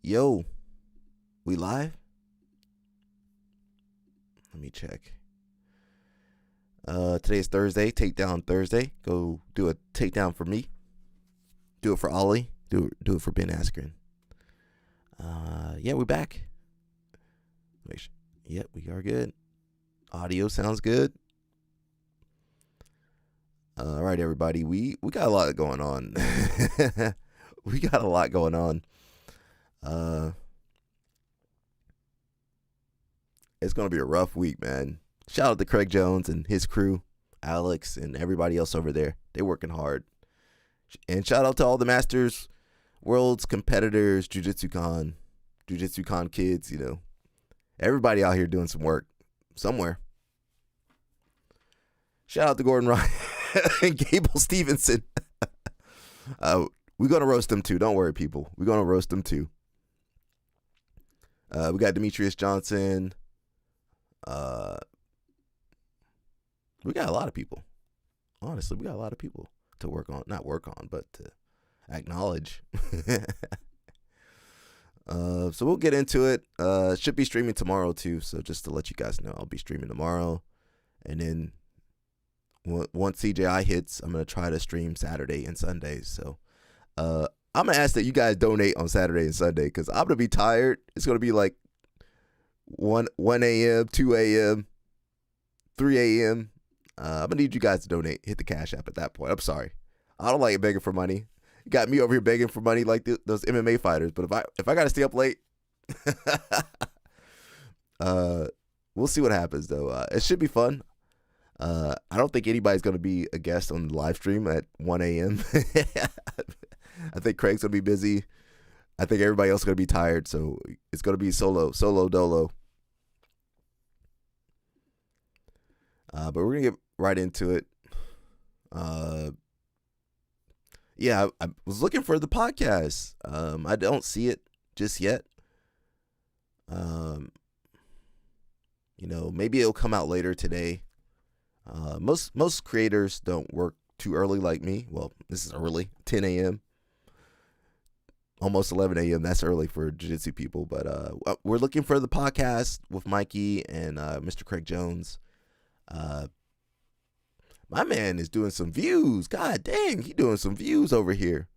Yo, we live? Let me check. Today is Thursday, Takedown Thursday. Go do a takedown for me. Do it for Ollie. Do it for Ben Askren. Yeah, we're back. Yep, we are good. Audio sounds good. All right, everybody. We got a lot going on. We got a lot going on. It's going to be a rough week, man. Shout out to Craig Jones and his crew, Alex and everybody else over there. They're working hard. And shout out to all the Masters World's competitors, Jiu-Jitsu Con kids, you know. Everybody out here doing some work somewhere. Shout out to Gordon Ryan and Gable Stevenson. We're going to roast them too. Don't worry, people. We're going to roast them too. We got Demetrius Johnson. We got a lot of people. Honestly, we got a lot of people to work on. Not work on, but to acknowledge. So we'll get into it. Should be streaming tomorrow too. So just to let you guys know, I'll be streaming tomorrow. And then once CJI hits, I'm going to try to stream Saturday and Sundays. So I'm going to ask that you guys donate on Saturday and Sunday because I'm going to be tired. It's going to be like 1 a.m., 2 a.m., 3 a.m. I'm going to need you guys to donate. Hit the Cash App at that point. I'm sorry. I don't like begging for money. You got me over here begging for money like those MMA fighters. But if I got to stay up late, we'll see what happens, though. It should be fun. I don't think anybody's going to be a guest on the live stream at 1 a.m. I think Craig's going to be busy. I think everybody else is going to be tired. So it's going to be solo dolo. But we're going to get right into it. Yeah, I was looking for the podcast. I don't see it just yet. Maybe it'll come out later today. Most creators don't work too early like me. Well, this is early, 10 a.m. Almost 11 a.m. That's early for jiu-jitsu people. But we're looking for the podcast with Mikey and Mr. Craig Jones. My man is doing some views. God dang, he doing some views over here.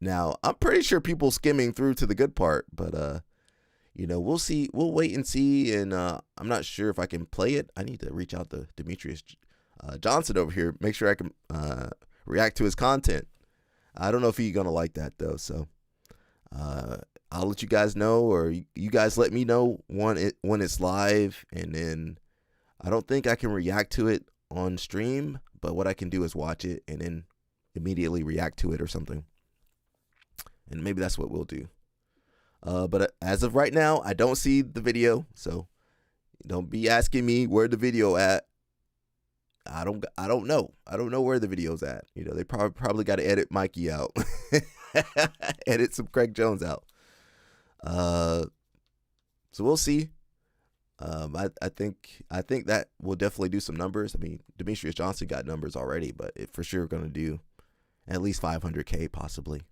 Now, I'm pretty sure people skimming through to the good part, but we'll see. We'll wait and see, and I'm not sure if I can play it. I need to reach out to Demetrius Johnson over here, make sure I can react to his content. I don't know if he's gonna like that though, so I'll let you guys know, or you guys let me know when it's live, and then I don't think I can react to it on stream, but what I can do is watch it and then immediately react to it or something. And maybe that's what we'll do. But as of right now, I don't see the video, so don't be asking me where the video at. I don't know. I don't know where the video's at. They probably got to edit Mikey out, edit some Craig Jones out. So we'll see. I think that will definitely do some numbers. I mean, Demetrius Johnson got numbers already, but it for sure going to do at least 500K possibly.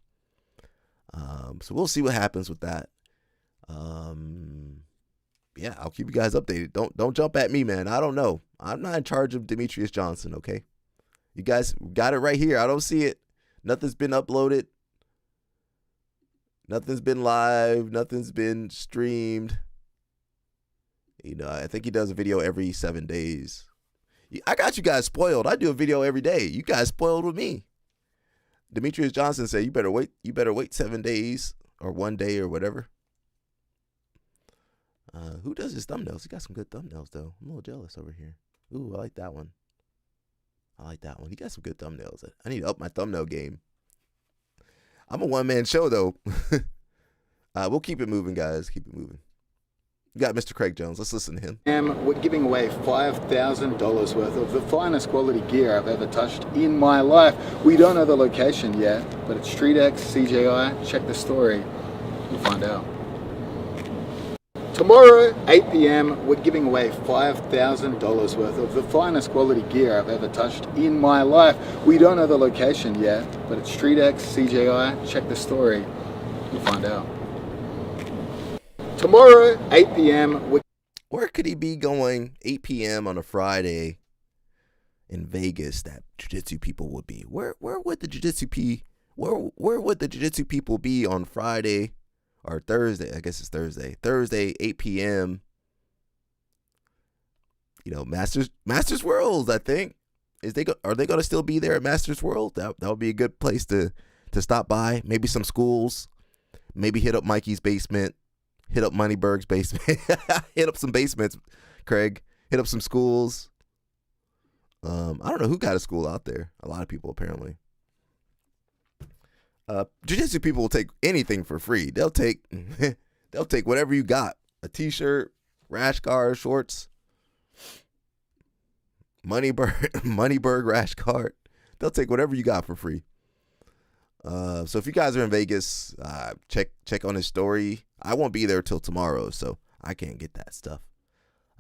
So we'll see what happens with that. Yeah, I'll keep you guys updated. Don't jump at me, man. I don't know. I'm not in charge of Demetrius Johnson, okay? You guys got it right here. I don't see it. Nothing's been uploaded. Nothing's been live. Nothing's been streamed. I think he does a video every 7 days. I got you guys spoiled. I do a video every day. You guys spoiled with me. Demetrius Johnson said, you better wait 7 days or 1 day or whatever. Who does his thumbnails? He got some good thumbnails, though. I'm a little jealous over here. Ooh, I like that one. He got some good thumbnails. I need to up my thumbnail game. I'm a one-man show, though. We'll keep it moving, guys. Keep it moving. You got Mr. Craig Jones. Let's listen to him. We're giving away $5,000 worth of the finest quality gear I've ever touched in my life. We don't know the location yet, but it's StreetX, CJI. Check the story. You'll find out. Tomorrow, 8 p.m., we're giving away $5,000 worth of the finest quality gear I've ever touched in my life. We don't know the location yet, but it's StreetX, CJI. Check the story. You'll find out. Tomorrow, 8 p.m. Where could he be going 8 p.m. on a Friday in Vegas that jiu-jitsu people would be? Where would the jiu-jitsu where would the jiu-jitsu people be on Friday or Thursday? I guess it's Thursday. Thursday, 8 p.m. You know, Masters Worlds, I think. Are they going to still be there at Masters World? That would be a good place to stop by. Maybe some schools. Maybe hit up Mikey's basement. Hit up Moneyberg's basement. Hit up some basements, Craig. Hit up some schools. I don't know who got a school out there. A lot of people, apparently. Jiu-jitsu people will take anything for free. They'll take whatever you got. A t-shirt, rash guard, shorts, Moneyberg rash guard. They'll take whatever you got for free. So if you guys are in Vegas, check on his story. I won't be there till tomorrow, so I can't get that stuff.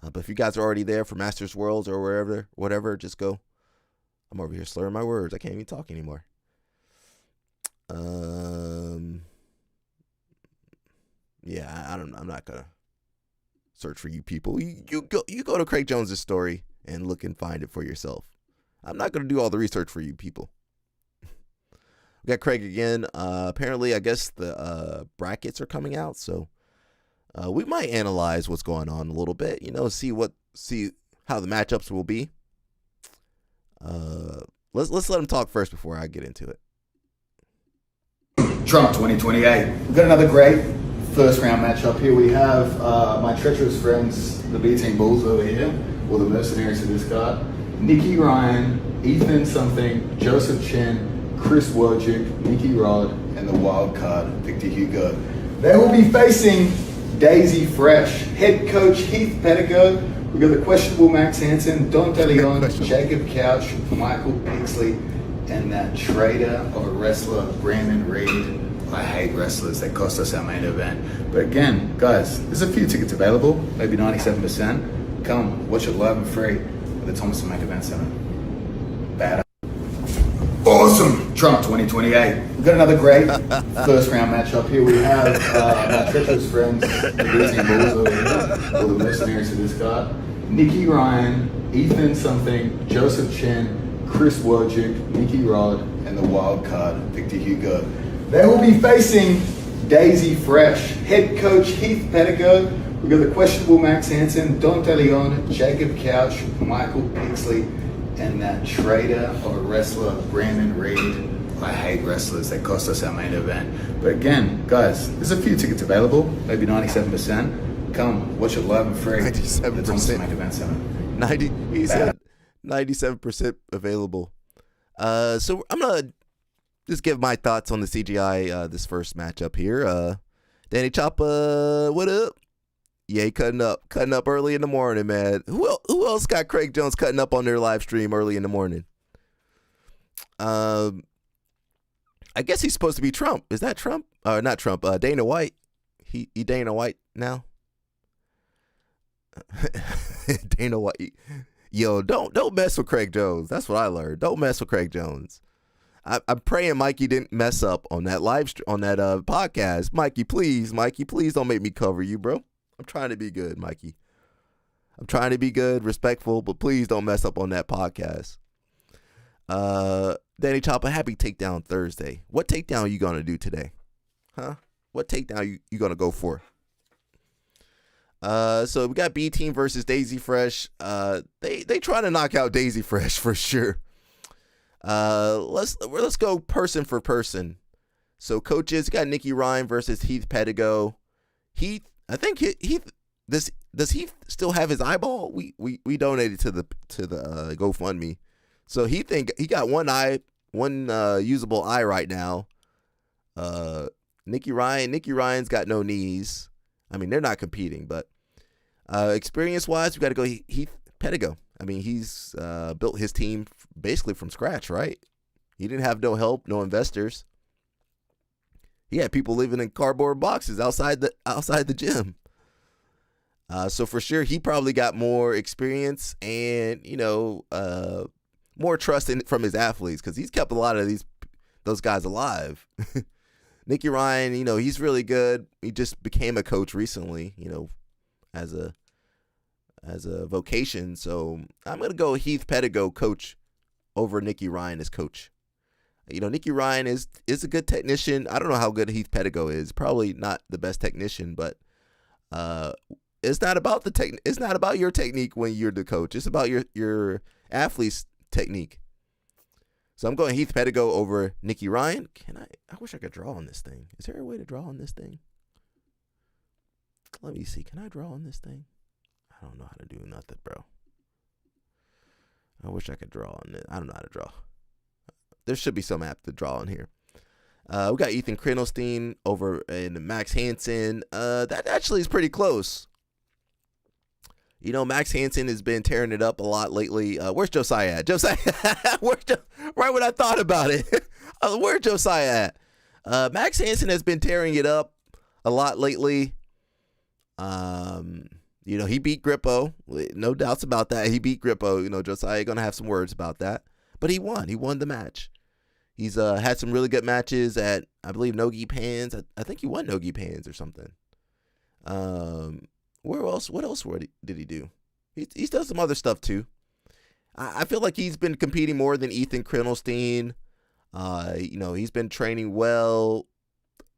But if you guys are already there for Masters Worlds or whatever, just go. I'm over here slurring my words. I can't even talk anymore. Yeah, I'm not gonna search for you people. You go to Craig Jones's story and look and find it for yourself. I'm not gonna do all the research for you people. We got Craig again. Apparently, I guess the brackets are coming out, so we might analyze what's going on a little bit. You know, see how the matchups will be. Let's let him talk first before I get into it. Trump 2028. We've got another great first round matchup here. We have my treacherous friends, the B Team Bulls over here, or the mercenaries of this card. Nicky Ryan, Ethan something, Joseph Chen, Chris Wojcik, Nicky Rod, and the wild card, Victor Hugo. They will be facing Daisy Fresh, head coach Heath Pettigo. We've got the questionable Max Hansen, Dante Leon, Jacob Couch, Michael Pixley, and that traitor of a wrestler, Brandon Reed. I hate wrestlers. They cost us our main event. But again, guys, there's a few tickets available, maybe 97%. Come, watch it live and free at the Thomas Main Event Center. Bad. Awesome. Trump 2028. We've got another great first round matchup here. We have my treacherous friends, the Disney Bulls over here, or the mercenaries of this card. Nicky Ryan, Ethan something, Joseph Chen, Chris Wojcik, Nicky Rod, and the wild card, Victor Hugo. They will be facing Daisy Fresh, head coach Heath Pettigo. We've got the questionable Max Hansen, Dante Leon, Jacob Couch, Michael Pixley, and that traitor of a wrestler, Brandon Reed. I hate wrestlers. They cost us our main event. But again, guys, there's a few tickets available, maybe 97%. Come, watch it live and free. 97%. The Thomas Main Event Center. He said 97% available. So I'm gonna just give my thoughts on the CGI this first matchup here. Danny Choppa, what up? Yeah, he cutting up early in the morning, man. Who else got Craig Jones cutting up on their live stream early in the morning? I guess he's supposed to be Trump. Is that Trump? Not Trump. Dana White. He Dana White now. Dana White. Yo, don't mess with Craig Jones. That's what I learned. Don't mess with Craig Jones. I'm praying Mikey didn't mess up on that podcast. Mikey, please don't make me cover you, bro. I'm trying to be good, Mikey. I'm trying to be good, respectful, but please don't mess up on that podcast. Danny Choppa, happy takedown Thursday. What takedown are you gonna do today? Huh? What takedown you gonna go for? So we got B Team versus Daisy Fresh. They try to knock out Daisy Fresh for sure. Let's go person for person. So coaches, got Nicky Ryan versus Heath Pettigo. I think Heath. Does Heath still have his eyeball? We donated to the GoFundMe. So he got one usable eye right now. Nicky Ryan's got no knees. I mean, they're not competing, but experience-wise, we got to go Heath Pettigo. I mean, he's built his team basically from scratch, right? He didn't have no help, no investors. He had people living in cardboard boxes outside the gym. So for sure, he probably got more experience and more trust from his athletes because he's kept a lot of those guys alive. Nicky Ryan, he's really good. He just became a coach recently, as a vocation. So I'm gonna go Heath Pedigo coach over Nicky Ryan as coach. Nicky Ryan is a good technician. I don't know how good Heath Pedigo is. Probably not the best technician, but it's not about it's not about your technique when you're the coach. It's about your athlete's technique. So I'm going Heath Pedigo over Nicky Ryan. I wish I could draw on this thing. Is there a way to draw on this thing? Let me see. Can I draw on this thing? I don't know how to do nothing, bro. I wish I could draw on it. I don't know how to draw. There should be some app to draw on here. We got Ethan Krinelstein over and Max Hansen. That actually is pretty close. Max Hansen has been tearing it up a lot lately. Where's Josiah at? Josiah, right when I thought about it. Where's Josiah at? Max Hansen has been tearing it up a lot lately. He beat Grippo. No doubts about that. He beat Grippo. Josiah going to have some words about that. But he won. He won the match. He's had some really good matches at, I believe, Nogi Pans. I think he won Nogi Pans or something. Where else? What else did he do? He's done some other stuff too. I feel like he's been competing more than Ethan Krinelstein. He's been training well.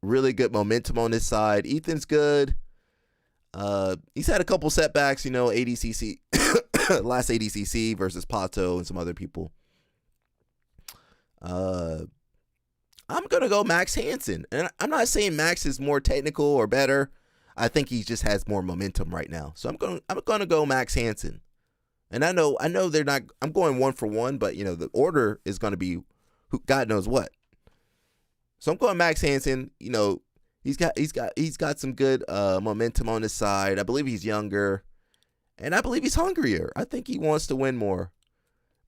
Really good momentum on his side. Ethan's good. He's had a couple setbacks. ADCC, last ADCC versus Pato and some other people. I'm gonna go Max Hansen, and I'm not saying Max is more technical or better. I think he just has more momentum right now. So I'm gonna go Max Hansen. And I know they're not. I'm going 1-for-1, but the order is gonna be God knows what. So I'm going Max Hansen. He's got some good momentum on his side. I believe he's younger, and I believe he's hungrier. I think he wants to win more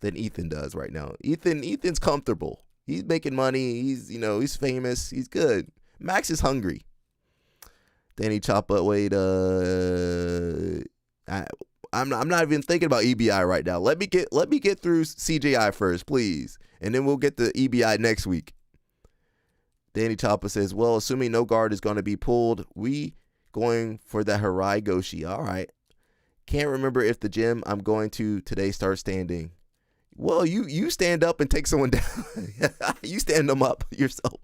than Ethan does right now. Ethan's comfortable. He's making money. He's famous. He's good. Max is hungry. Danny Choppa, wait, I'm not even thinking about EBI right now. Let me get through CJI first, please, and then we'll get to EBI next week. Danny Choppa says, well, assuming no guard is going to be pulled, we going for the Harai Goshi. All right. Can't remember if the gym I'm going to today starts standing. Well, you stand up and take someone down. You stand them up yourself.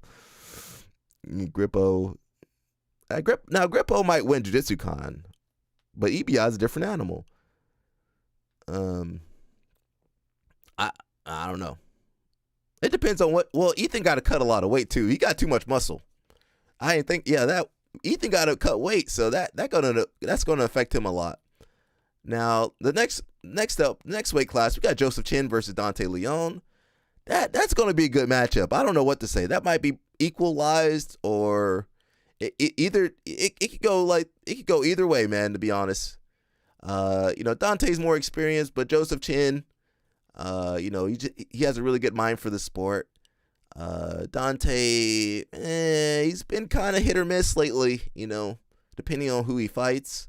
Grippo. Grippo might win Jiu-Jitsu Con, but EBI is a different animal. I don't know. It depends on what. Well, Ethan got to cut a lot of weight too. He got too much muscle. I didn't think. Yeah, that Ethan got to cut weight, so that's gonna affect him a lot. Now the next weight class, we got Joseph Chin versus Dante Leon. That's gonna be a good matchup. I don't know what to say. That might be equalized or. It could go either way, man, to be honest. Dante's more experienced, but Joseph Chin, he has a really good mind for the sport. Dante, he's been kind of hit or miss lately, depending on who he fights.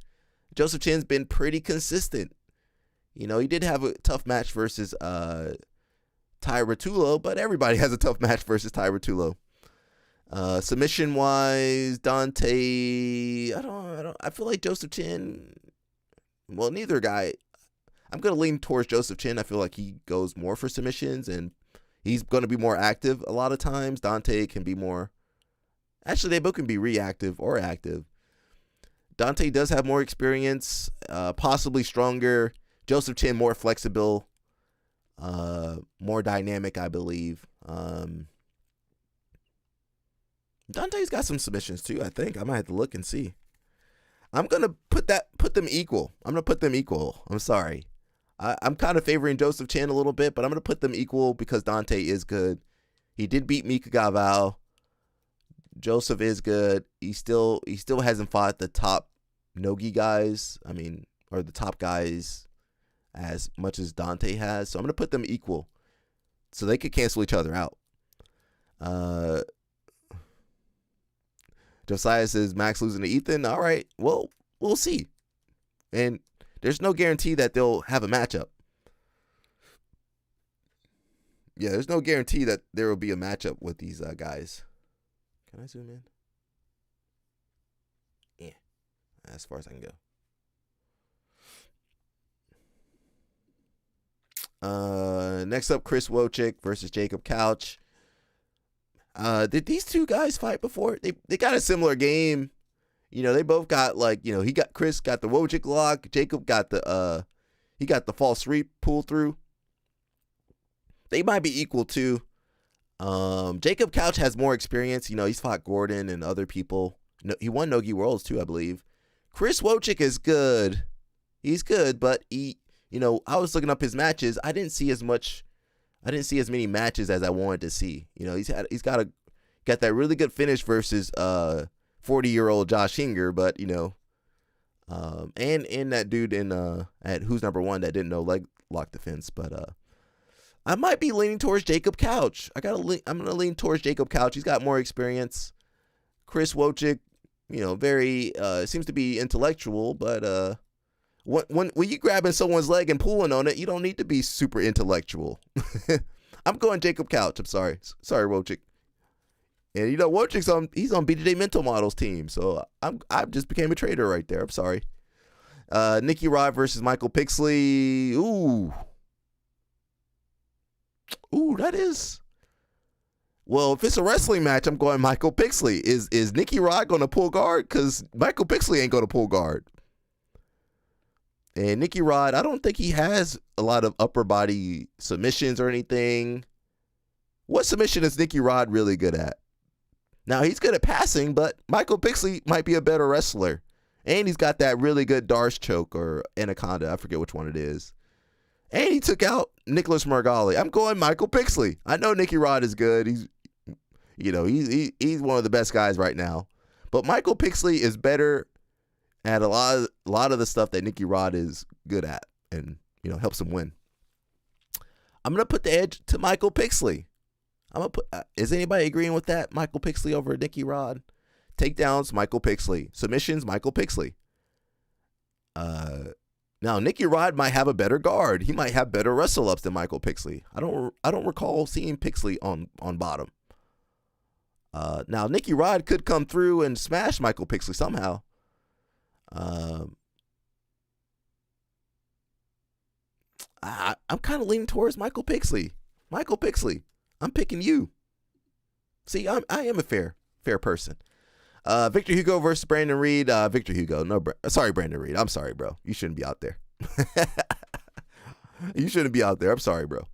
Joseph Chin's been pretty consistent. He did have a tough match versus Ty Rotullo, but everybody has a tough match versus Ty Rotullo. Submission wise, Dante, I feel like Joseph Chin, well, neither guy. I'm going to lean towards Joseph Chin. I feel like he goes more for submissions and he's going to be more active a lot of times. Dante can be more, actually they both can be reactive or active. Dante does have more experience, possibly stronger. Joseph Chin more flexible, more dynamic, I believe. Dante's got some submissions too, I think. I might have to look and see. I'm going to put them equal. I'm sorry. I'm kind of favoring Joseph Chin a little bit, but I'm going to put them equal because Dante is good. He did beat Mika Gavao. Joseph is good. He still hasn't fought the top Nogi guys. Or the top guys as much as Dante has. So I'm going to put them equal so they could cancel each other out. Josiah says Max losing to Ethan. All right, well, we'll see. And there's no guarantee that they'll have a matchup. Yeah, there's no guarantee that there will be a matchup with these guys. Can I zoom in? Yeah, as far as I can go. Next up, Chris Wojcik versus Jacob Couch. Did these two guys fight before? They got a similar game. You know, they both got Chris got the Wojcik lock. Jacob got the he got the false reap pull through. They might be equal too. Jacob Couch has more experience. You know, he's fought Gordon and other people. No, he won Nogi Worlds too, I believe. Chris Wojcik is good. He's good, but I was looking up his matches. I didn't see as many matches as I wanted to see. You know, he's got that really good finish versus 40-year-old Josh Hinger, but and that dude at Who's Number One that didn't know leg lock defense, but I might be leaning towards Jacob Couch. I'm gonna lean towards Jacob Couch. He's got more experience. Chris Wojcik, very seems to be intellectual, but when you grabbing someone's leg and pulling on it, you don't need to be super intellectual. I'm going Jacob Couch. I'm sorry, Wojcik. And Wojcik's he's on BJJ Mental Models team, so I just became a traitor right there. I'm sorry. Nicky Rod versus Michael Pixley. Ooh, that is. Well, if it's a wrestling match, I'm going Michael Pixley. Is Nicky Rod going to pull guard? Because Michael Pixley ain't going to pull guard. And Nicky Rod, I don't think he has a lot of upper body submissions or anything. What submission is Nicky Rod really good at? Now, he's good at passing, but Michael Pixley might be a better wrestler. And he's got that really good Darce choke or Anaconda. I forget which one it is. And he took out Nicholas Margali. I'm going Michael Pixley. I know Nicky Rod is good. He's one of the best guys right now. But Michael Pixley is better at a lot of the stuff that Nicky Rod is good at, and helps him win. I'm gonna put the edge to Michael Pixley. Is anybody agreeing with that? Michael Pixley over Nicky Rod. Takedowns, Michael Pixley. Submissions, Michael Pixley. Now Nicky Rod might have a better guard. He might have better wrestle ups than Michael Pixley. I don't recall seeing Pixley on bottom. Now Nicky Rod could come through and smash Michael Pixley somehow. I'm kind of leaning towards Michael Pixley. Michael Pixley. I'm picking you. See, I am a fair person. Victor Hugo versus Brandon Reed. Victor Hugo. Sorry, Brandon Reed. I'm sorry, bro. You shouldn't be out there. You shouldn't be out there. I'm sorry, bro.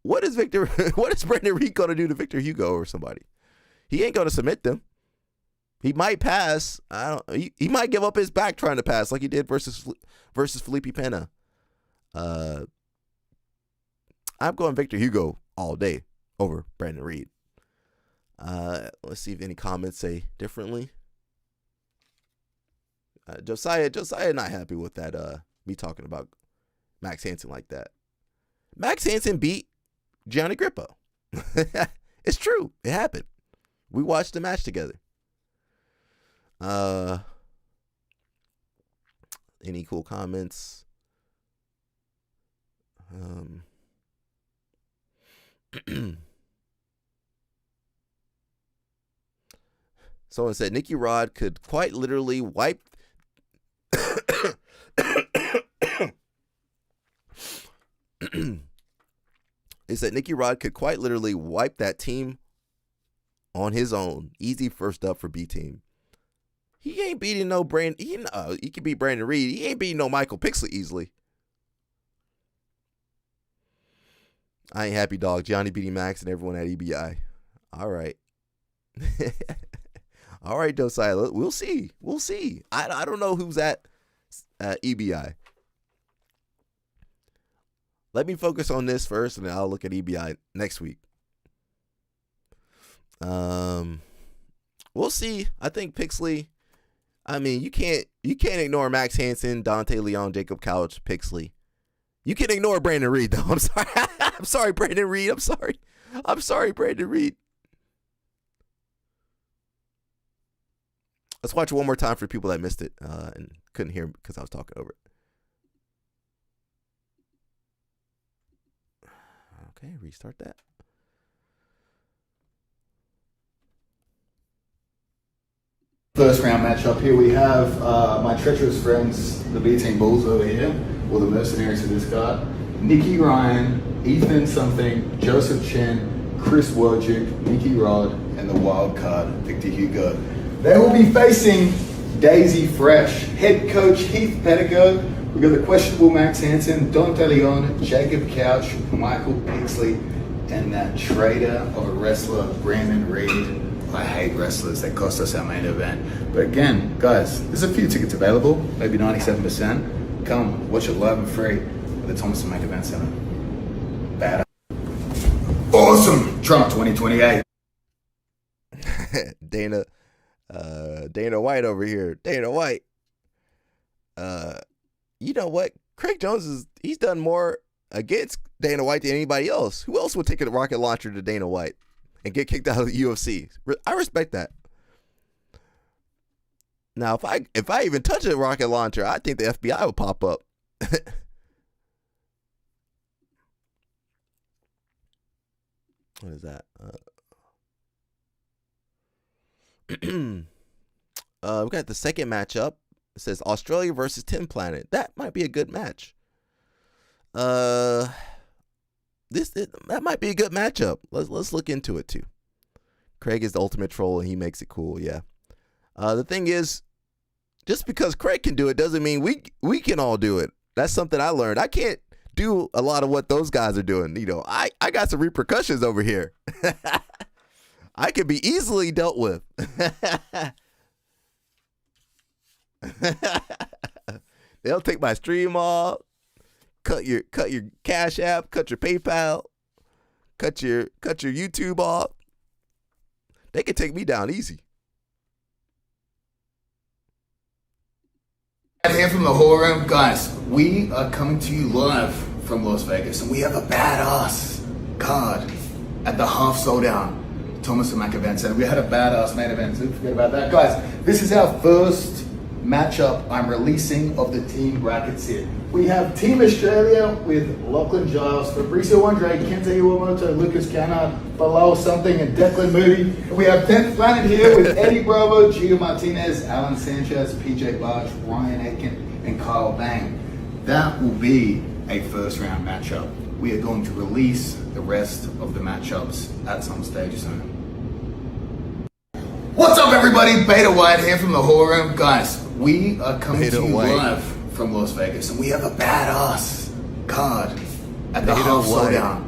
What is Brandon Reed going to do to Victor Hugo or somebody? He ain't going to submit them. He might pass. He might give up his back trying to pass like he did versus Felipe Pena. I'm going Victor Hugo all day over Brandon Reed. Let's see if any comments say differently. Josiah not happy with that. Me talking about Max Hansen like that. Max Hansen beat Gianni Grippo. It's true. It happened. We watched the match together. Any cool comments? Someone said Nicky Rod could quite literally wipe. It said Nicky Rod could quite literally wipe that team on his own. Easy first up for B team. He ain't beating no Brandon. He can beat Brandon Reed. He ain't beating no Michael Pixley easily. I ain't happy, dog. Johnny beating Max and everyone at EBI. All right. All right, Josiah. We'll see. We'll see. I don't know who's at EBI. Let me focus on this first, and then I'll look at EBI next week. We'll see. I think Pixley. I mean, you can't ignore Max Hansen, Dante Leon, Jacob Couch, Pixley. You can ignore Brandon Reed, though. I'm sorry. I'm sorry, Brandon Reed. I'm sorry, Brandon Reed. Let's watch it one more time for people that missed it and couldn't hear because I was talking over it. Okay, restart that. First round matchup here we have my treacherous friends, the B Team Bulls over here, or the mercenaries of this card. Nikki Ryan, Ethan Something, Joseph Chen, Chris Wojcik, Nikki Rod, and the wild card, Victor Hugo. They will be facing Daisy Fresh, head coach Heath Pettigo. We've got the questionable Max Hansen, Dante Leon, Jacob Couch, Michael Pixley, and that traitor of a wrestler, Brandon Reed. I hate wrestlers, that cost us our main event. But again, guys, there's a few tickets available, maybe 97%. Come, watch it live and free at the Thomas Main Event Center. Bad. Awesome! Trump 2028. Dana White over here. Dana White. You know what? Craig Jones he's done more against Dana White than anybody else. Who else would take a rocket launcher to Dana White and get kicked out of the UFC? I respect that. Now, if I even touch a rocket launcher, I think the FBI would pop up. What is that? We got the second matchup. It says Australia versus Tin Planet. That might be a good match. That might be a good matchup. Let's look into it too. Craig is the ultimate troll and he makes it cool. Yeah. The thing is, just because Craig can do it doesn't mean we can all do it. That's something I learned. I can't do a lot of what those guys are doing. You know, I got some repercussions over here. I can be easily dealt with. They'll take my stream off, cut your Cash App, cut your PayPal, cut your YouTube off. They can take me down easy. Here from the Horror Room, guys, we are coming to you live from Las Vegas, and we have a badass card at the half sold out Thomas and Mack event center. We had a badass main event too. Forget about that, guys. This is our first matchup I'm releasing of the team brackets here. We have Team Australia with Lachlan Giles, Fabricio Andre, Kenta Iwamoto, Lucas Canard, Bilal Something, and Declan Moody. And we have 10th Planet here with Eddie Bravo, Gio Martinez, Alan Sanchez, PJ Barge, Ryan Aitken, and Kyle Bang. That will be a first round matchup. We are going to release the rest of the matchups at some stage soon. What's up, everybody? Beta White here from the Horror Room. Guys, we are coming to you live from Las Vegas, and we have a badass card at the half sold out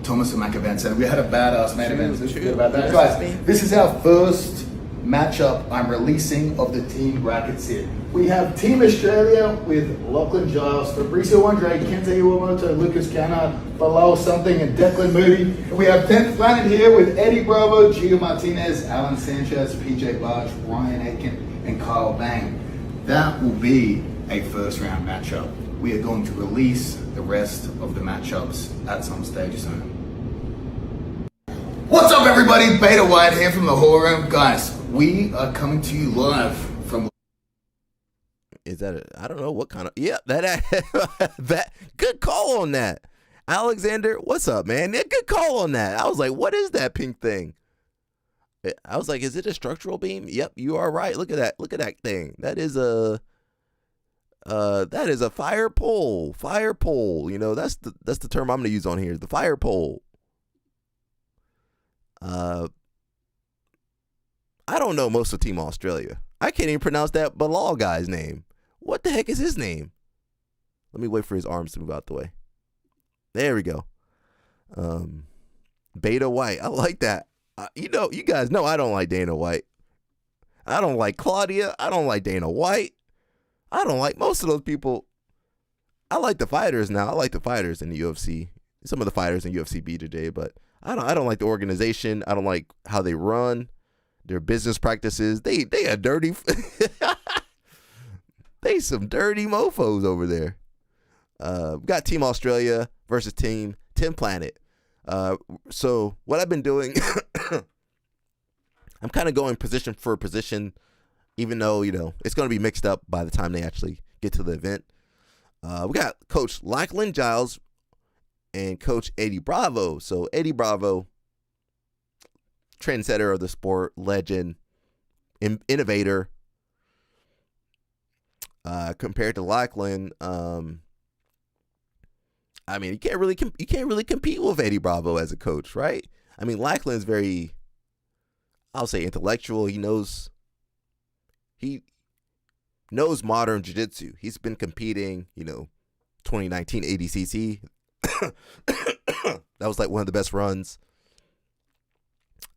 Thomas and Mack event center. We had a badass main event. Forget about that, guys. This is our first matchup I'm releasing of the team brackets here. We have Team Australia with Lachlan Giles, Fabricio Andre, Kenta Iwamoto, Lucas Canard, Bilal Something, and Declan Moody. And we have 10th Planet here with Eddie Bravo, Gio Martinez, Alan Sanchez, PJ Barge, Ryan Aitken, and Kyle Bang. That will be a first round matchup. We are going to release the rest of the matchups at some stage soon. What's up, everybody? Beta White here from the Horror Room. Guys, we are coming to you live from... Is that I don't know what kind of... Yeah, that good call on that. Alexander, what's up, man? Yeah, good call on that. I was like, what is that pink thing? I was like, is it a structural beam? Yep, you are right. Look at that. Look at that thing. That is a fire pole. Fire pole. You know, that's the term I'm gonna use on here. The fire pole. I don't know most of Team Australia. I can't even pronounce that Bilal guy's name. What the heck is his name? Let me wait for his arms to move out the way. There we go. Beta White. I like that. You guys know I don't like Dana White. I don't like Claudia. I don't like Dana White. I don't like most of those people. I like the fighters now. I like the fighters in the UFC. Some of the fighters in UFC BJJ, but I don't like the organization. I don't like how they run, their business practices. They are dirty. They some dirty mofos over there. We got Team Australia versus Team Planet. So what I've been doing, I'm kind of going position for position, even though, it's going to be mixed up by the time they actually get to the event. We got Coach Lachlan Giles and Coach Eddie Bravo. So Eddie Bravo, trendsetter of the sport, legend, innovator, compared to Lachlan, I mean, you can't really compete with Eddie Bravo as a coach, right? I mean, Lachlan's very, I'll say, intellectual. He knows modern jiu-jitsu. He's been competing, 2019 ADCC. That was like one of the best runs.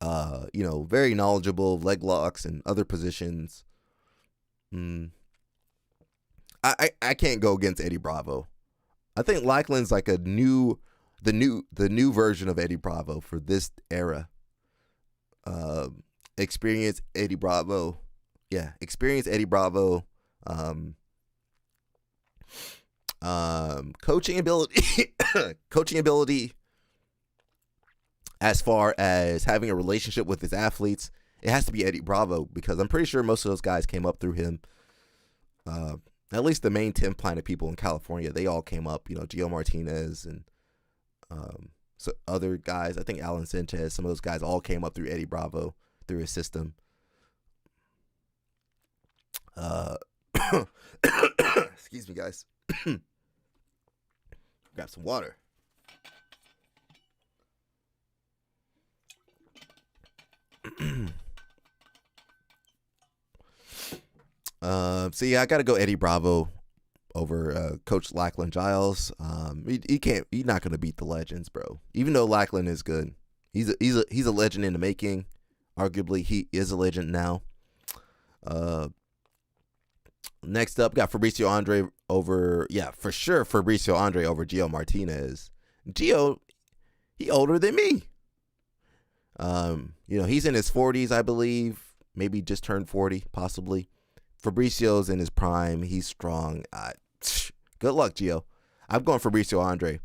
Very knowledgeable of leg locks and other positions. I can't go against Eddie Bravo. I think Lachlan's like the new version of Eddie Bravo for this era. Experience Eddie Bravo. Yeah, experience Eddie Bravo. Coaching ability as far as having a relationship with his athletes, it has to be Eddie Bravo, because I'm pretty sure most of those guys came up through him. At least the main 10 Planet people in California, they all came up, Gio Martinez and so other guys. I think Alan Sanchez, some of those guys all came up through Eddie Bravo, through his system. Excuse me, guys. Grab some water. So yeah, I gotta go Eddie Bravo over Coach Lachlan Giles. He's not gonna beat the legends, bro. Even though Lachlan is good, he's a legend in the making. Arguably, he is a legend now. Next up, got Fabricio Andre over, Fabricio Andre over Gio Martinez. Gio, he older than me. He's in his 40s, I believe. Maybe just turned 40, possibly. Fabricio's in his prime. He's strong. Good luck, Gio. I'm going Fabricio Andre.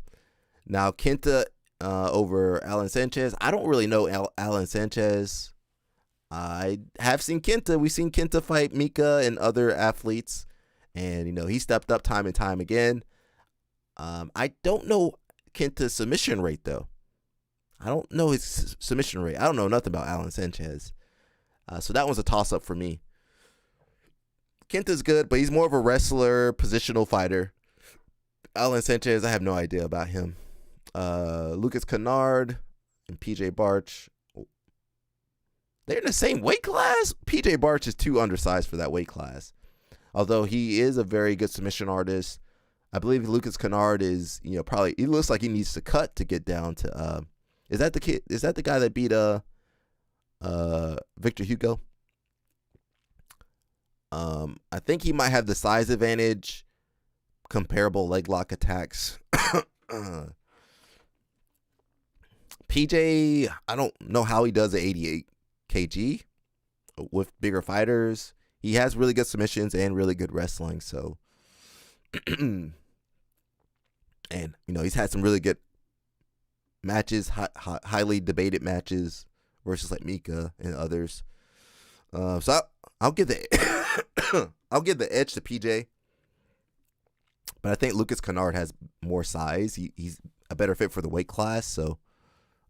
Now, Kenta over Alan Sanchez. I don't really know Alan Sanchez. I have seen Kenta. We've seen Kenta fight Mika and other athletes. And, he stepped up time and time again. I don't know Kenta's submission rate, though. I don't know his submission rate. I don't know nothing about Alan Sanchez. So that one's a toss-up for me. Kenta's good, but he's more of a wrestler, positional fighter. Alan Sanchez, I have no idea about him. Lucas Kennard and PJ Barch. They're in the same weight class? PJ Barch is too undersized for that weight class. Although he is a very good submission artist. I believe Lucas Kennard is, probably, he looks like he needs to cut to get down to, is that the kid? Is that the guy that beat Victor Hugo? I think he might have the size advantage, comparable leg lock attacks. PJ, I don't know how he does at 88 kg with bigger fighters. He has really good submissions and really good wrestling. So, and he's had some really good matches, highly debated matches versus like Mika and others. So I'll give the edge to PJ, but I think Lucas Kennard has more size. He's a better fit for the weight class. So,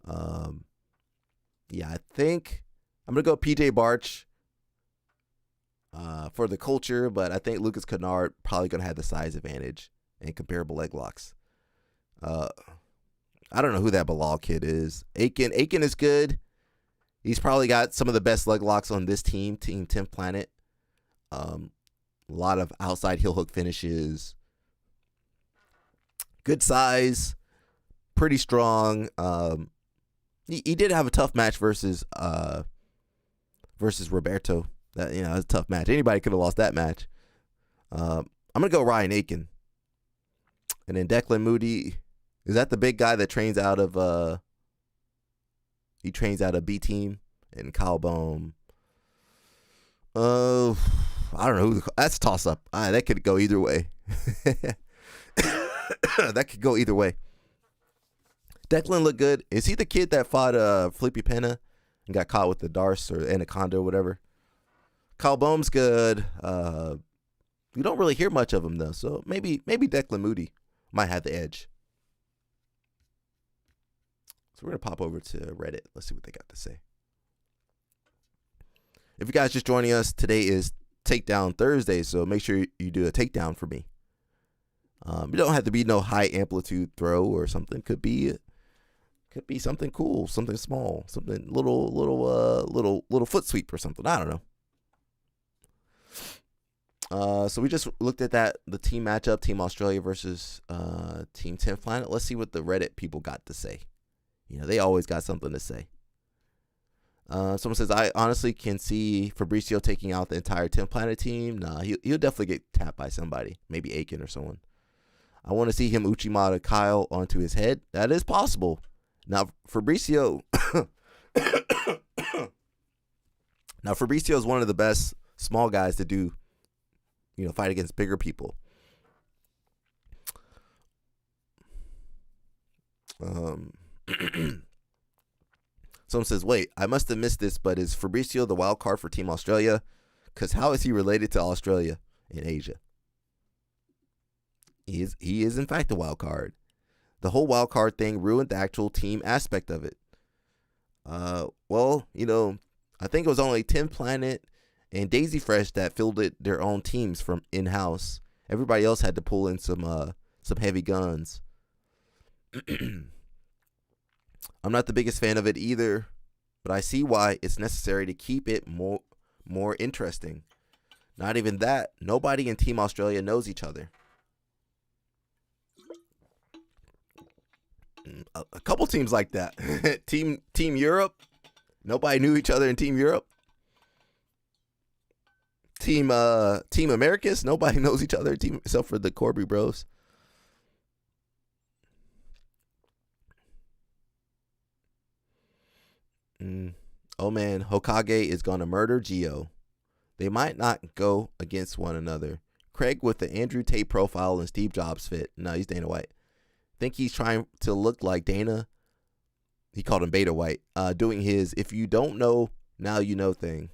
I think I'm gonna go PJ Barch for the culture, but I think Lucas Kennard probably gonna have the size advantage and comparable leg locks. I don't know who that Bilal kid is. Aiken is good. He's probably got some of the best leg locks on this team, Team 10 Planet. A lot of outside heel hook finishes. Good size. Pretty strong. He did have a tough match versus Roberto. That it was a tough match. Anybody could have lost that match. I'm gonna go Ryan Aiken. And then Declan Moody. Is that the big guy that trains out of he trains out of B Team and Kyle Bohm? I don't know. That's a toss up. That could go either way. That could go either way. Declan looked good. Is he the kid that fought Felipe Pena and got caught with the Darce or Anaconda or whatever? Kyle Bohm's good. We don't really hear much of him though, so maybe Declan Moody might have the edge. So we're going to pop over to Reddit. Let's see what they got to say. If you guys just joining us, today is takedown Thursday, so make sure you do a takedown for me. It don't have to be no high amplitude throw or something. Could be something cool, something small, something little foot sweep or something. I don't know. So we just looked at the team matchup, Team Australia versus Team 10th Planet. Let's see what the Reddit people got to say. They always got something to say. Someone says, I honestly can see Fabricio taking out the entire 10th Planet team. Nah, he'll definitely get tapped by somebody, maybe Aiken or someone. I want to see him Uchimata Kyle onto his head. That is possible. Now, Fabricio is one of the best small guys to do, fight against bigger people. Someone says, wait, I must have missed this, but is Fabricio the wild card for Team Australia? Because how is he related to Australia in Asia? He is in fact a wild card. The whole wild card thing ruined the actual team aspect of it. Well, I think it was only 10 Planet and Daisy Fresh that fielded their own teams from in-house. Everybody else had to pull in some heavy guns. I'm not the biggest fan of it either, but I see why it's necessary to keep it more interesting. Not even that, nobody in Team Australia knows each other. A couple teams like that. Team Europe, nobody knew each other in Team Europe. Team Americas, nobody knows each other except for the Corby Bros. Oh man, Hokage is gonna murder Gio. They might not go against one another. Craig with the Andrew Tate profile and Steve Jobs fit. No, he's Dana White. Think he's trying to look like Dana. He called him Beta White. Doing his if you don't know, now you know thing.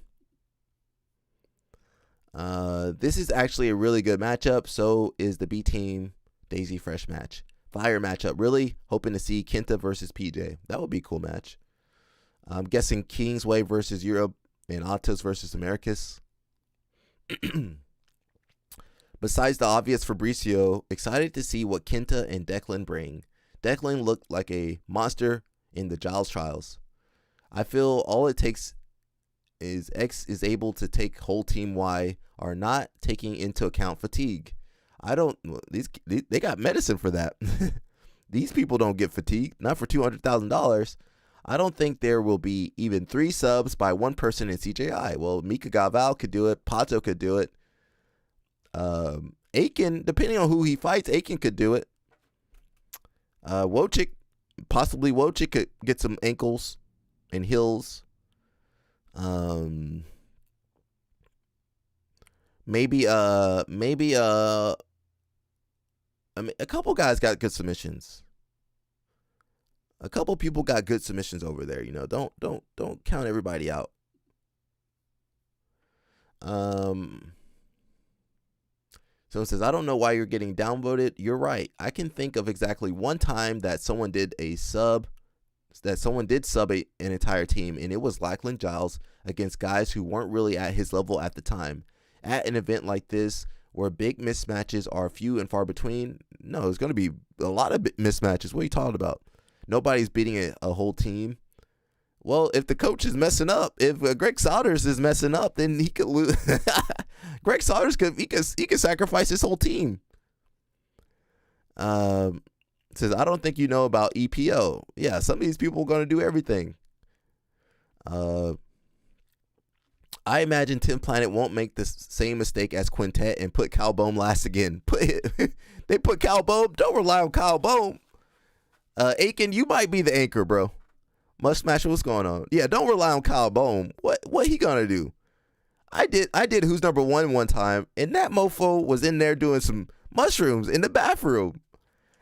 This is actually a really good matchup. So is the B Team Daisy Fresh match. Fire matchup. Really hoping to see Kenta versus PJ. That would be a cool match. I'm guessing Kingsway versus Europe and Atos versus Americas. Besides the obvious Fabricio, excited to see what Kenta and Declan bring. Declan looked like a monster in the Giles trials. I feel all it takes is X is able to take whole team Y are not taking into account fatigue. They got medicine for that. These people don't get fatigued, not for $200,000. I don't think there will be even 3 subs by one person in CJI. Well, Mika Gaval could do it. Pato could do it. Aiken, depending on who he fights, Aiken could do it. Wojcik could get some ankles and heels. Maybe a couple guys got good submissions. A couple people got good submissions over there. Don't count everybody out. Someone says, I don't know why you're getting downvoted. You're right. I can think of exactly one time that someone did sub an entire team, and it was Lachlan Giles against guys who weren't really at his level at the time. At an event like this, where big mismatches are few and far between, no, there's going to be a lot of mismatches. What are you talking about? Nobody's beating a whole team. Well, if the coach is messing up, if Greg Souders is messing up, then he could lose. Greg Souders could sacrifice his whole team. Says, I don't think you know about EPO. Yeah, some of these people are going to do everything. I imagine Tim Planet won't make the same mistake as Quintet and put Cal Bohm last again. They put Cal Bohm. Don't rely on Cal Bohm. Aiken, you might be the anchor, bro. Mushmasher, what's going on? Yeah, don't rely on Kyle Bohm. What he gonna do? I did Who's Number One time, and that mofo was in there doing some mushrooms in the bathroom.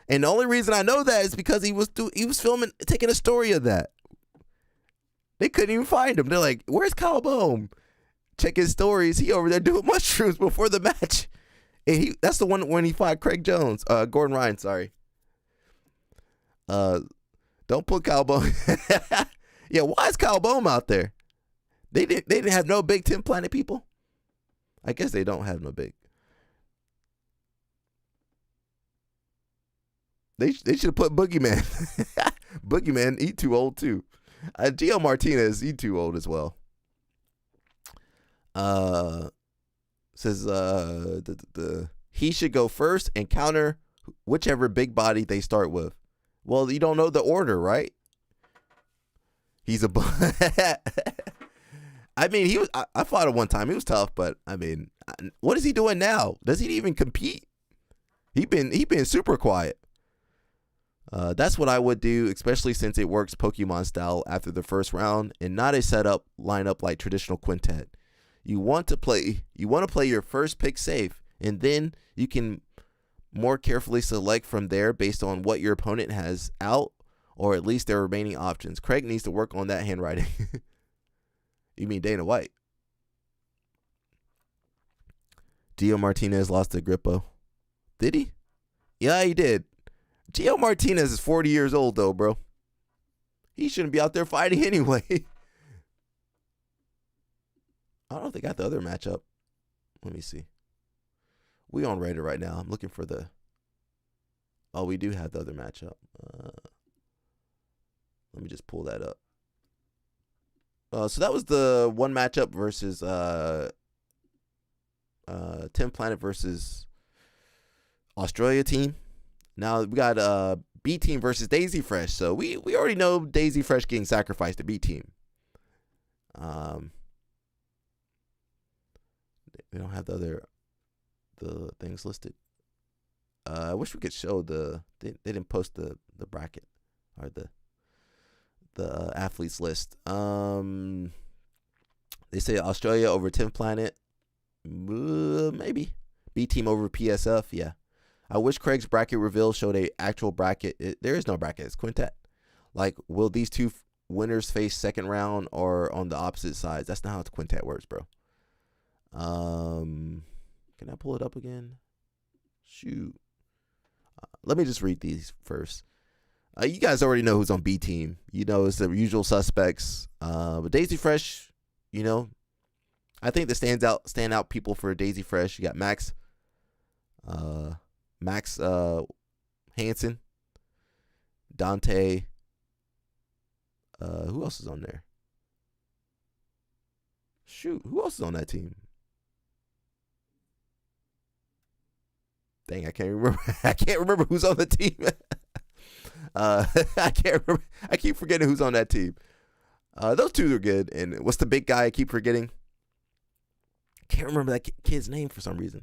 And the only reason I know that is because he was filming, taking a story of that. They couldn't even find him. They're like, where's Kyle Bohm? Check his stories. He over there doing mushrooms before the match. And that's the one when he fought Gordon Ryan, sorry. Don't put Kyle Bohm. Yeah, why is Kyle Bohm out there? They didn't have no Big Ten Planet people. I guess they don't have no big. They should have put Boogeyman. Boogeyman, he too old too. Gio Martinez, he too old as well. Says he should go first and counter whichever big body they start with. Well, you don't know the order, right? He's a. I mean, he was. I fought him one time. He was tough, but I mean, what is he doing now? Does he even compete? He been super quiet. That's what I would do, especially since it works Pokemon style after the first round and not a setup lineup like traditional quintet. You want to play your first pick safe, and then you can more carefully select from there based on what your opponent has out, or at least their remaining options. Craig needs to work on that handwriting. You mean Dana White? Gio Martinez lost to Grippo. Did he? Yeah, he did. Gio Martinez is 40 years old, though, bro. He shouldn't be out there fighting anyway. I don't know if they got the other matchup. Let me see. We on Reddit right now. I'm looking for the... Oh, we do have the other matchup. Let me just pull that up. So that was the one matchup versus Tim Planet versus Australia team. Now we got B team versus Daisy Fresh. So we already know Daisy Fresh getting sacrificed to B team. We don't have the things listed. I wish we could show they didn't post the bracket or the athletes list. They say Australia over 10th Planet. Maybe. B team over PSF. Yeah. I wish Craig's bracket reveal showed a actual bracket. There is no bracket. It's quintet. Like, will these two winners face second round or on the opposite sides? That's not how the quintet works, bro. Can I pull it up again? Shoot. Let me just read these first. You guys already know who's on B team. You know, it's the usual suspects. But Daisy Fresh, you know, I think the standout people for Daisy Fresh. You got Max Hansen, Dante. Who else is on there? Shoot, who else is on that team? Dang, I can't remember. I can't remember who's on the team. I can't remember. I keep forgetting who's on that team. Those two are good. And what's the big guy I keep forgetting? Can't remember that kid's name for some reason.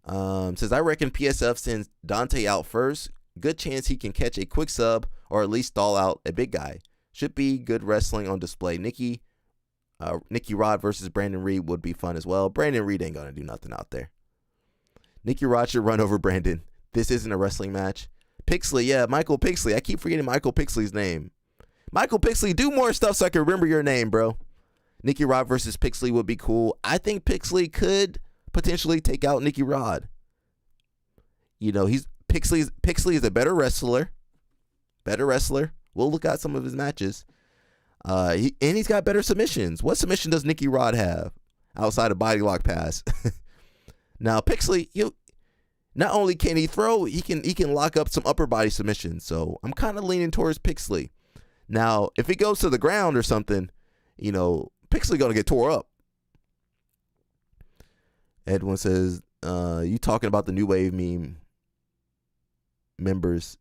Says, I reckon PSF sends Dante out first. Good chance he can catch a quick sub or at least stall out a big guy. Should be good wrestling on display. Nicky Rod versus Brandon Reed would be fun as well. Brandon Reed ain't going to do nothing out there. Nicky Rod should run over Brandon. This isn't a wrestling match. Pixley, yeah, Michael Pixley. I keep forgetting Michael Pixley's name. Michael Pixley, do more stuff so I can remember your name, bro. Nicky Rod versus Pixley would be cool. I think Pixley could potentially take out Nicky Rod. You know, Pixley is a better wrestler. We'll look at some of his matches. And he's got better submissions. What submission does Nicky Rod have outside of body lock pass? Now, Pixley, not only can he throw, he can lock up some upper body submissions. So I'm kind of leaning towards Pixley. Now, if he goes to the ground or something, you know, Pixley gonna get tore up. Edwin says, you talking about the New Wave meme members?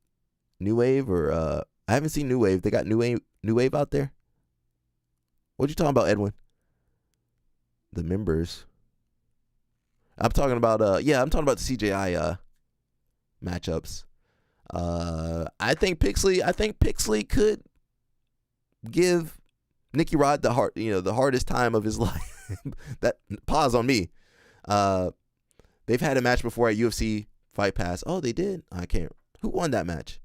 New Wave or I haven't seen New Wave. They got New Wave out there? What you talking about, Edwin? The members. I'm talking about I'm talking about the CJI matchups. I think Pixley could give Nicky Rod the hardest time of his life. That pause on me. They've had a match before at UFC Fight Pass. Oh, they did? I can't. Who won that match?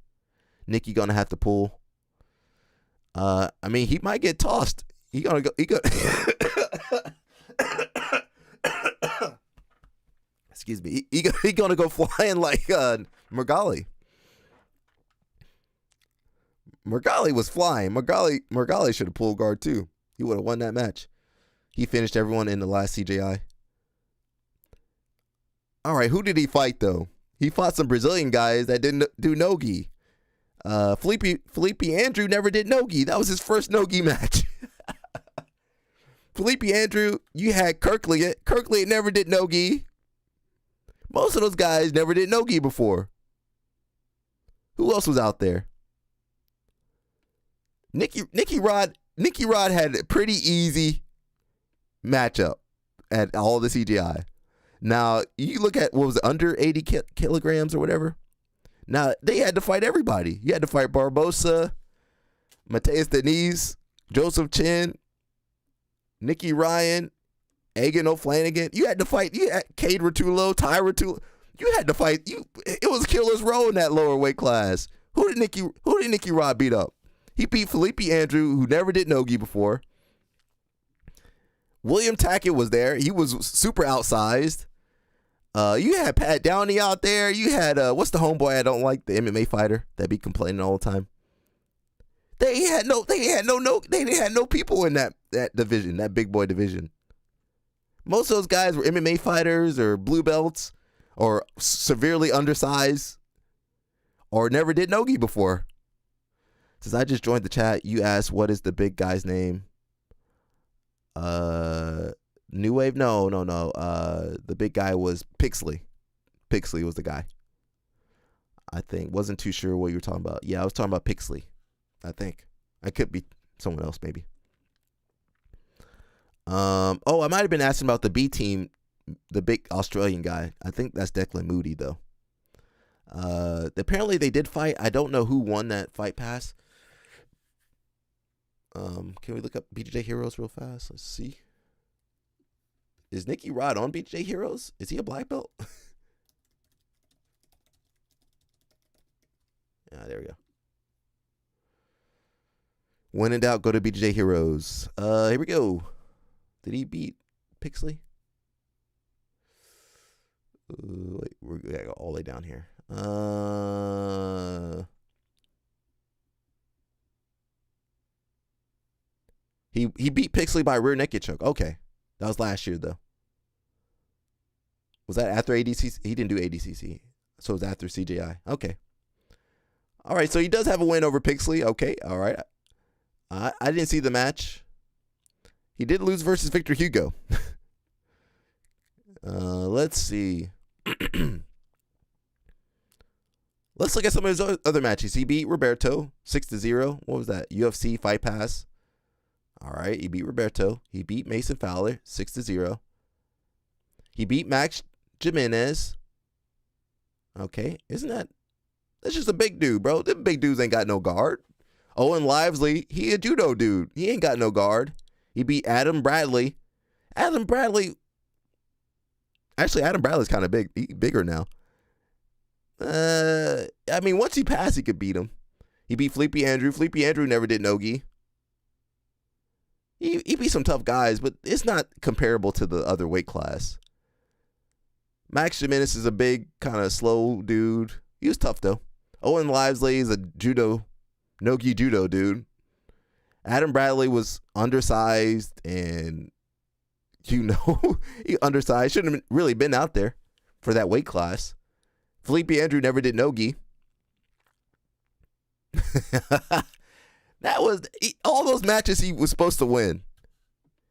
Nicky gonna have to pull. I mean, he might get tossed. He gonna go. Excuse me. He gonna go flying like Mergali. Mergali was flying. Mergali should have pulled guard too. He would have won that match. He finished everyone in the last CJI. All right, who did he fight though? He fought some Brazilian guys that didn't do nogi. Felipe Andrew never did nogi. That was his first nogi match. Felipe Andrew, you had Kirkland. Kirkland never did nogi. Most of those guys never did nogi before. Who else was out there? Nicky Rod had a pretty easy matchup at all the CGI. Now, you look at, what was it, under 80 kilograms or whatever? Now, they had to fight everybody. You had to fight Barbosa, Mateus Deniz, Joseph Chin, Nicky Ryan, Egan O'Flanagan. You had to fight, Cade Rotullo, Ty Rotullo. You had to fight. It was killer's row in that lower weight class. Who did Nicky Rod beat up? He beat Felipe Andrew, who never did nogi before. William Tackett was there. He was super outsized. You had Pat Downey out there. You had what's the homeboy I don't like, the MMA fighter that be complaining all the time. They had no people in that division, that big boy division. Most of those guys were MMA fighters or blue belts or severely undersized or never did nogi before. Since I just joined the chat, you asked what is the big guy's name? New Wave? No. The big guy was Pixley. Pixley was the guy. I think. Wasn't too sure what you were talking about. Yeah, I was talking about Pixley. I think. I could be someone else maybe. I might have been asking about the B team, the big Australian guy. I think that's Declan Moody though. Apparently they did fight. I don't know who won that fight pass. Can we look up BJJ Heroes real fast? Let's see. Is Nicky Rod on BJJ Heroes? Is he a black belt? There we go. When in doubt, go to BJJ Heroes. Here we go. Did he beat Pixley? Wait, we gotta go all the way down here. He beat Pixley by rear naked choke. Okay. That was last year, though. Was that after ADCC? He didn't do ADCC. So it was after CJI. Okay. All right. So he does have a win over Pixley. Okay. All right. I didn't see the match. He did lose versus Victor Hugo. Let's see. Let's look at some of his other matches. He beat Roberto 6-0. What was that? UFC Fight Pass. All right, he beat Roberto. He beat Mason Fowler 6-0. He beat Max Jimenez. Okay, that's just a big dude, bro. Them big dudes ain't got no guard. Owen Lively, he a judo dude. He ain't got no guard. He beat Adam Bradley. Adam Bradley's kind of big. He's bigger now. I mean, once he passed, he could beat him. He beat Felipe Andrew. Felipe Andrew never did nogi. He beat some tough guys, but it's not comparable to the other weight class. Max Jimenez is a big, kind of slow dude. He was tough, though. Owen Lively is a nogi judo dude. Adam Bradley was undersized and, he undersized. Shouldn't have really been out there for that weight class. Felipe Andrew never did nogi. That was all those matches he was supposed to win.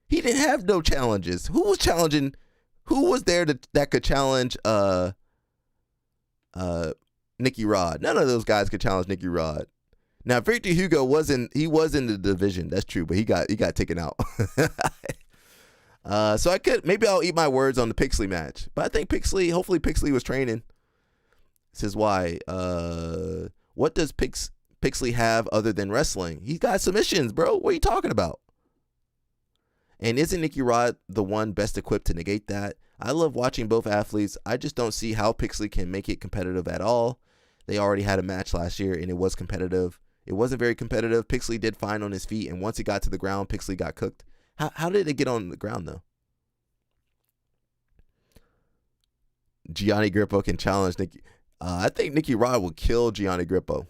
He didn't have no challenges. Who was challenging? Who was there that could challenge Nicky Rod? None of those guys could challenge Nicky Rod. Now Victor Hugo was in the division. That's true, but he got taken out. So maybe I'll eat my words on the Pixley match. But I think hopefully Pixley was training. This is why. What does Pixley have other than wrestling? He's got submissions, bro. What are you talking about? And isn't Nicky Rod the one best equipped to negate that? I love watching both athletes. I just don't see how Pixley can make it competitive at all. They already had a match last year, and it was competitive. It wasn't very competitive. Pixley did fine on his feet, and once he got to the ground, Pixley got cooked. How did it get on the ground, though? Gianni Grippo can challenge Nicky. I think Nicky Rod will kill Gianni Grippo.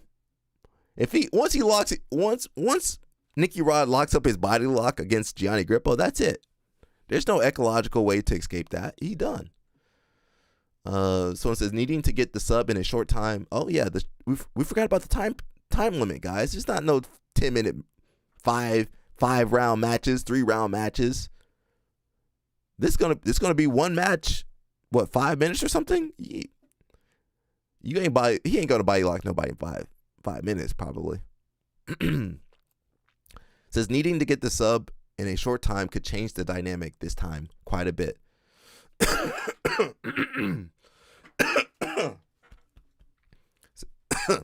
Once Nicky Rod locks up his body lock against Gianni Grippo, that's it. There's no ecological way to escape that. He done. Someone says needing to get the sub in a short time. Oh yeah, we forgot about the time limit, guys. There's not no 10-minute, five round matches, 3-round matches. This gonna be one match. What, 5 minutes or something? He ain't gonna buy you like nobody in 5 minutes probably. Says needing to get the sub in a short time could change the dynamic this time quite a bit.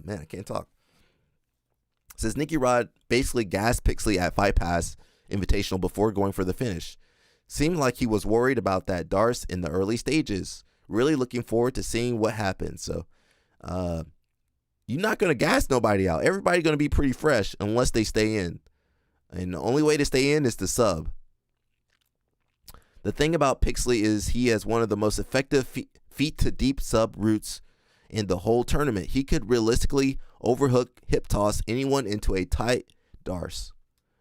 Man, I can't talk. Says Nicky Rod basically gassed Pixley at Fight Pass Invitational before going for the finish. Seemed like he was worried about that Darce in the early stages. Really looking forward to seeing what happens. So, you're not going to gas nobody out. Everybody's going to be pretty fresh unless they stay in. And the only way to stay in is to sub. The thing about Pixley is he has one of the most effective feet to deep sub routes in the whole tournament. He could realistically overhook, hip toss anyone into a tight Darce.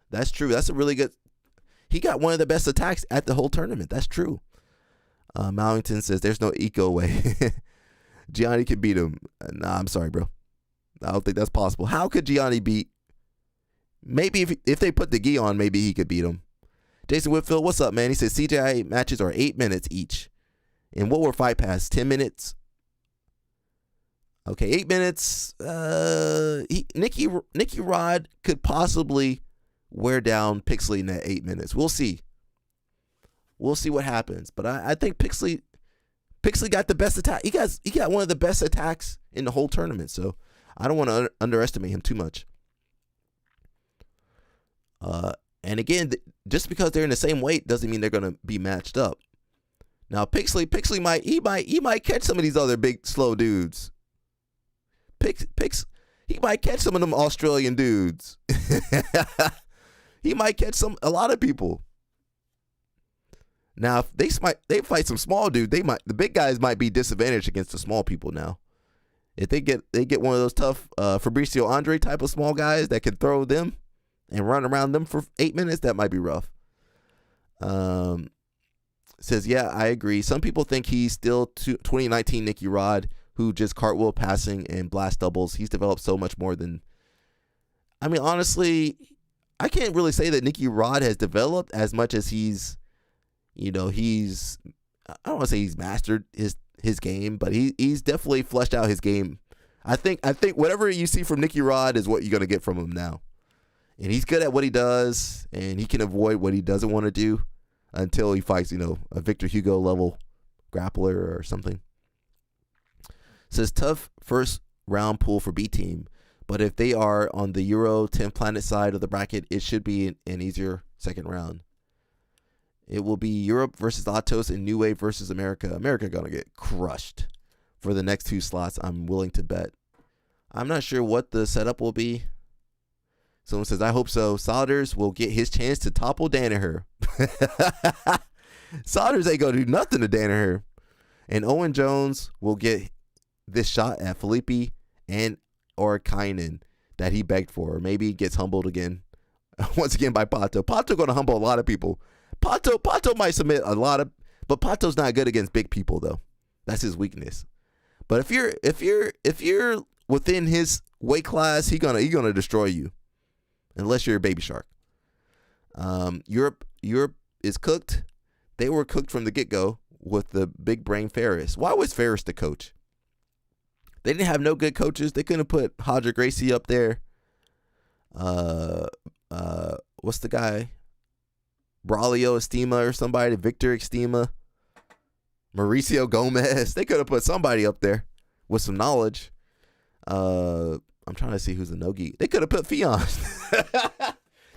That's true. That's a really good. He got one of the best attacks at the whole tournament. That's true. Mallington says there's no eco way. Gianni can beat him. Nah, I'm sorry, bro. I don't think that's possible. How could Gianni beat? Maybe if they put the gi on, maybe he could beat him. Jason Whitfield, what's up, man? He says CGI matches are 8 minutes each. And what were Fight Pass? 10 minutes? Okay, 8 minutes. Nicky Rod could possibly wear down Pixley in that 8 minutes. We'll see. We'll see what happens. But I think Pixley got the best attack. He got one of the best attacks in the whole tournament. So I don't want to underestimate him too much. And again, just because they're in the same weight doesn't mean they're going to be matched up. Now Pixley might catch some of these other big slow dudes. He might catch some of them Australian dudes. He might catch a lot of people. Now if they fight some small dude, the big guys might be disadvantaged against the small people now. If they get one of those tough Fabricio Andre type of small guys that can throw them and run around them for 8 minutes, that might be rough. Says, yeah, I agree. Some people think he's still 2019 Nicky Rod, who just cartwheel passing and blast doubles. He's developed so much more than. I mean, honestly, I can't really say that Nicky Rod has developed as much as he's. I don't want to say he's mastered his game, but he's definitely fleshed out his game. I think whatever you see from Nicky Rod is what you're gonna get from him now. And he's good at what he does, and he can avoid what he doesn't want to do until he fights, a Victor Hugo level grappler or something. Says tough first round pool for B team, but if they are on the Euro 10 planet side of the bracket, it should be an easier second round. It will be Europe versus Atos and New Wave versus America. America gonna get crushed for the next 2 slots, I'm willing to bet. I'm not sure what the setup will be. Someone says, I hope so. Solders will get his chance to topple Danaher. Solders ain't going to do nothing to Danaher. And Owen Jones will get this shot at Felipe or Kynan that he begged for. Or maybe he gets humbled again. Once again by Pato. Pato going to humble a lot of people. Pato might submit a lot of, but Pato's not good against big people though. That's his weakness. But if you're within his weight class, he gonna destroy you. Unless you're a baby shark. Europe is cooked. They were cooked from the get-go with the big brain Ferris. Why was Ferris the coach? They didn't have no good coaches. They couldn't put Hodger Gracie up there. What's the guy? Braulio Estima or somebody. Victor Estima. Mauricio Gomez. They could have put somebody up there with some knowledge. I'm trying to see who's a no-gi. They could have put Fion.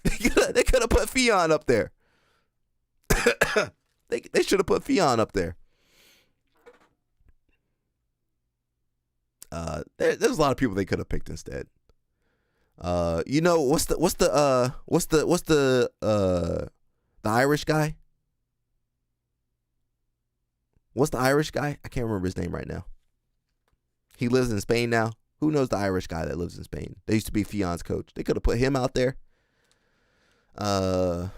They could have put Fion up there. They should have put Fion up there. There's a lot of people they could have picked instead. What's the Irish guy? What's the Irish guy? I can't remember his name right now. He lives in Spain now. Who knows the Irish guy that lives in Spain? They used to be Fion's coach. They could have put him out there. I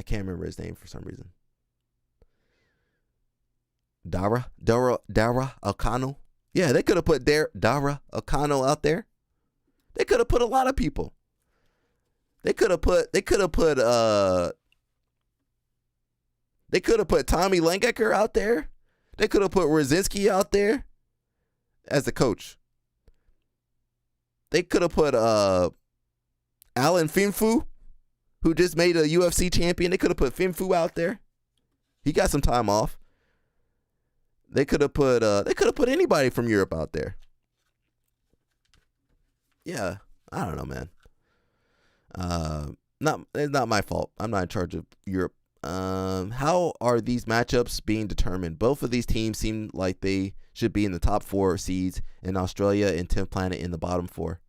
can't remember his name for some reason. Dara Okano. Yeah, they could have put Dara Okano out there. They could have put a lot of people. They could have put Tommy Langecker out there. They could have put Rosinski out there as the coach. They could have put Alan Finfu, who just made a UFC champion. They could have put Finfu out there. He got some time off. They could have put anybody from Europe out there. Yeah, I don't know, man. It's not my fault. I'm not in charge of Europe. How are these matchups being determined? Both of these teams seem like they should be in the top 4 seeds, and Australia and 10th Planet in the bottom 4.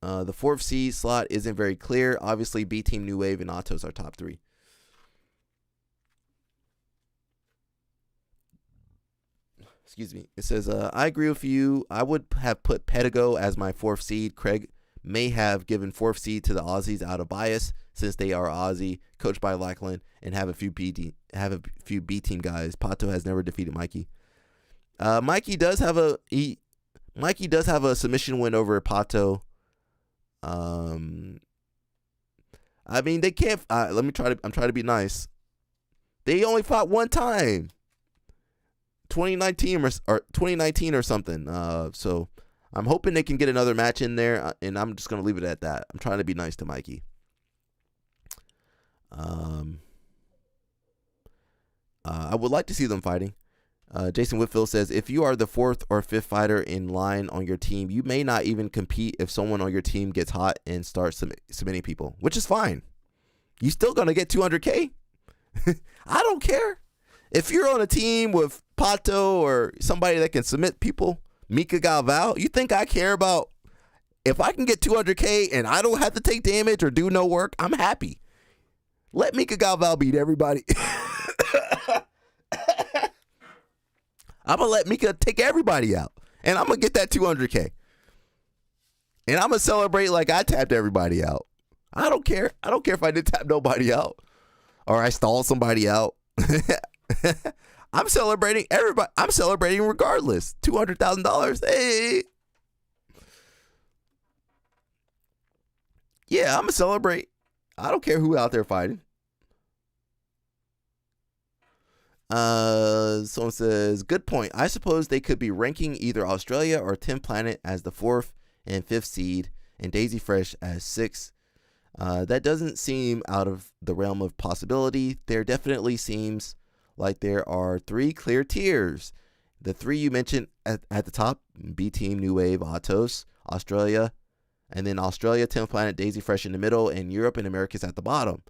The 4th seed slot isn't very clear. Obviously, B Team, New Wave, and Atos are top 3. Excuse me. It says, I agree with you. I would have put Pedigo as my 4th seed. Craig may have given 4th seed to the Aussies out of bias since they are Aussie, coached by Lackland, and have a few B team guys. Pato has never defeated Mikey. Mikey does have a submission win over Pato. I mean, they can't. I'm trying to be nice. They only fought one time. 2019 or something. So I'm hoping they can get another match in there, and I'm just gonna leave it at that. I'm trying to be nice to Mikey. I would like to see them fighting. Jason Whitfield says, if you are the 4th or 5th fighter in line on your team, you may not even compete if someone on your team gets hot and starts submitting people, which is fine. You still gonna get 200K. I don't care. If you're on a team with Pato or somebody that can submit people, Mika Galvao, you think I care about if I can get 200K and I don't have to take damage or do no work? I'm happy. Let Mika Galvao beat everybody. I'm going to let Mika take everybody out, and I'm going to get that 200K. And I'm going to celebrate like I tapped everybody out. I don't care. I don't care if I didn't tap nobody out or I stalled somebody out. I'm celebrating everybody. I'm celebrating regardless. $200,000. Hey. Yeah, I'm going to celebrate. I don't care who out there fighting. Someone says, good point. I suppose they could be ranking either Australia or 10 Planet as the 4th and 5th seed and Daisy Fresh as 6th. That doesn't seem out of the realm of possibility. There definitely seems like there are 3 clear tiers. The 3 you mentioned at the top, B Team, New Wave, Atos, Australia, and then Australia, 10th Planet, Daisy Fresh in the middle, and Europe and Americas at the bottom.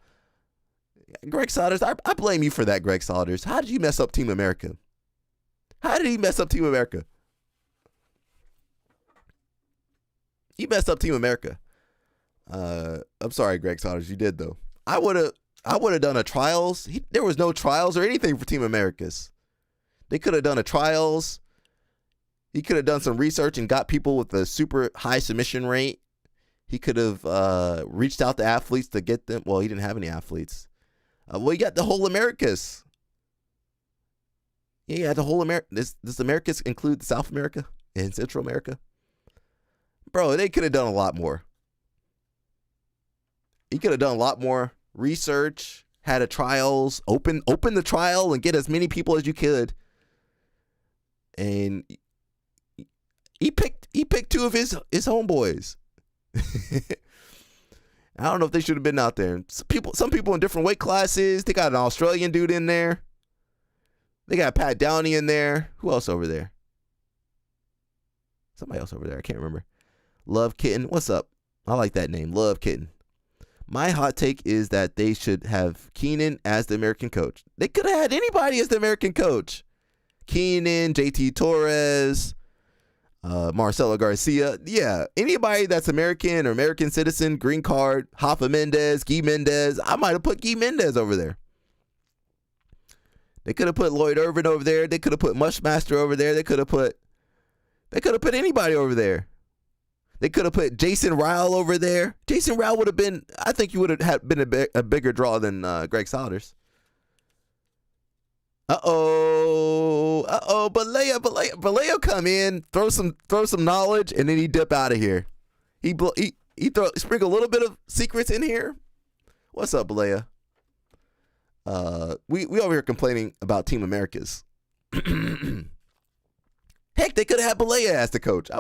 Greg Saunders, I blame you for that, Greg Saunders. How did you mess up Team America? How did he mess up Team America? He messed up Team America. I'm sorry, Greg Saunders. You did, though. I would have done a trials. There was no trials or anything for Team Americas. They could have done a trials. He could have done some research and got people with a super high submission rate. He could have reached out to athletes to get them. Well, he didn't have any athletes. Well, you got the whole Americas. Yeah, the whole America. Does Americas include South America and Central America? Bro, they could have done a lot more. He could have done a lot more research, had a trials, open the trial and get as many people as you could. And he picked 2 of his homeboys. I don't know if they should have been out there. Some people in different weight classes. They got an Australian dude in there. They got Pat Downey in there. Who else over there? Somebody else over there. I can't remember. Love Kitten. What's up? I like that name. Love Kitten. My hot take is that they should have Keenan as the American coach. They could have had anybody as the American coach. Keenan, JT Torres, Marcelo Garcia. Yeah, anybody that's American or American citizen, green card, Rafa Mendez, Guy Mendez. I might have put Guy Mendez over there. They could have put Lloyd Irvin over there. They could have put Mushmaster over there. They could have put anybody over there. They could have put Jason Rowell over there. Jason Rowell would have been, I think he would have been a bigger draw than Greg Souders. Balea come in, throw some knowledge, and then he dip out of here. He sprinkle a little bit of secrets in here. What's up, Balea? We over here complaining about Team Americas. Heck, they could have had Balea as the coach.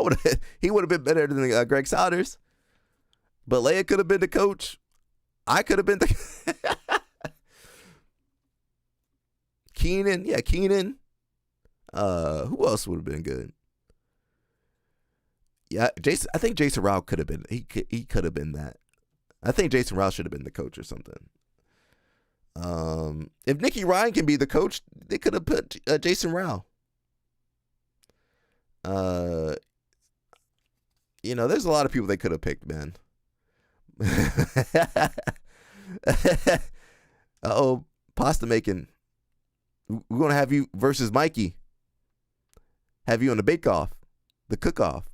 He would have been better than Greg Souders. Balea could have been the coach. I could have been the Keenan. Yeah, Keenan. Who else would have been good? Yeah, Jason. I think Jason Rowell could have been. He could have been that. I think Jason Rowell should have been the coach or something. If Nicky Ryan can be the coach, they could have put Jason Rowell. There's a lot of people they could have picked, man. Pasta making. We're gonna have you versus Mikey. Have you on the bake-off, the cook-off.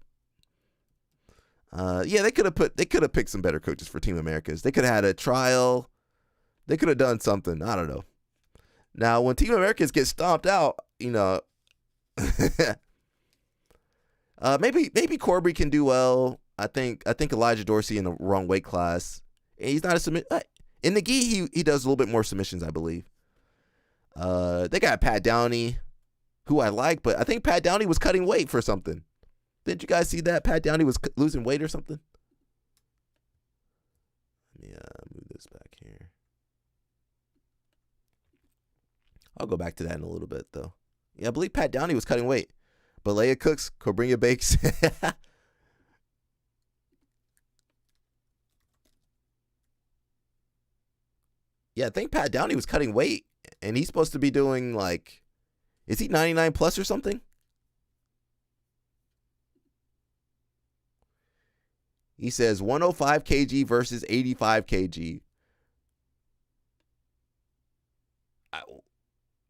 They could have picked some better coaches for Team Americas. They could have had a trial. They could have done something. I don't know. Now, when Team Americans get stomped out, maybe Corby can do well. I think Elijah Dorsey in the wrong weight class. He's not a submit. In the gi, he does a little bit more submissions, I believe. They got Pat Downey, who I like, but I think Pat Downey was cutting weight for something. Didn't you guys see that? Pat Downey was losing weight or something. Let me move this back here. I'll go back to that in a little bit, though. Yeah, I believe Pat Downey was cutting weight. Balea cooks, Cobrinha bakes. Yeah, I think Pat Downey was cutting weight, and he's supposed to be doing is he 99 plus or something? He says 105 kg versus 85 kg.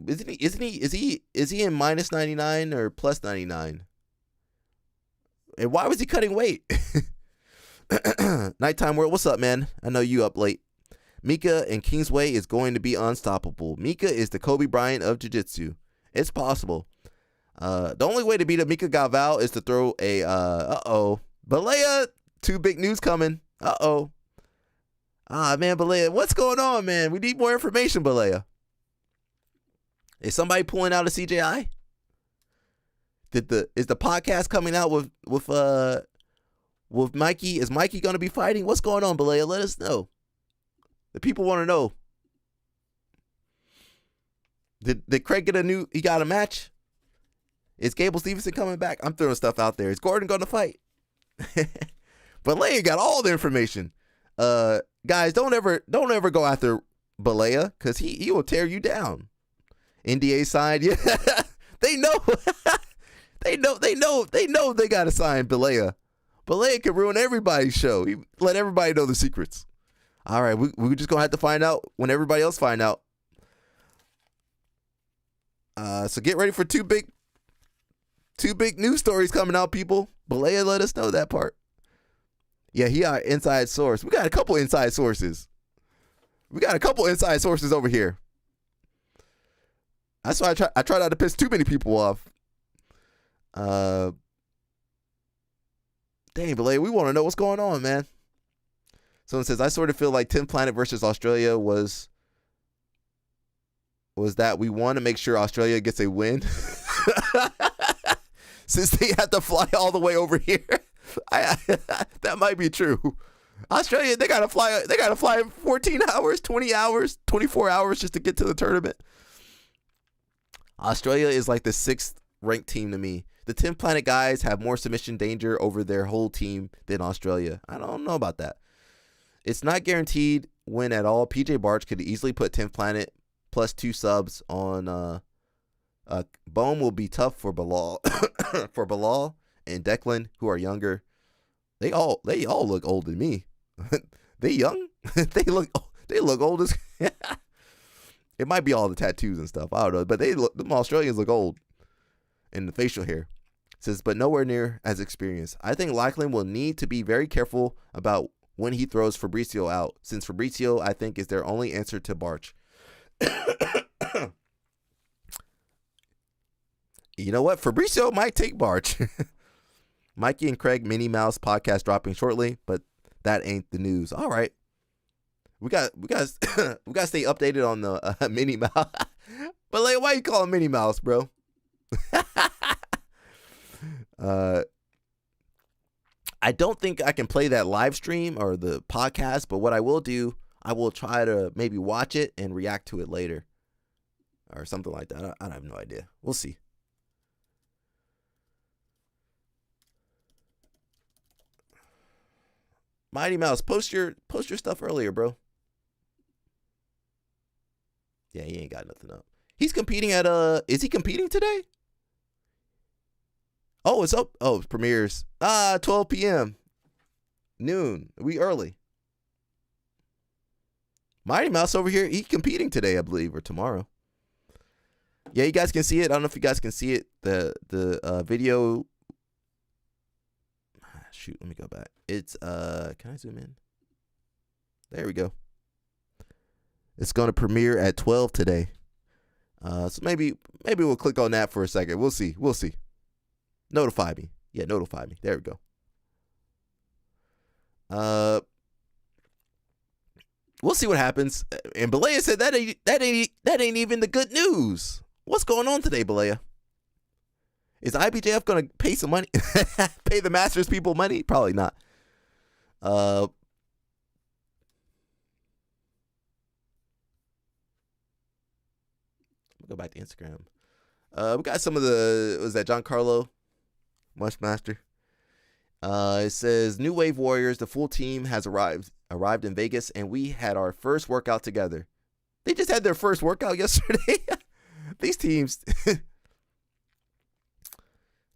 Is he in minus 99 or plus 99? And why was he cutting weight? Nighttime World, what's up, man? I know you up late. Mika and Kingsway is going to be unstoppable. Mika is the Kobe Bryant of jiu-jitsu. It's possible. The only way to beat a Mika Galval is to throw a Balea, two big news coming. Man, Balea, what's going on, man? We need more information, Balea. Is somebody pulling out a CJI? Is the podcast coming out with Mikey? Is Mikey going to be fighting? What's going on, Balea? Let us know. The people want to know. Did Craig get he got a match? Is Gable Stevenson coming back? I'm throwing stuff out there. Is Gordon going to fight? Balea got all the information. Guys, don't ever go after Balea because he will tear you down. NDA signed, yeah. They know. they know they got to sign Balea. Balea could ruin everybody's show. He let everybody know the secrets. All right, we're just gonna have to find out when everybody else find out. So get ready for two big news stories coming out, people. Balea let us know that part. Yeah, he our inside source. We got a couple inside sources. Over here. That's why I try not to piss too many people off. Dang, Balea, we want to know what's going on, man. Someone says, I sort of feel like 10th Planet versus Australia was that we want to make sure Australia gets a win. Since they have to fly all the way over here. That might be true. Australia, they gotta fly 14 hours, 20 hours, 24 hours just to get to the tournament. Australia is like the 6th ranked team to me. The 10th Planet guys have more submission danger over their whole team than Australia. I don't know about that. It's not guaranteed win at all. PJ Barch could easily put 10th Planet plus 2 subs on. Bohm will be tough for Bilal, and Declan, who are younger. They all look old to me. They young. they look old as. It might be all the tattoos and stuff. I don't know, but the Australians look old in the facial hair. Says, but nowhere near as experienced. I think Lackland will need to be very careful about when he throws Fabricio out, since Fabricio, I think, is their only answer to Barch. You know what? Fabricio might take Barch. Mikey and Craig Minnie Mouse podcast dropping shortly, but that ain't the news. All right. We got to stay updated on the Minnie Mouse. But like, why you call him Minnie Mouse, bro? I don't think I can play that live stream or the podcast, but what I will do, I will try to maybe watch it and react to it later or something like that. I have no idea. We'll see. Mighty Mouse, post your stuff earlier, bro. Yeah, he ain't got nothing up. He's competing at is he competing today? Oh, it's up. Oh, it premieres 12 p.m. noon. We early. Mighty Mouse over here, he's competing today, I believe, or tomorrow. Yeah, you guys can see it. I don't know if you guys can see it. The video. Shoot, let me go back. It's can I zoom in? There we go. It's gonna premiere at 12 today. So maybe we'll click on that for a second. We'll see. Notify me. Yeah, notify me. There we go. We'll see what happens. And Balea said that ain't even the good news. What's going on today, Balea? Is IBJF gonna pay some money? Pay the Masters people money? Probably not. Go back to Instagram. We got some of was that Giancarlo Mushmaster? It says New Wave Warriors, the full team has arrived in Vegas, and we had our first workout together. They just had their first workout yesterday. These teams.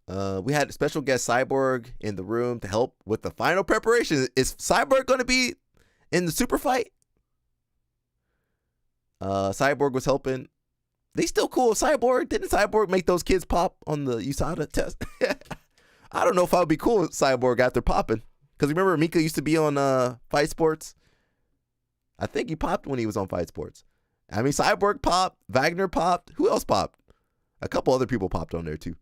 We had special guest Cyborg in the room to help with the final preparation. Is Cyborg going to be in the super fight? Cyborg was helping. They still cool with Cyborg. Didn't Cyborg make those kids pop on the USADA test? I don't know if I would be cool with Cyborg after popping. Because remember, Mika used to be on Fight Sports. I think he popped when he was on Fight Sports. I mean, Cyborg popped. Wagner popped. Who else popped? A couple other people popped on there too.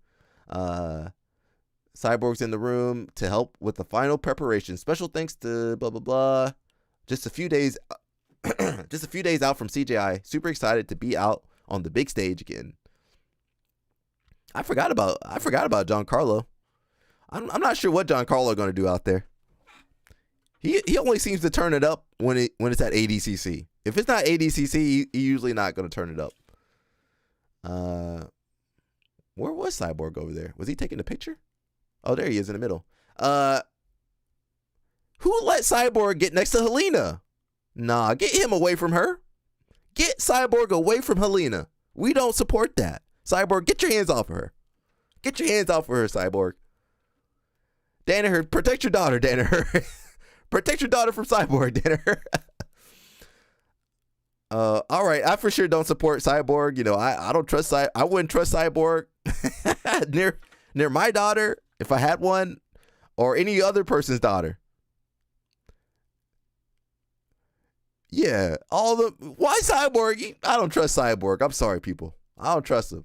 Cyborg's in the room to help with the final preparation. Special thanks to blah blah blah. Just a few days out from CJI. Super excited to be out on the big stage again. I forgot about Giancarlo. I'm not sure what Giancarlo going to do out there. He only seems to turn it up when it's at ADCC. If it's not ADCC, he usually not going to turn it up. Where was Cyborg over there? Was he taking a picture? Oh, there he is in the middle. Who let Cyborg get next to Helena? Nah, get him away from her. Get Cyborg away from Helena. We don't support that. Cyborg, get your hands off of her. Get your hands off of her, Cyborg. Danaher, protect your daughter, Danaher. Protect your daughter from Cyborg, Danaher. All right, I for sure don't support Cyborg. You know, I don't trust I wouldn't trust Cyborg near my daughter if I had one, or any other person's daughter. Yeah, why Cyborg? I don't trust Cyborg. I'm sorry, people. I don't trust him.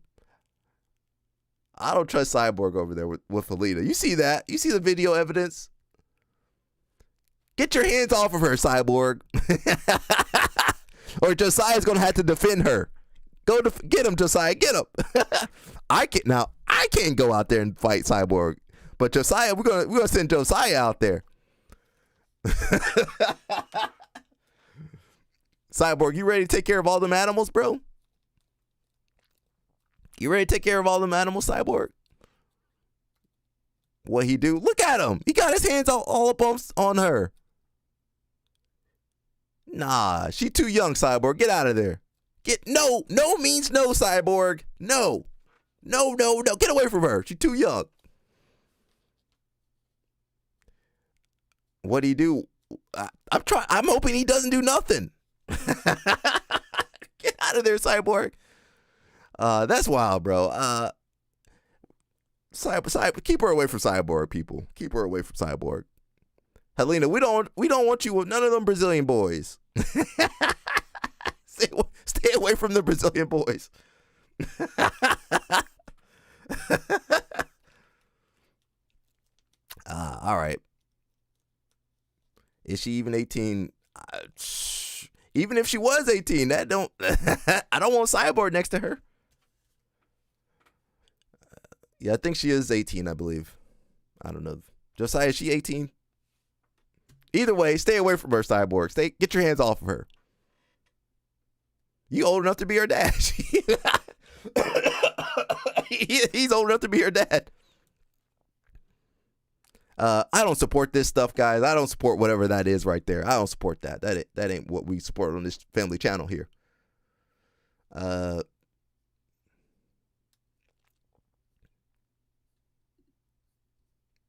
I don't trust Cyborg over there with Alita. You see that? You see the video evidence? Get your hands off of her, Cyborg. Or Josiah's gonna have to defend her. Get him, Josiah. Get him. I can't go out there and fight Cyborg, but Josiah, we're gonna send Josiah out there. Cyborg, you ready to take care of all them animals, bro? You ready to take care of all them animals, Cyborg? What he do? Look at him. He got his hands all up on her. Nah, she too young, Cyborg. Get out of there. No means no, Cyborg. No. Get away from her. She's too young. What do you do? I'm hoping he doesn't do nothing. Get out of there, Cyborg. That's wild, bro. Keep her away from Cyborg, people. Keep her away from Cyborg. Helena, we don't want you with none of them Brazilian boys. Stay away from the Brazilian boys. All right. Is she even 18? Even if she was 18, that don't. I don't want Cyborg next to her. Yeah, I think she is 18, I believe. I don't know. Josiah, is she 18? Either way, stay away from her, Cyborg. Get your hands off of her. You old enough to be her dad. He's old enough to be her dad. I don't support this stuff, guys. I don't support whatever that is right there. I don't support that. That ain't what we support on this family channel here.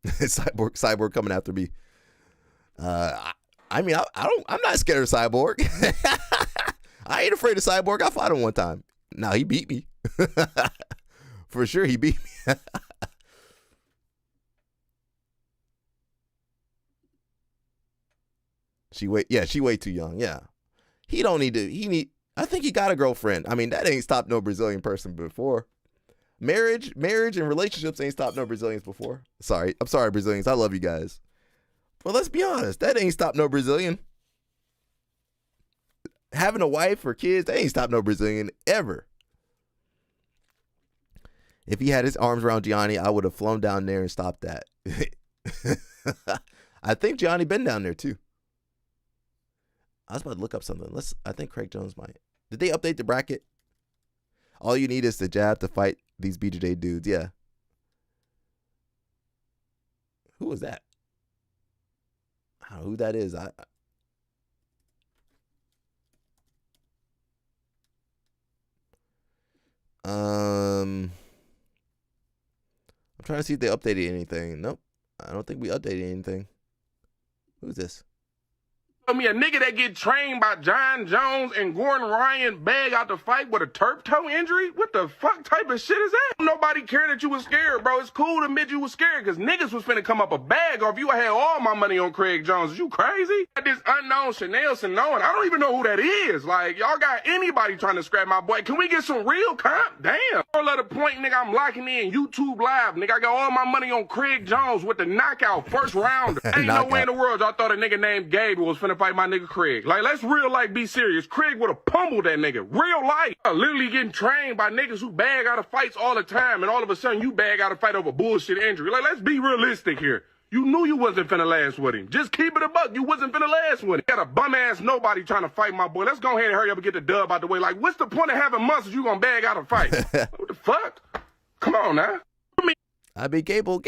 Cyborg coming after me. I'm not scared of Cyborg. I ain't afraid of Cyborg. I fought him one time. Now he beat me. For sure he beat me. She way too young. Yeah. I think he got a girlfriend. I mean, that ain't stopped no Brazilian person before. Marriage and relationships ain't stopped no Brazilians before. I'm sorry, Brazilians. I love you guys. But let's be honest, that ain't stopped no Brazilian. Having a wife or kids, that ain't stopped no Brazilian ever. If he had his arms around Gianni, I would have flown down there and stopped that. I think Gianni been down there too. I was about to look up something. I think Craig Jones might. Did they update the bracket? All you need is the jab to fight these BJJ dudes. Yeah. Who was that? I don't know who that is. I'm trying to see if they updated anything. Nope. I don't think we updated anything. Who's this? Me a nigga that get trained by John Jones and Gordon Ryan bag out the fight with a turf toe injury? What the fuck type of shit is that? Nobody cared that you was scared, bro. It's cool to admit you was scared because niggas was finna come up a bag off you. I had all my money on Craig Jones. Is you crazy? This unknown Chanel Sonoan, I don't even know who that is. Like, y'all got anybody trying to scrap my boy. Can we get some real comp? Damn. All at the point, nigga, I'm locking in YouTube Live. Nigga, I got all my money on Craig Jones with the knockout first rounder. Ain't no way in the world y'all thought a nigga named Gabriel was finna fight my nigga Craig. Like, let's real life be serious. Craig would have pummeled that nigga. Real life. Literally getting trained by niggas who bag out of fights all the time, and all of a sudden you bag out a fight over bullshit injury. Like, let's be realistic here. You knew you wasn't finna last with him. Just keep it a buck. You wasn't finna last with him. You got a bum ass nobody trying to fight my boy. Let's go ahead and hurry up and get the dub out the way. Like, what's the point of having muscles you gonna bag out a fight? What the fuck? Come on now. I mean, Gable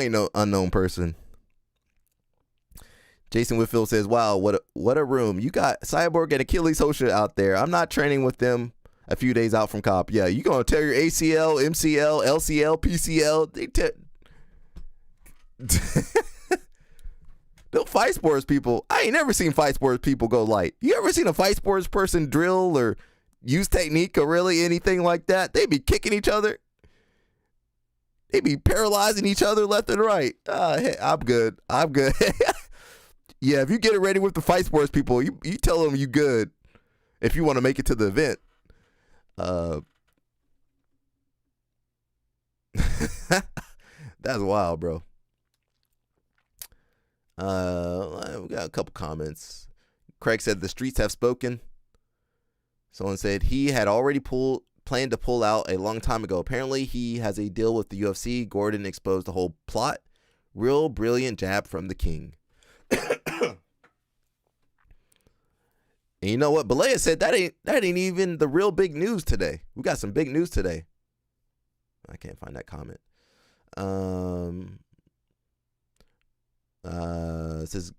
ain't no unknown person. Jason Whitfield says, wow, what a room. You got Cyborg and Achilles Hosha out there. I'm not training with them a few days out from COP. Yeah, you going to tear your ACL, MCL, LCL, PCL. They'll fight sports people. I ain't never seen fight sports people go light. You ever seen a fight sports person drill or use technique or really anything like that? They be kicking each other. They be paralyzing each other left and right. Hey, I'm good. Yeah, if you get it ready with the fight sports people, you tell them you good if you want to make it to the event. That's wild, bro. We got a couple comments. Craig said the streets have spoken. Someone said he had already planned to pull out a long time ago. Apparently he has a deal with the UFC. Gordon exposed the whole plot. Real brilliant jab from the king. And you know what? Balea said that ain't even the real big news today. We got some big news today. I can't find that comment. It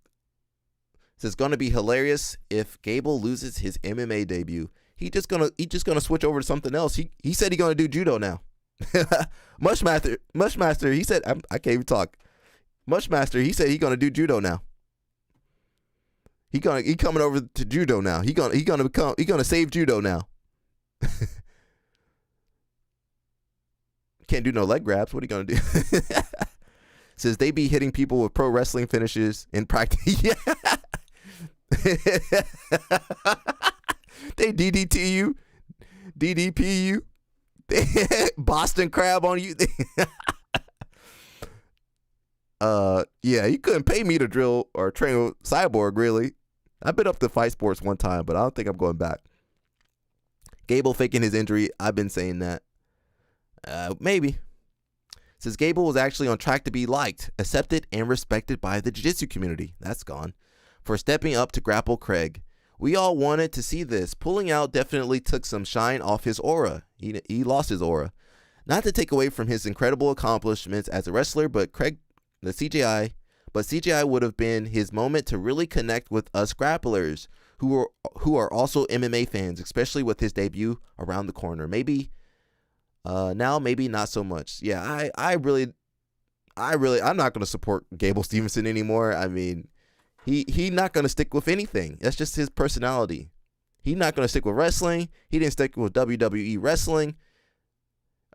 says gonna be hilarious if Gable loses his MMA debut. He just gonna switch over to something else. He said he gonna do judo now. Mushmaster. He said I can't even talk. Mushmaster. He said he gonna do judo now. He coming over to judo now. He gonna save judo now. Can't do no leg grabs. What are you gonna do? Says they be hitting people with pro wrestling finishes in practice. Yeah. They DDT you, DDP you, Boston Crab on you. Yeah, you couldn't pay me to drill or train with Cyborg, really. I've been up to Fight Sports one time, but I don't think I'm going back. Gable faking his injury. I've been saying that. Maybe. Says Gable was actually on track to be liked, accepted, and respected by the jiu-jitsu community. That's gone. For stepping up to grapple Craig. We all wanted to see this. Pulling out definitely took some shine off his aura. He lost his aura. Not to take away from his incredible accomplishments as a wrestler, but CGI would have been his moment to really connect with us grapplers who are also MMA fans, especially with his debut around the corner. Maybe now, maybe not so much. Yeah, I'm not going to support Gable Stevenson anymore. I mean, he not going to stick with anything. That's just his personality. He's not going to stick with wrestling. He didn't stick with WWE wrestling,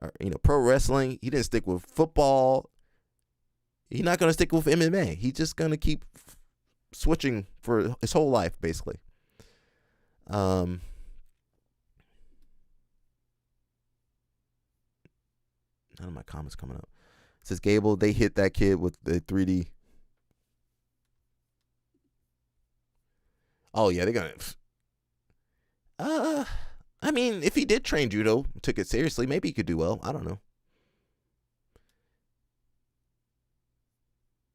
or pro wrestling. He didn't stick with football. He's not going to stick with MMA. He's just going to keep switching for his whole life, basically. None of my comments coming up. It says Gable, they hit that kid with the 3D. Oh yeah, they're gonna. I mean, if he did train judo, took it seriously, maybe he could do well. I don't know.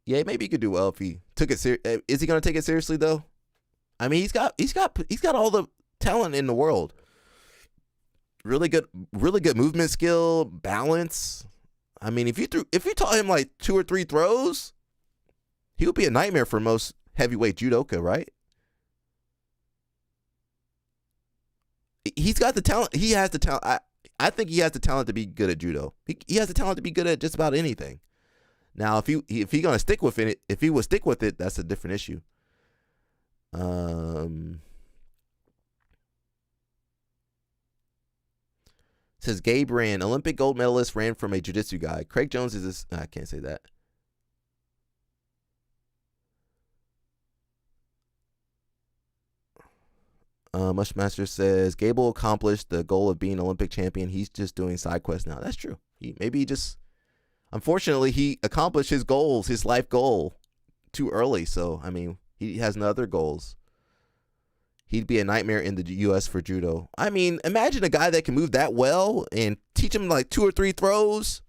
Yeah, maybe he could do well if he took it serious. Is he gonna take it seriously though? I mean, he's got all the talent in the world. Really good movement skill, balance. I mean, if you taught him like 2 or 3 throws, he would be a nightmare for most heavyweight judoka, right? He's got the talent. He has the talent. I think he has the talent to be good at judo. He has the talent to be good at just about anything. Now, if he gonna stick with it, if he would stick with it, that's a different issue. Says Gabe ran. Olympic gold medalist ran from a jiu-jitsu guy. Craig Jones is this. I can't say that. Mushmaster says Gable accomplished the goal of being Olympic champion. He's just doing side quests now. That's true. Unfortunately, he accomplished his goals, his life goal, too early. So, I mean, he has no other goals. He'd be a nightmare in the U.S. for judo. I mean, imagine a guy that can move that well and teach him like 2 or 3 throws.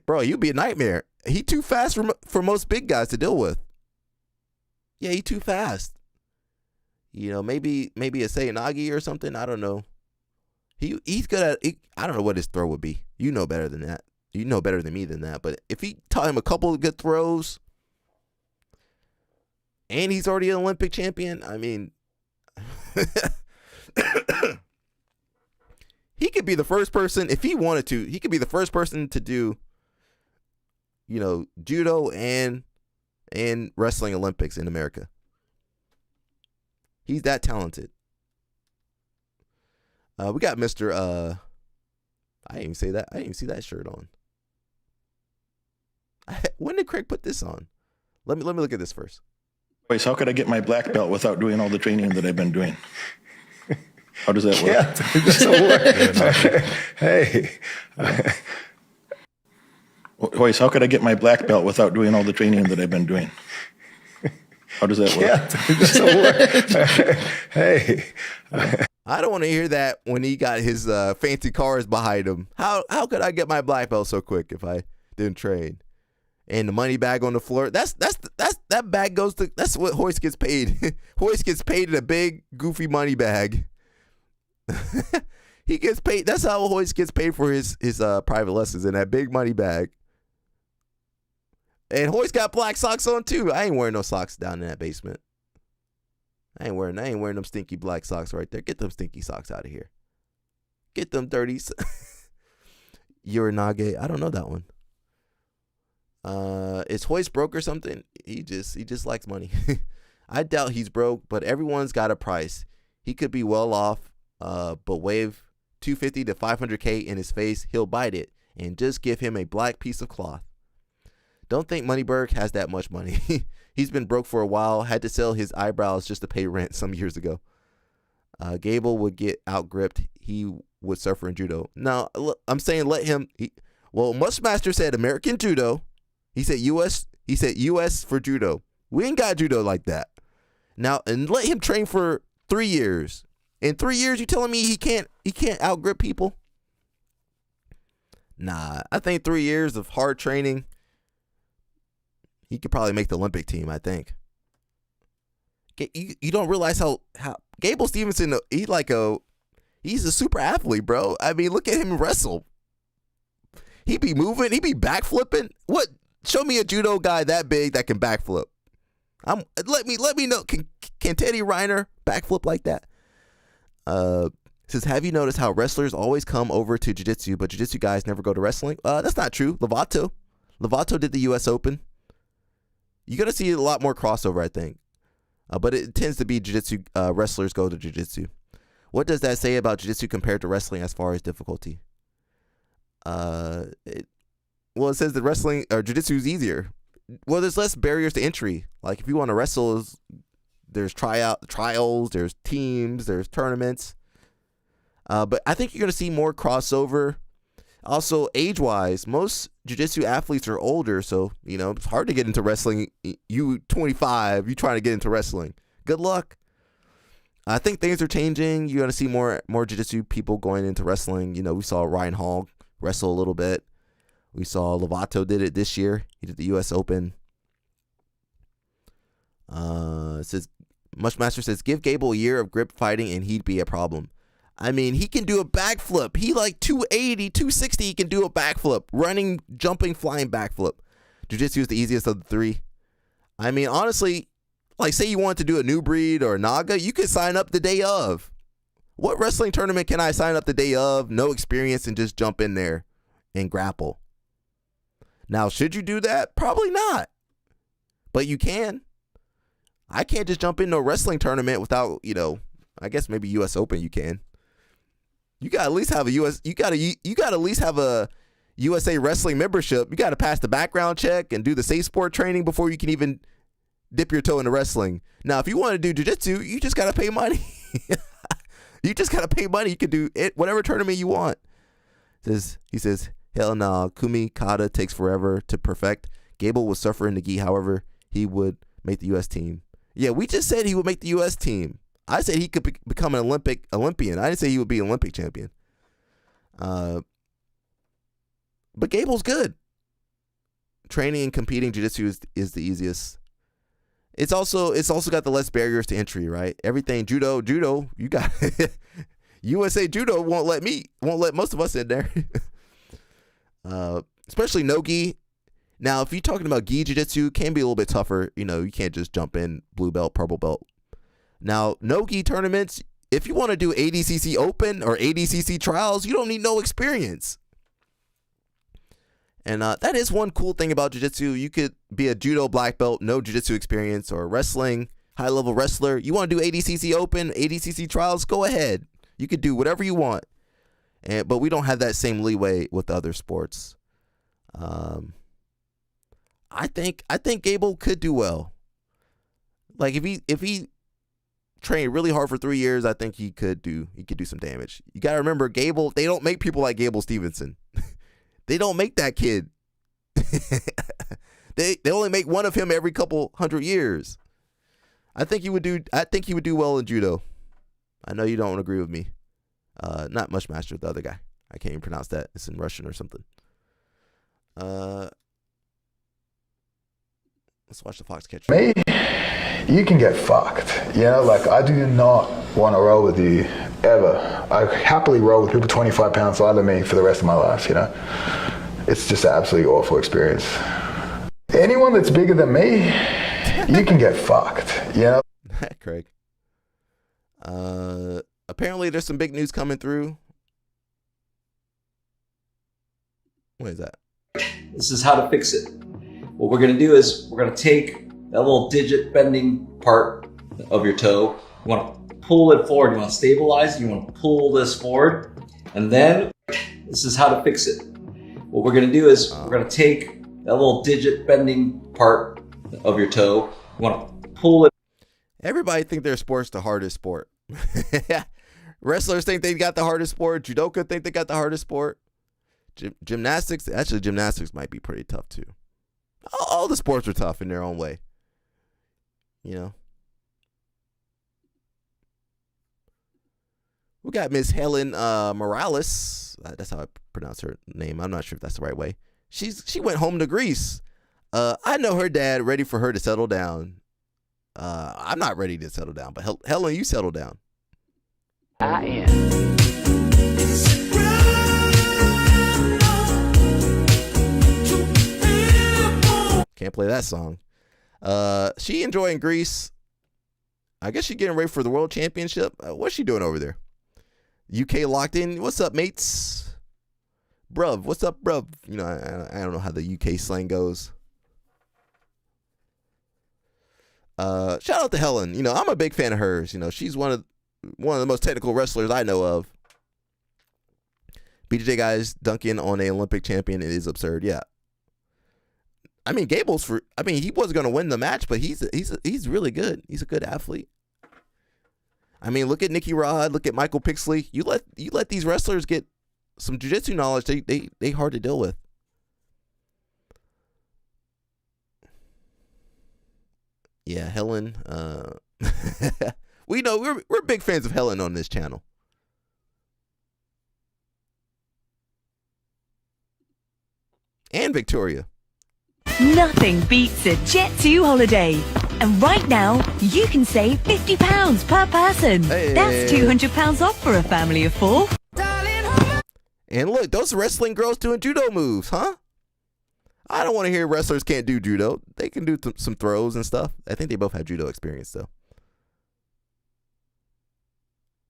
Bro, you'd be a nightmare. He too fast for most big guys to deal with. Yeah, he too fast. Maybe a Seyanagi or something. I don't know. He's good at. I don't know what his throw would be. You know better than that. You know better than me than that. But if he taught him a couple of good throws, and he's already an Olympic champion, I mean, he could be the first person if he wanted to. He could be the first person to do, judo and wrestling Olympics in America. He's that talented. We got Mr. I didn't even say that. I didn't even see that shirt on. When did Craig put this on? Let me look at this first. Boys, how could I get my black belt without doing all the training that I've been doing? How does that work? Hey. Boys, how could I get my black belt without doing all the training that I've been doing? How does that work? Hey. I don't want to hear that when he got his fancy cars behind him. How could I get my black belt so quick if I didn't train? And the money bag on the floor. That bag goes to. That's what Hoist gets paid. Hoist gets paid in a big goofy money bag. He gets paid. That's how Hoist gets paid for his private lessons, in that big money bag. And Hoist got black socks on too. I ain't wearing no socks down in that basement. I ain't wearing them stinky black socks right there. Get them stinky socks out of here. Get them dirty. Uranage. I don't know that one. Is Hoist broke or something? He just likes money. I doubt he's broke, but everyone's got a price. He could be well off, but wave 250 to 500K in his face, he'll bite it and just give him a black piece of cloth. Don't think Moneyberg has that much money. He's been broke for a while, had to sell his eyebrows just to pay rent some years ago. Gable would get out-gripped. He would suffer in judo. Now, look, I'm saying let him. Mushmaster said American judo. He said U.S. He said U.S. for judo. We ain't got judo like that. Now, and let him train for 3 years. In 3 years, you telling me he can't out-grip people? Nah, I think 3 years of hard training, he could probably make the Olympic team, I think. You don't realize how Gable Stevenson, he's a super athlete, bro. I mean, look at him wrestle. He be moving, he be backflipping. What? Show me a judo guy that big that can backflip. Let me know. Can Teddy Reiner backflip like that? Says, have you noticed how wrestlers always come over to jiu-jitsu, but jiu-jitsu guys never go to wrestling? That's not true. Lovato did the U.S. Open. You're going to see a lot more crossover, I think. But it tends to be jiu-jitsu wrestlers go to jiu-jitsu. What does that say about jiu-jitsu compared to wrestling as far as difficulty? It says that wrestling or jiu-jitsu is easier. Well, there's less barriers to entry. Like if you want to wrestle, there's trials, there's teams, there's tournaments. But I think you're going to see more crossover. Also, age-wise, most jiu-jitsu athletes are older, so, it's hard to get into wrestling. You 25, you trying to get into wrestling. Good luck. I think things are changing. You're going to see more jiu-jitsu people going into wrestling. We saw Ryan Hall wrestle a little bit. We saw Lovato did it this year. He did the U.S. Open. It says, Mushmaster says, give Gable a year of grip fighting and he'd be a problem. I mean, he can do a backflip. He 280, 260, he can do a backflip. Running, jumping, flying backflip. Jiu-jitsu is the easiest of the three. I mean, honestly, say you want to do a new breed or a Naga, you could sign up the day of. What wrestling tournament can I sign up the day of, no experience, and just jump in there and grapple? Now, should you do that? Probably not. But you can. I can't just jump into a wrestling tournament without, I guess maybe U.S. Open you can. You got to at least have you got to at least have a USA Wrestling membership. You got to pass the background check and do the safe sport training before you can even dip your toe into wrestling. Now, if you want to do jiu-jitsu, you just got to pay money. You just got to pay money. You can do it whatever tournament you want. He says, hell no, Kumi Kata takes forever to perfect. Gable would suffer in the gi, however, he would make the U.S. team. Yeah, we just said he would make the U.S. team. I said he could become an Olympian. I didn't say he would be an Olympic champion. But Gable's good. Training and competing jiu-jitsu is the easiest. It's also got the less barriers to entry, right? Everything judo, you got USA Judo won't let most of us in there. Especially no gi. Now, if you're talking about gi jiu-jitsu, can be a little bit tougher. You can't just jump in blue belt, purple belt. Now, no gi tournaments, if you want to do ADCC Open or ADCC trials, you don't need no experience. And that is one cool thing about jiu-jitsu. You could be a judo black belt, no jiu-jitsu experience, or wrestling, high-level wrestler. You want to do ADCC Open, ADCC trials, go ahead. You could do whatever you want. But we don't have that same leeway with other sports. I think Gable could do well. Like if he trained really hard for 3 years, I think he could do some damage. You got to remember, Gable, they don't make people like Gable Stevenson. They don't make that kid. They only make one of him every couple 100 years. I think he would do well in judo. I know you don't agree with me. Not Mushmaster, the other guy. I can't even pronounce that. It's in Russian or something. Let's watch the Foxcatcher. Me, you can get fucked. I do not want to roll with you ever. I happily roll with people 25 pounds lighter than me for the rest of my life, It's just an absolutely awful experience. Anyone that's bigger than me, you can get fucked, Craig. Apparently there's some big news coming through. What is that? This is how to fix it. What we're going to do is we're going to take that little digit bending part of your toe. You want to pull it forward. You want to stabilize. You want to pull this forward. And then this is how to fix it. What we're going to do is we're going to take that little digit bending part of your toe. You want to pull it. Everybody think their sport's the hardest sport. Wrestlers think they got the hardest sport. Judoka think they got the hardest sport. Gymnastics, actually gymnastics might be pretty tough too. All the sports are tough in their own way. You know. We got Miss Helen Morales. That's how I pronounce her name. I'm not sure if that's the right way. She went home to Greece. I know her dad ready for her to settle down. I'm not ready to settle down, but Helen, you settle down. I am. Can't play that song. She enjoying Greece. I guess she getting ready for the World Championship. What's she doing over there? UK locked in. What's up, mates? Bruv, what's up, bruv? You know, I don't know how the UK slang goes. Shout out to Helen. You know, I'm a big fan of hers. You know, she's one of the most technical wrestlers I know of. BJJ guys dunking on an Olympic champion is absurd. Yeah. I mean, he wasn't going to win the match, but he's really good. He's a good athlete. I mean, look at Nicky Rod, look at Michael Pixley. You let these wrestlers get some jiu-jitsu knowledge, they hard to deal with. Yeah, Helen. We know we're big fans of Helen on this channel. And Victoria. Nothing beats a Jet2 holiday. And right now, you can save £50 per person. Hey. That's £200 off for a family of 4. And look, those wrestling girls doing judo moves, huh? I don't want to hear wrestlers can't do judo. They can do some throws and stuff. I think they both have judo experience, though.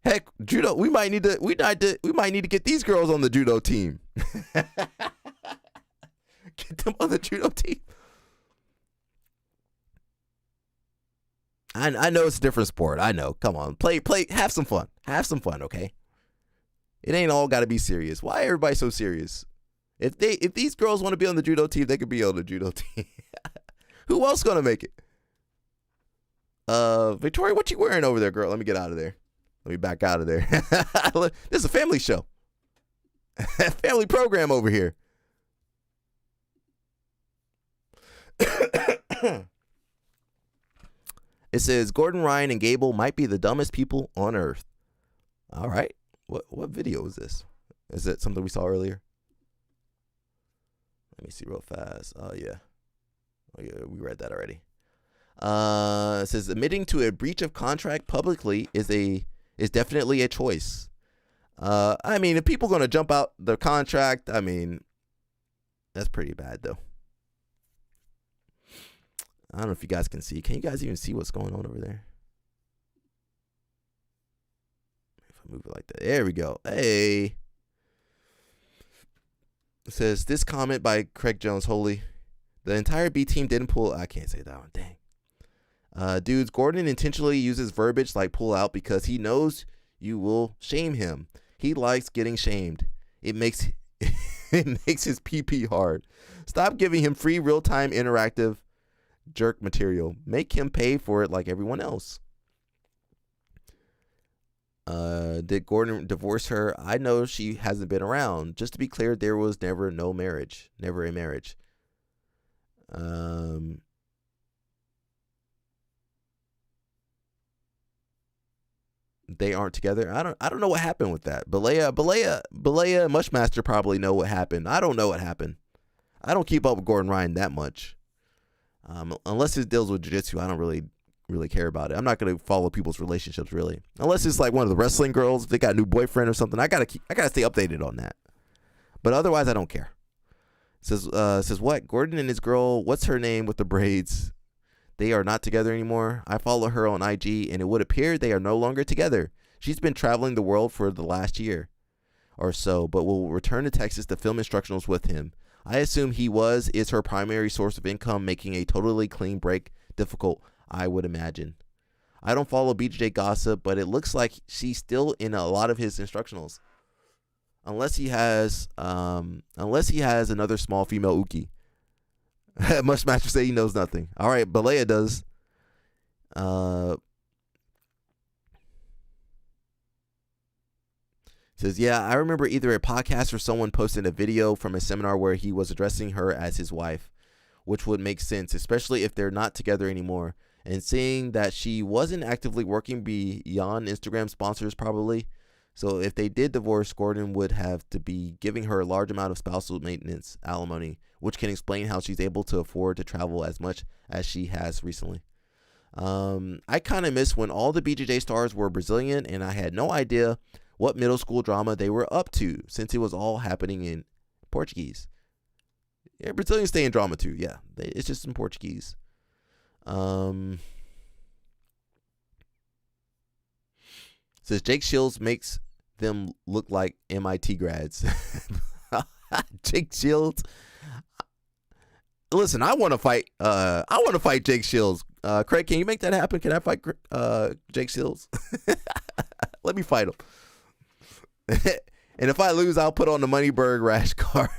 Heck, judo. We might need to get these girls on the judo team. Get them on the judo team. I know it's a different sport. I know. Come on, play. Have some fun. Have some fun, okay? It ain't all got to be serious. Why everybody so serious? If these girls want to be on the judo team, they could be on the judo team. Who else gonna make it? Victoria, what you wearing over there, girl? Let me get out of there. Let me back out of there. This is a family show. Family program over here. It says Gordon Ryan and Gable might be the dumbest people on earth. All right. What video is this? Is it something we saw earlier? Let me see real fast. Oh yeah, we read that already. It says admitting to a breach of contract publicly is definitely a choice. I mean, if people are gonna jump out the contract, I mean, that's pretty bad though. I don't know if you guys can see. Can you guys even see what's going on over there? If I move it like that. There we go. Hey. It says, this comment by Craig Jones, holy. The entire B team didn't pull. I can't say that one. Dang. Dudes, Gordon intentionally uses verbiage like pull out because he knows you will shame him. He likes getting shamed. It makes his PP hard. Stop giving him free real-time interactive jerk material. Make him pay for it like everyone else. Did Gordon divorce her? I know she hasn't been around. Just to be clear, there was never a marriage. They aren't together. I don't know what happened with that. Balea and Mushmaster probably know what happened. I don't know what happened. I don't keep up with Gordon Ryan that much. Unless it deals with jiu-jitsu, I don't really care about it. I'm not gonna follow people's relationships really, unless it's like one of the wrestling girls. If they got a new boyfriend or something, I gotta stay updated on that. But otherwise, I don't care. Says what? Gordon and his girl, what's her name with the braids? They are not together anymore. I follow her on IG, and it would appear they are no longer together. She's been traveling the world for the last year or so, but will return to Texas to film instructionals with him. I assume is her primary source of income, making a totally clean break difficult, I would imagine. I don't follow BJJ gossip, but it looks like she's still in a lot of his instructionals. unless he has another small female uki. Mushmaster say he knows nothing. All right, Balea does. Says, yeah, I remember either a podcast or someone posted a video from a seminar where he was addressing her as his wife, which would make sense, especially if they're not together anymore. And seeing that she wasn't actively working beyond Instagram sponsors probably. So if they did divorce, Gordon would have to be giving her a large amount of spousal maintenance alimony, which can explain how she's able to afford to travel as much as she has recently. I kind of miss when all the BJJ stars were Brazilian and I had no idea what middle school drama they were up to since it was all happening in Portuguese. Yeah, Brazilians stay in drama too. Yeah, it's just in Portuguese. Says Jake Shields makes them look like MIT grads. Jake Shields. Listen, I want to fight. I want to fight Jake Shields. Craig, can you make that happen? Can I fight Jake Shields? Let me fight him. And if I lose, I'll put on the Moneyberg rash card.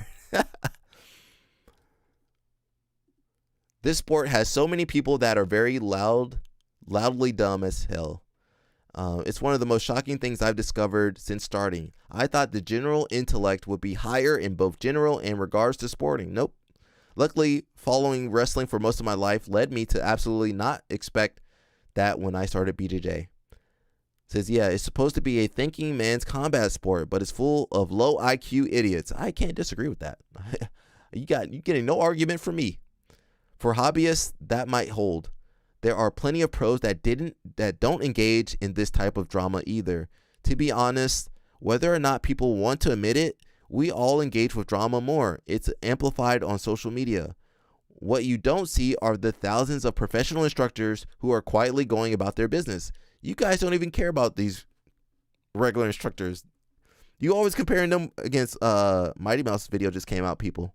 This sport has so many people that are very loudly dumb as hell. It's one of the most shocking things I've discovered since starting. I thought the general intellect would be higher in both general and regards to sporting. Nope. Luckily, following wrestling for most of my life led me to absolutely not expect that when I started BJJ. Says, yeah, it's supposed to be a thinking man's combat sport, but it's full of low IQ idiots. I can't disagree with that. You getting no argument from me. For hobbyists, that might hold. There are plenty of pros that don't engage in this type of drama either. To be honest, whether or not people want to admit it, we all engage with drama more. It's amplified on social media. What you don't see are the thousands of professional instructors who are quietly going about their business. You guys don't even care about these regular instructors. You always comparing them against Mighty Mouse video just came out, people.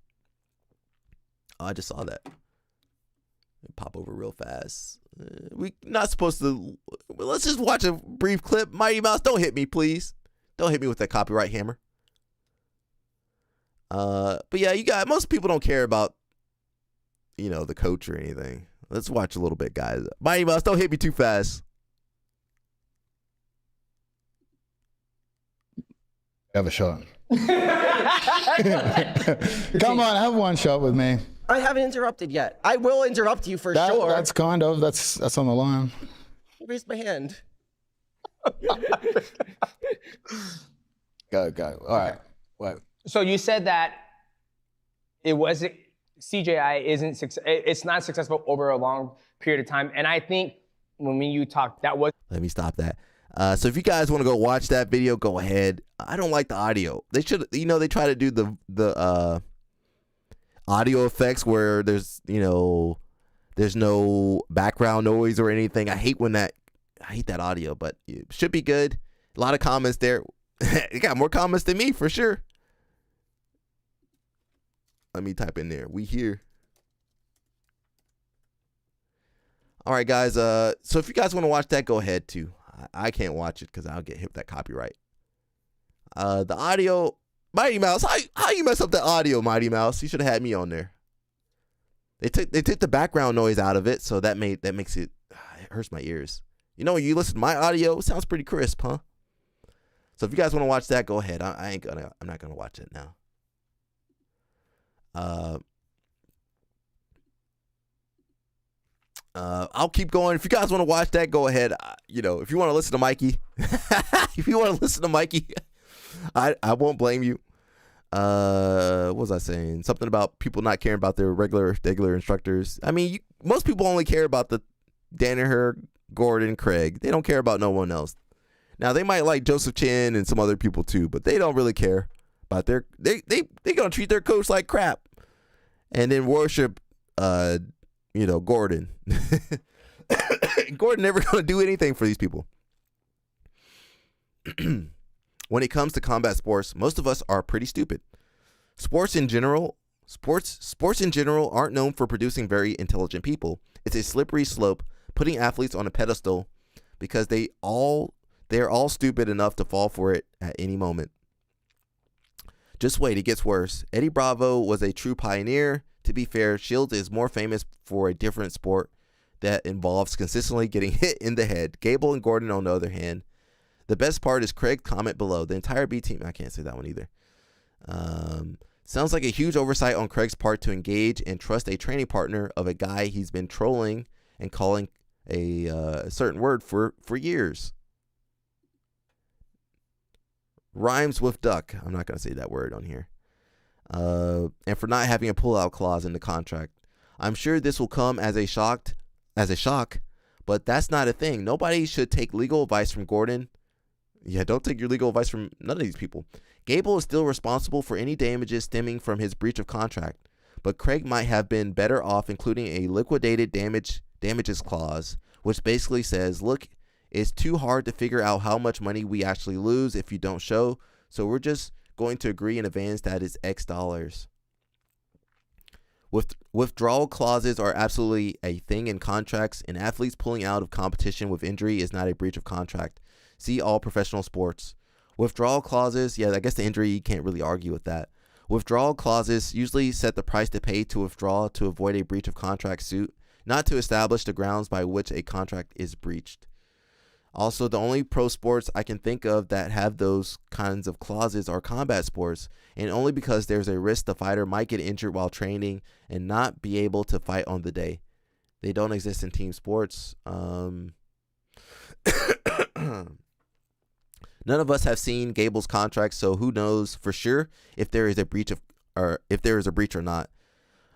Oh, I just saw that. Pop over real fast. We not supposed to. Let's just watch a brief clip. Mighty Mouse, don't hit me, please. Don't hit me with that copyright hammer. But yeah, most people don't care about, the coach or anything. Let's watch a little bit, guys. Mighty Mouse, don't hit me too fast. Have a shot. Come on, have one shot with me. I haven't interrupted yet. I will interrupt you for sure. That's that's on the line. Raise my hand. Go. All right. Wait. So you said that CJI it's not successful over a long period of time, and I think when you talked, that was. Let me stop that. So if you guys want to go watch that video, go ahead. I don't like the audio. They should, they try to do the audio effects where there's no background noise or anything. I hate that audio, but it should be good. A lot of comments there. You got more comments than me for sure. Let me type in there. We here. All right, guys. So if you guys want to watch that, go ahead too. I can't watch it because I'll get hit with that copyright. The audio, Mighty Mouse, how you mess up the audio, Mighty Mouse? You should have had me on there. They took the background noise out of it, so that makes it hurts my ears. When you listen to my audio, it sounds pretty crisp, huh? So if you guys want to watch that, go ahead. I'm not gonna watch it now. I'll keep going. If you guys want to watch that, go ahead. If you want to listen to Mikey, I won't blame you. What was I saying? Something about people not caring about their regular instructors. I mean, most people only care about the Danaher, Gordon, Craig. They don't care about no one else. Now they might like Joseph Chin and some other people too, but they don't really care about they gonna treat their coach like crap, and then worship Gordon. Gordon never gonna do anything for these people. When it comes to combat sports, most of us are pretty stupid. Sports in general aren't known for producing very intelligent people. It's a slippery slope, putting athletes on a pedestal because they're all stupid enough to fall for it at any moment. Just wait, it gets worse. Eddie Bravo was a true pioneer. To be fair, Shields is more famous for a different sport that involves consistently getting hit in the head. Gable and Gordon, on the other hand. The best part is Craig's comment below. The entire B team, I can't say that one either. Sounds like a huge oversight on Craig's part to engage and trust a training partner of a guy he's been trolling and calling a certain word for years. Rhymes with duck. I'm not going to say that word on here. And for not having a pullout clause in the contract. I'm sure this will come as a shock, but that's not a thing. Nobody should take legal advice from Gordon. Yeah, don't take your legal advice from none of these people. Gable is still responsible for any damages stemming from his breach of contract, but Craig might have been better off including a liquidated damages clause, which basically says, look, it's too hard to figure out how much money we actually lose if you don't show, so we're just going to agree in advance that it's X dollars. Withdrawal clauses are absolutely a thing in contracts, and athletes pulling out of competition with injury is not a breach of contract. See all professional sports. Withdrawal clauses, yeah, I guess the injury, you can't really argue with that. Withdrawal clauses usually set the price to pay to withdraw to avoid a breach of contract suit, not to establish the grounds by which a contract is breached. Also, the only pro sports I can think of that have those kinds of clauses are combat sports, and only because there's a risk the fighter might get injured while training and not be able to fight on the day. They don't exist in team sports. None of us have seen Gable's contract, so who knows for sure if there is a breach or not.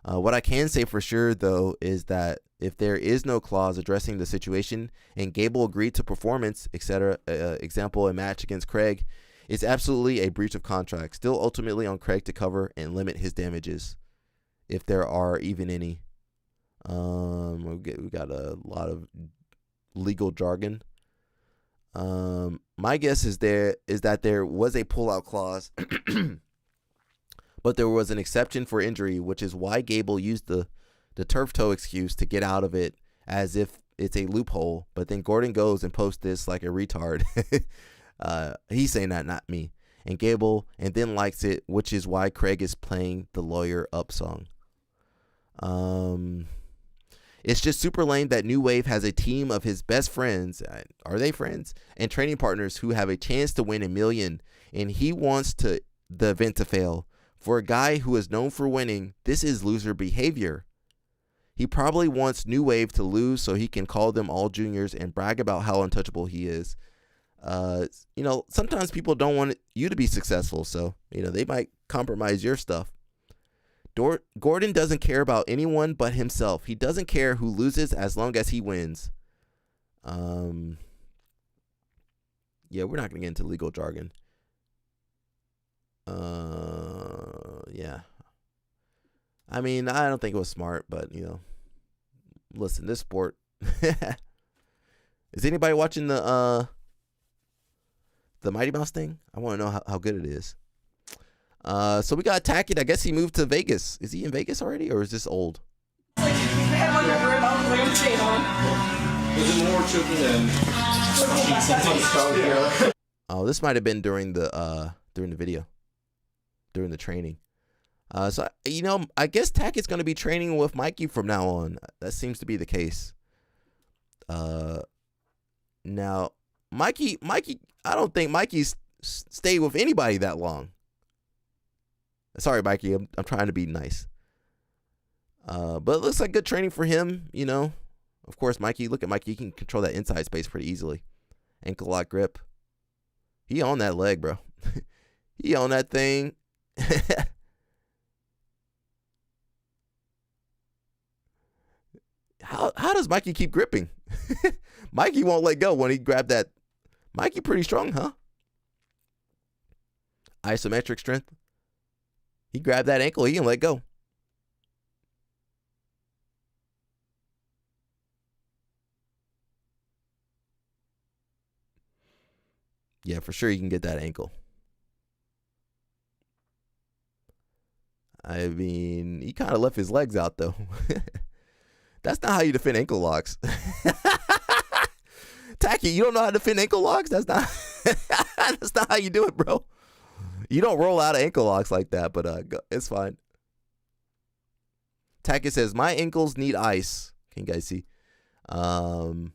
What I can say for sure, though, is that if there is no clause addressing the situation and Gable agreed to performance, etc., example, a match against Craig, it's absolutely a breach of contract. Still ultimately on Craig to cover and limit his damages, if there are even any. We got a lot of legal jargon. My guess is that there was a pullout clause, but there was an exception for injury, which is why Gable used the turf toe excuse to get out of it as if it's a loophole. But then Gordon goes and posts this like a retard. He's saying that, not me. And Gable and then likes it, which is why Craig is playing the lawyer up song. It's just super lame that New Wave has a team of his best friends, are they friends, and training partners who have a chance to win $1 million, and he wants the event to fail. For a guy who is known for winning, this is loser behavior. He probably wants New Wave to lose so he can call them all juniors and brag about how untouchable he is. Sometimes people don't want you to be successful, so they might compromise your stuff. Gordon doesn't care about anyone but himself. He doesn't care who loses as long as he wins. Yeah, we're not going to get into legal jargon. Yeah. I mean, I don't think it was smart, but, listen, this sport. Is anybody watching the Mighty Mouse thing? I want to know how good it is. So we got Tackett. I guess he moved to Vegas. Is he in Vegas already, or is this old? Oh, this might have been during the video, during the training. So I guess Tackett's going to be training with Mikey from now on. That seems to be the case. Now Mikey, I don't think Mikey's stayed with anybody that long. Sorry, Mikey, I'm trying to be nice. But it looks like good training for him, Of course, Mikey, look at Mikey. He can control that inside space pretty easily. Ankle lock grip. He on that leg, bro. He on that thing. How does Mikey keep gripping? Mikey won't let go when he grabbed that. Mikey pretty strong, huh? Isometric strength. He grabbed that ankle, he can let go. Yeah, for sure you can get that ankle. I mean, he kind of left his legs out, though. That's not how you defend ankle locks. Tacky, you don't know how to defend ankle locks? That's not how you do it, bro. You don't roll out of ankle locks like that, but it's fine. Tackett says, my ankles need ice. Can you guys see? And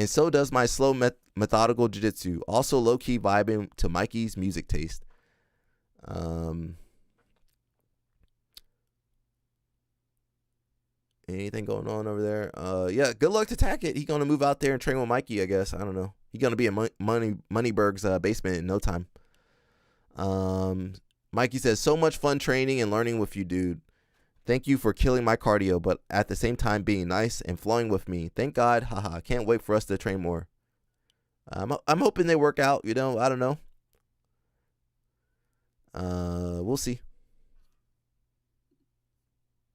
so does my slow methodical jiu-jitsu. Also low-key vibing to Mikey's music taste. Anything going on over there? Yeah, good luck to Tackett. He's going to move out there and train with Mikey, I guess. I don't know. He's going to be in Moneyberg's basement in no time. Mikey says, so much fun training and learning with you, dude. Thank you for killing my cardio, but at the same time being nice and flowing with me. Thank God. Haha. Can't wait for us to train more. I'm hoping they work out. I don't know. We'll see.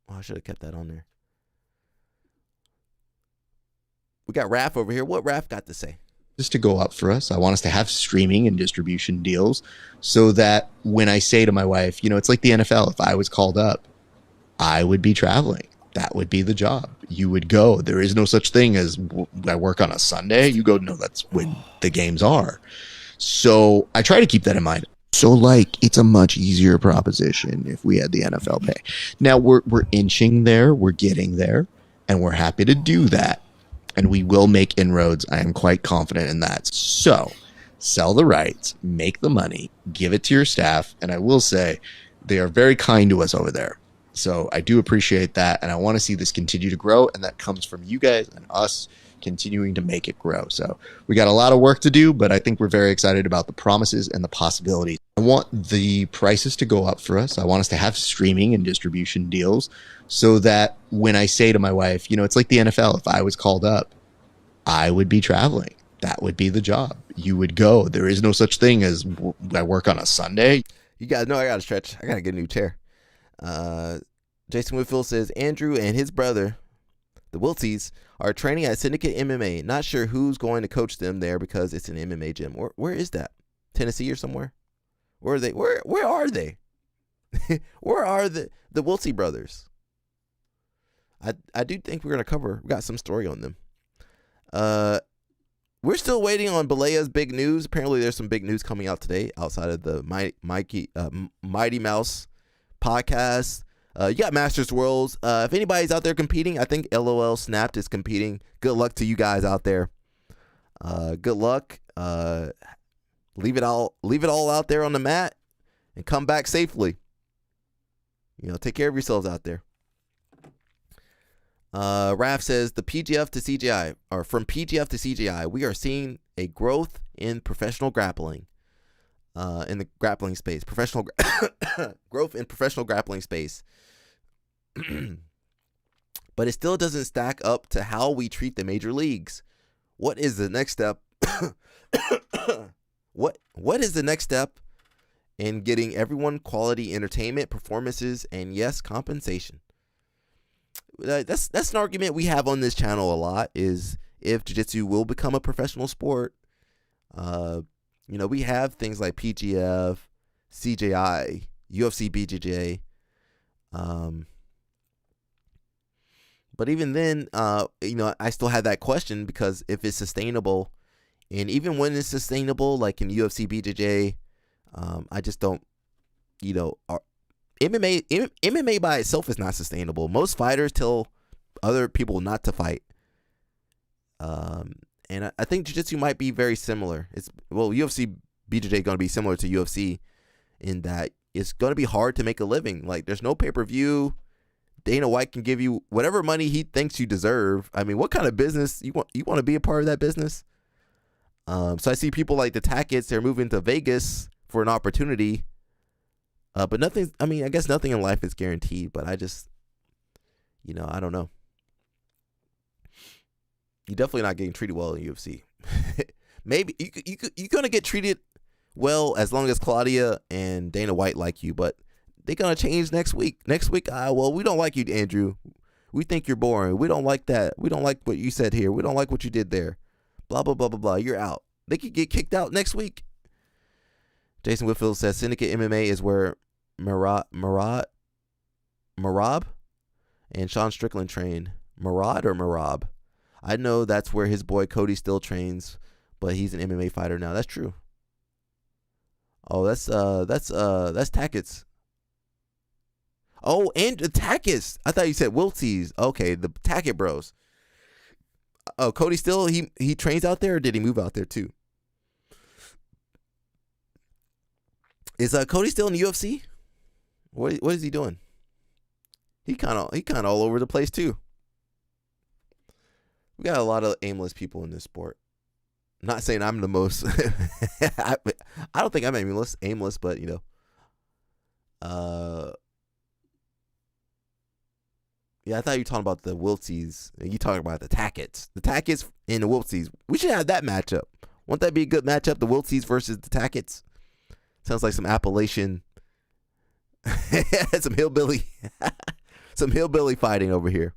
Oh, I should have kept that on there. We got Raph over here. What Raph got to say? Just to go up for us. I want us to have streaming and distribution deals so that when I say to my wife, it's like the NFL. If I was called up, I would be traveling. That would be the job. You would go. There is no such thing as I work on a Sunday. You go, no, that's when the games are. So I try to keep that in mind. So it's a much easier proposition if we had the NFL pay. Now we're inching there. We're getting there, and we're happy to do that. And we will make inroads. I am quite confident in that. So sell the rights, make the money, give it to your staff. And I will say they are very kind to us over there. So I do appreciate that. And I want to see this continue to grow. And that comes from you guys and us continuing to make it grow. So we got a lot of work to do, but I think we're very excited about the promises and the possibilities. I want the prices to go up for us. I want us to have streaming and distribution deals so that when I say to my wife, it's like the NFL. If I was called up, I would be traveling. That would be the job. You would go. There is no such thing as I work on a Sunday. You guys know I got to stretch. I got to get a new chair. Jason Whitfield says, Andrew and his brother, the Wiltsies, are training at Syndicate MMA. Not sure who's going to coach them there because it's an MMA gym. Where is that? Tennessee or somewhere? Where are they? Where are they? Where are the Wiltsy brothers? I do think we got some story on them. We're still waiting on Belea's big news. Apparently there's some big news coming out today outside of the Mighty Mouse podcast. You got Masters Worlds. If anybody's out there competing, I think LOL Snapped is competing. Good luck to you guys out there. Good luck. Leave it all out there on the mat and come back safely. Take care of yourselves out there. Raph says the PGF to CGI, or from PGF to CGI, we are seeing a growth in professional grappling. In the grappling space, growth in professional grappling space. But it still doesn't stack up to how we treat the major leagues. What is the next step? What is the next step in getting everyone quality entertainment, performances, and yes, compensation? That's an argument we have on this channel a lot, is if jiu-jitsu will become a professional sport. We have things like PGF, CJI, UFC BJJ. But even then, I still have that question, because if it's sustainable, and even when it's sustainable, like in UFC BJJ, I just don't, MMA by itself is not sustainable. Most fighters tell other people not to fight. And I think jiu-jitsu might be very similar. UFC BJJ going to be similar to UFC in that it's going to be hard to make a living. Like, there's no pay-per-view. Dana White can give you whatever money he thinks you deserve. I mean, what kind of business you want to be a part of that business? So I see people like the Tackets, they're moving to Vegas for an opportunity. But I guess nothing in life is guaranteed, but I just, I don't know. You're definitely not getting treated well in UFC. Maybe you're going to get treated well as long as Claudia and Dana White like you, but they're going to change next week. Next week, we don't like you, Andrew. We think you're boring. We don't like that. We don't like what you said here. We don't like what you did there. Blah, blah, blah, blah, blah. You're out. They could get kicked out next week. Jason Whitfield says Syndicate MMA is where Marab and Sean Strickland train. Murad or Marab? I know that's where his boy Cody still trains, but he's an MMA fighter now. That's true. Oh, that's Tackett's. Oh, and the Tackett's. I thought you said Wiltie's. Okay, the Tackett Bros. Oh, Cody Still, he trains out there, or did he move out there too? Is Cody still in the UFC? What is he doing? He kind of all over the place too. We got a lot of aimless people in this sport. Not saying I'm the most. I don't think I'm aimless, but you know. Yeah, I thought you were talking about the Wiltsies. You talking about the Tacketts. The Tacketts and the Wiltsies. We should have that matchup. Won't that be a good matchup? The Wiltsies versus the Tacketts. Sounds like some Appalachian, some hillbilly fighting over here.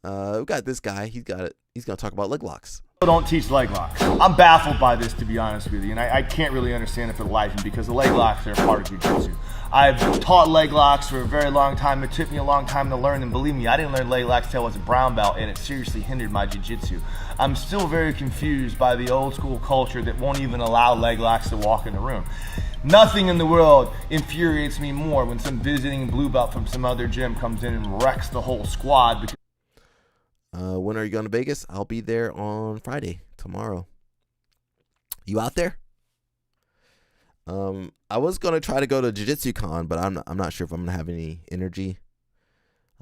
We got this guy. He's gonna talk about leg locks. Don't teach leg locks. I'm baffled by this, to be honest with you, and I can't really understand it for the life of me because the leg locks are a part of jiu-jitsu. I've taught leg locks for a very long time. It took me a long time to learn, and believe me, I didn't learn leg locks until I was a brown belt, and it seriously hindered my jiu-jitsu. I'm still very confused by the old school culture that won't even allow leg locks to walk in the room. Nothing in the world infuriates me more when some visiting blue belt from some other gym comes in and wrecks the whole squad. Because when are you going to Vegas? I'll be there on Friday, tomorrow. You out there? I was going to try to go to Jiu-Jitsu Con, but I'm not sure if I'm going to have any energy.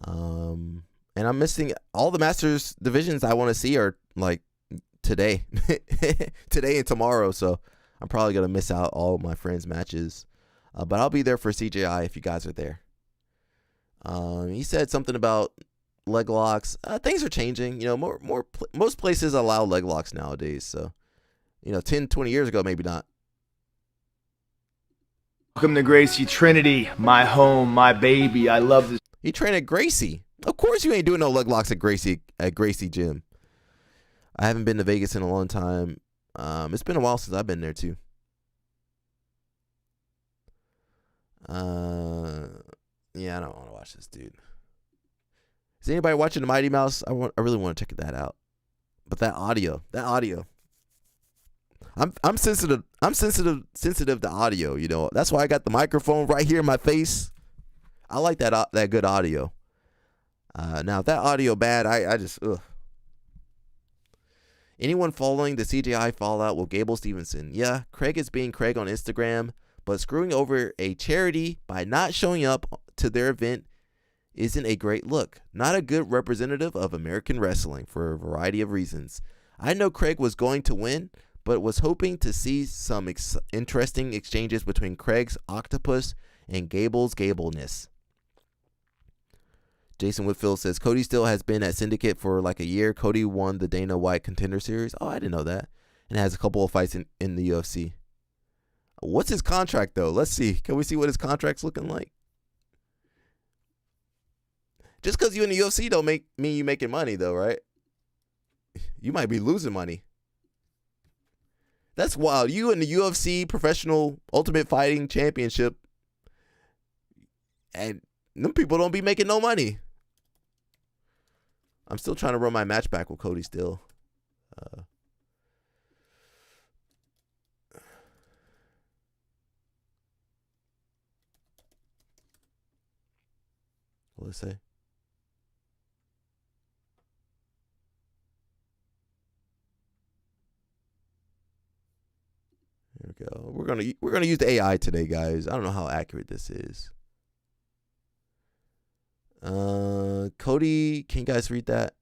And I'm missing all the Masters divisions I want to see are like today. Today and tomorrow, so I'm probably going to miss out all of my friends' matches. But I'll be there for CJI if you guys are there. He said something about leg locks. Things are changing. You know, most places allow leg locks nowadays. So, 10, 20 years ago, maybe not. welcome to Gracie Trinity, my home, my baby. I love this. You train at Gracie. Of course you ain't doing no leg locks at Gracie Gym. I haven't been to Vegas in a long time. It's been a while since I've been there too. Yeah, I don't want to watch this dude. Is anybody watching the Mighty Mouse? I really want to check that out. But that audio. I'm sensitive. I'm sensitive to audio. That's why I got the microphone right here in my face. I like that good audio. Now if that audio bad, I just ugh. Anyone following the CJI fallout with Gable Stevenson? Yeah, Craig is being Craig on Instagram, but screwing over a charity by not showing up to their event isn't a great look. Not a good representative of American wrestling for a variety of reasons. I know Craig was going to win, but was hoping to see some interesting exchanges between Craig's octopus and Gable's Gableness. Jason Whitfield says, Cody still has been at Syndicate for like a year. Cody won the Dana White Contender Series. Oh, I didn't know that. And has a couple of fights in the UFC. What's his contract, though? Let's see. Can we see what his contract's looking like? Just because you're in the UFC don't mean you making money, though, right? You might be losing money. That's wild. You in the UFC Professional Ultimate Fighting Championship, and them people don't be making no money. I'm still trying to run my match back with Cody still. What did it say? There we go. We're gonna use the AI today, guys. I don't know how accurate this is. Cody, can you guys read that?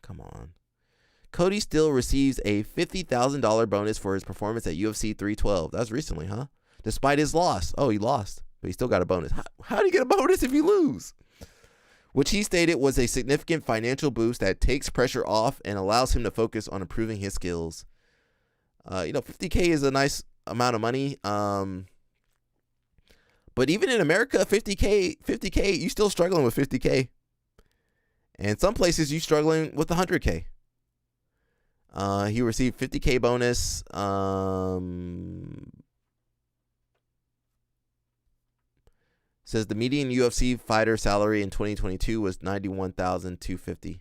Come on. Cody still receives a $50,000 bonus for his performance at UFC 312. That was recently, huh? Despite his loss. Oh, he lost, but he still got a bonus. How do you get a bonus if you lose? Which he stated was a significant financial boost that takes pressure off and allows him to focus on improving his skills. 50K is a nice amount of money. But even in America, 50K, you still struggling with 50K. And some places you struggling with 100K. He received 50K bonus. Says the median UFC fighter salary in 2022 was $91,250.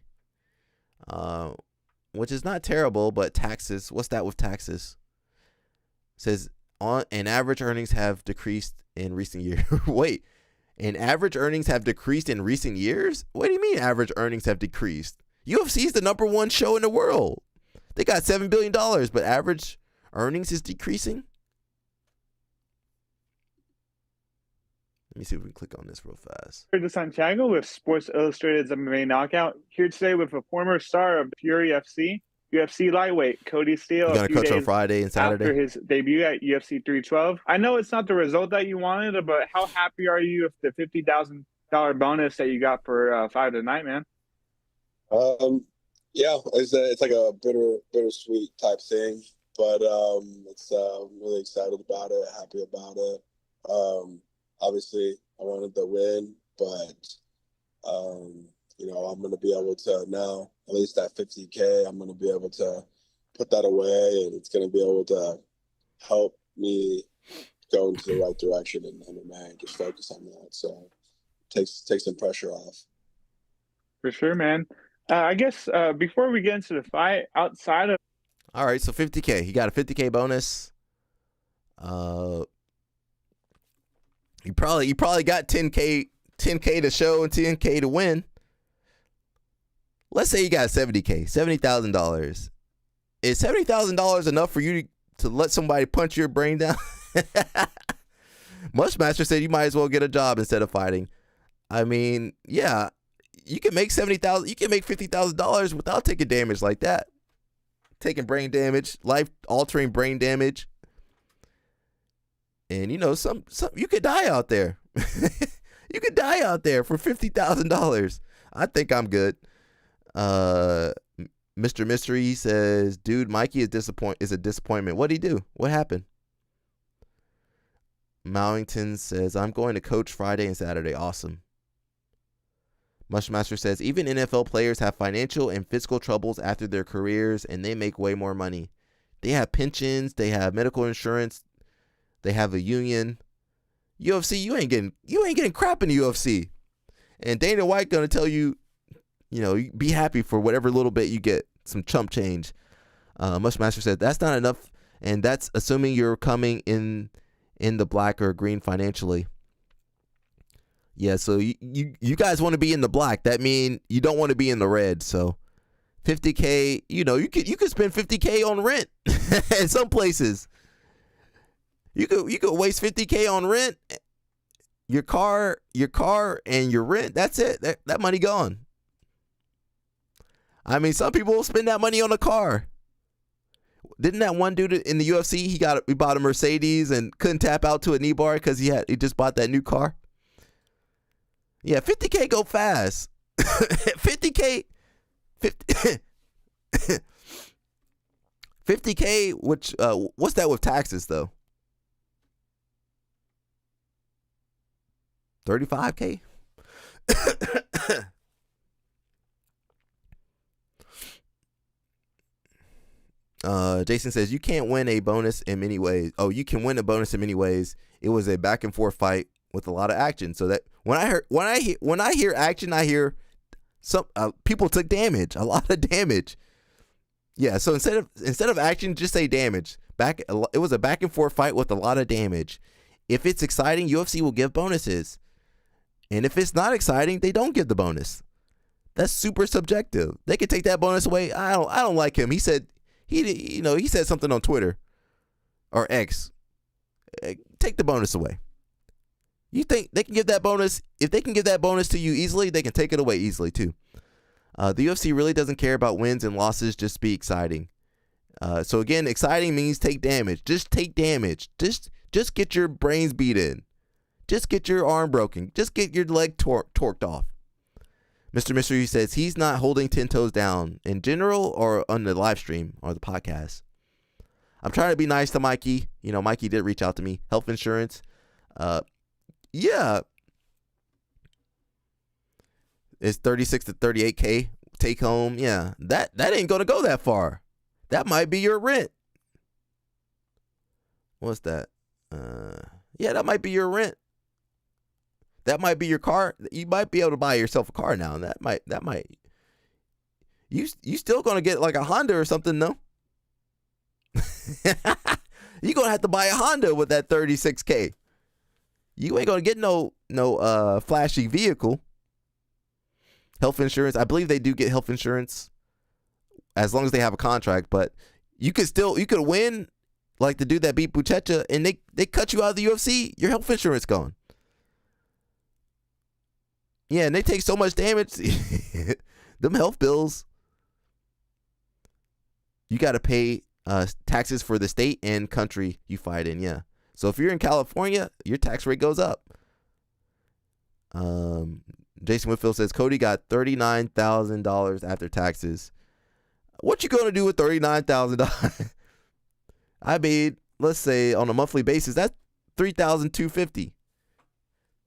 Which is not terrible, but taxes. What's that with taxes? Says and average earnings have decreased in recent years. Wait, and average earnings have decreased in recent years? What do you mean average earnings have decreased? UFC is the #1 show in the world. They got $7 billion, but average earnings is decreasing? Let me see if we can click on this real fast. De Santiago with Sports Illustrated's MMA Knockout. Here today with a former star of Fury FC, UFC lightweight Cody Steele. You got a coach on Friday and Saturday? After his debut at UFC 312. I know it's not the result that you wanted, but how happy are you with the $50,000 bonus that you got for fight tonight, man? Yeah, it's like a bittersweet type thing, but I'm really excited about it, happy about it. Obviously, I wanted the win, but I'm going to be able to now, at least that $50K, I'm going to be able to put that away, and it's going to be able to help me go into the right direction in MMA and just focus on that. So take some pressure off. For sure, man. I guess before we get into the fight, outside of... All right, so $50K. He got a $50K bonus. You probably got 10K to show and 10K to win. Let's say you got $70K, $70,000. Is $70,000 enough for you to let somebody punch your brain down? Mushmaster said you might as well get a job instead of fighting. I mean, yeah, you can make $70,000. You can make $50,000 without taking damage like that. Taking brain damage, life-altering brain damage. And some you could die out there. You could die out there for $50,000. I think I'm good. Mr. Mystery says, dude, Mikey is a disappointment. What'd he do? What happened? Mowington says, I'm going to coach Friday and Saturday. Awesome. Mushmaster says, even NFL players have financial and physical troubles after their careers, and they make way more money. They have pensions. They have medical insurance. They have a union. UFC, you ain't getting crap in the UFC. And Dana White gonna tell you, be happy for whatever little bit you get, some chump change. Mushmaster said that's not enough, and that's assuming you're coming in the black or green financially. Yeah, so you guys want to be in the black. That means you don't want to be in the red. So $50K, you could spend $50K on rent in some places. You could waste $50K on rent, your car, and your rent. That's it. That money gone. I mean, some people will spend that money on a car. Didn't that one dude in the UFC? He bought a Mercedes and couldn't tap out to a knee bar because he just bought that new car. Yeah, $50K go fast. $50K, 50K. Which what's that with taxes though? 35K? Jason says you can't win a bonus in many ways. Oh, you can win a bonus in many ways. It was a back and forth fight with a lot of action. So that when I hear action, I hear some people took damage, a lot of damage. Yeah, so instead of action, just say damage. It was a back and forth fight with a lot of damage. If it's exciting, UFC will give bonuses. And if it's not exciting, they don't give the bonus. That's super subjective. They can take that bonus away. I don't like him. He said he said something on Twitter or X. Take the bonus away. You think they can give that bonus? If they can give that bonus to you easily, they can take it away easily too. The UFC really doesn't care about wins and losses. Just be exciting. So again, exciting means take damage. Just take damage. Just get your brains beat in. Just get your arm broken. Just get your leg torqued off. Mr. Mystery says he's not holding 10 toes down in general or on the live stream or the podcast. I'm trying to be nice to Mikey. Mikey did reach out to me. Health insurance. Yeah. It's 36 to 38K take home. Yeah. That ain't going to go that far. That might be your rent. What's that? Yeah, that might be your rent. That might be your car. You might be able to buy yourself a car now. That might. You still gonna get like a Honda or something, though. You're gonna have to buy a Honda with that $36K. You ain't gonna get no flashy vehicle. Health insurance. I believe they do get health insurance as long as they have a contract, but you could win like the dude that beat Buchecha and they cut you out of the UFC, your health insurance gone. Yeah, and they take so much damage. Them health bills. You got to pay taxes for the state and country you fight in, yeah. So if you're in California, your tax rate goes up. Jason Whitfield says Cody got $39,000 after taxes. What you gonna do with $39,000? I mean, let's say on a monthly basis, that's $3,250.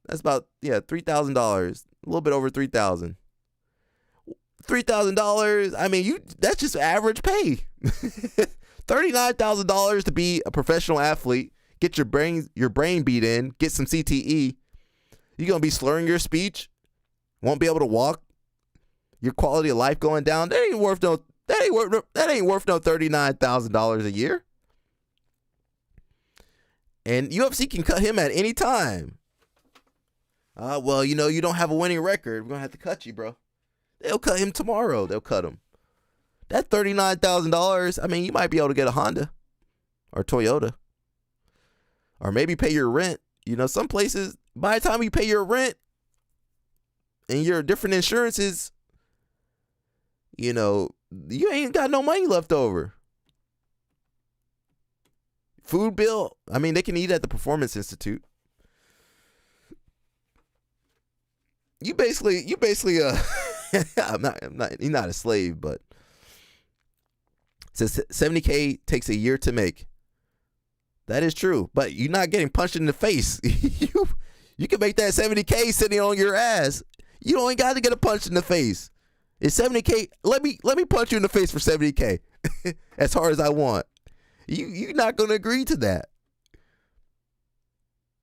That's about $3,000, a little bit over $3,000. $3,000. I mean, that's just average pay. $39,000 to be a professional athlete. Get your brain beat in. Get some CTE. You're gonna be slurring your speech. Won't be able to walk. Your quality of life going down. That ain't worth no $39,000 a year. And UFC can cut him at any time. Well, you don't have a winning record. We're gonna have to cut you, bro. They'll cut him tomorrow. They'll cut him. That $39,000. I mean, you might be able to get a Honda or Toyota, or maybe pay your rent. Some places, by the time you pay your rent and your different insurances, you ain't got no money left over. Food bill. I mean, they can eat at the Performance Institute. You basically you're not a slave, but it says $70K takes a year to make. That is true, but you're not getting punched in the face. You can make that $70K sitting on your ass. You don't got to get a punch in the face. It's $70K. Let me punch you in the face for $70K as hard as I want. You're not going to agree to that.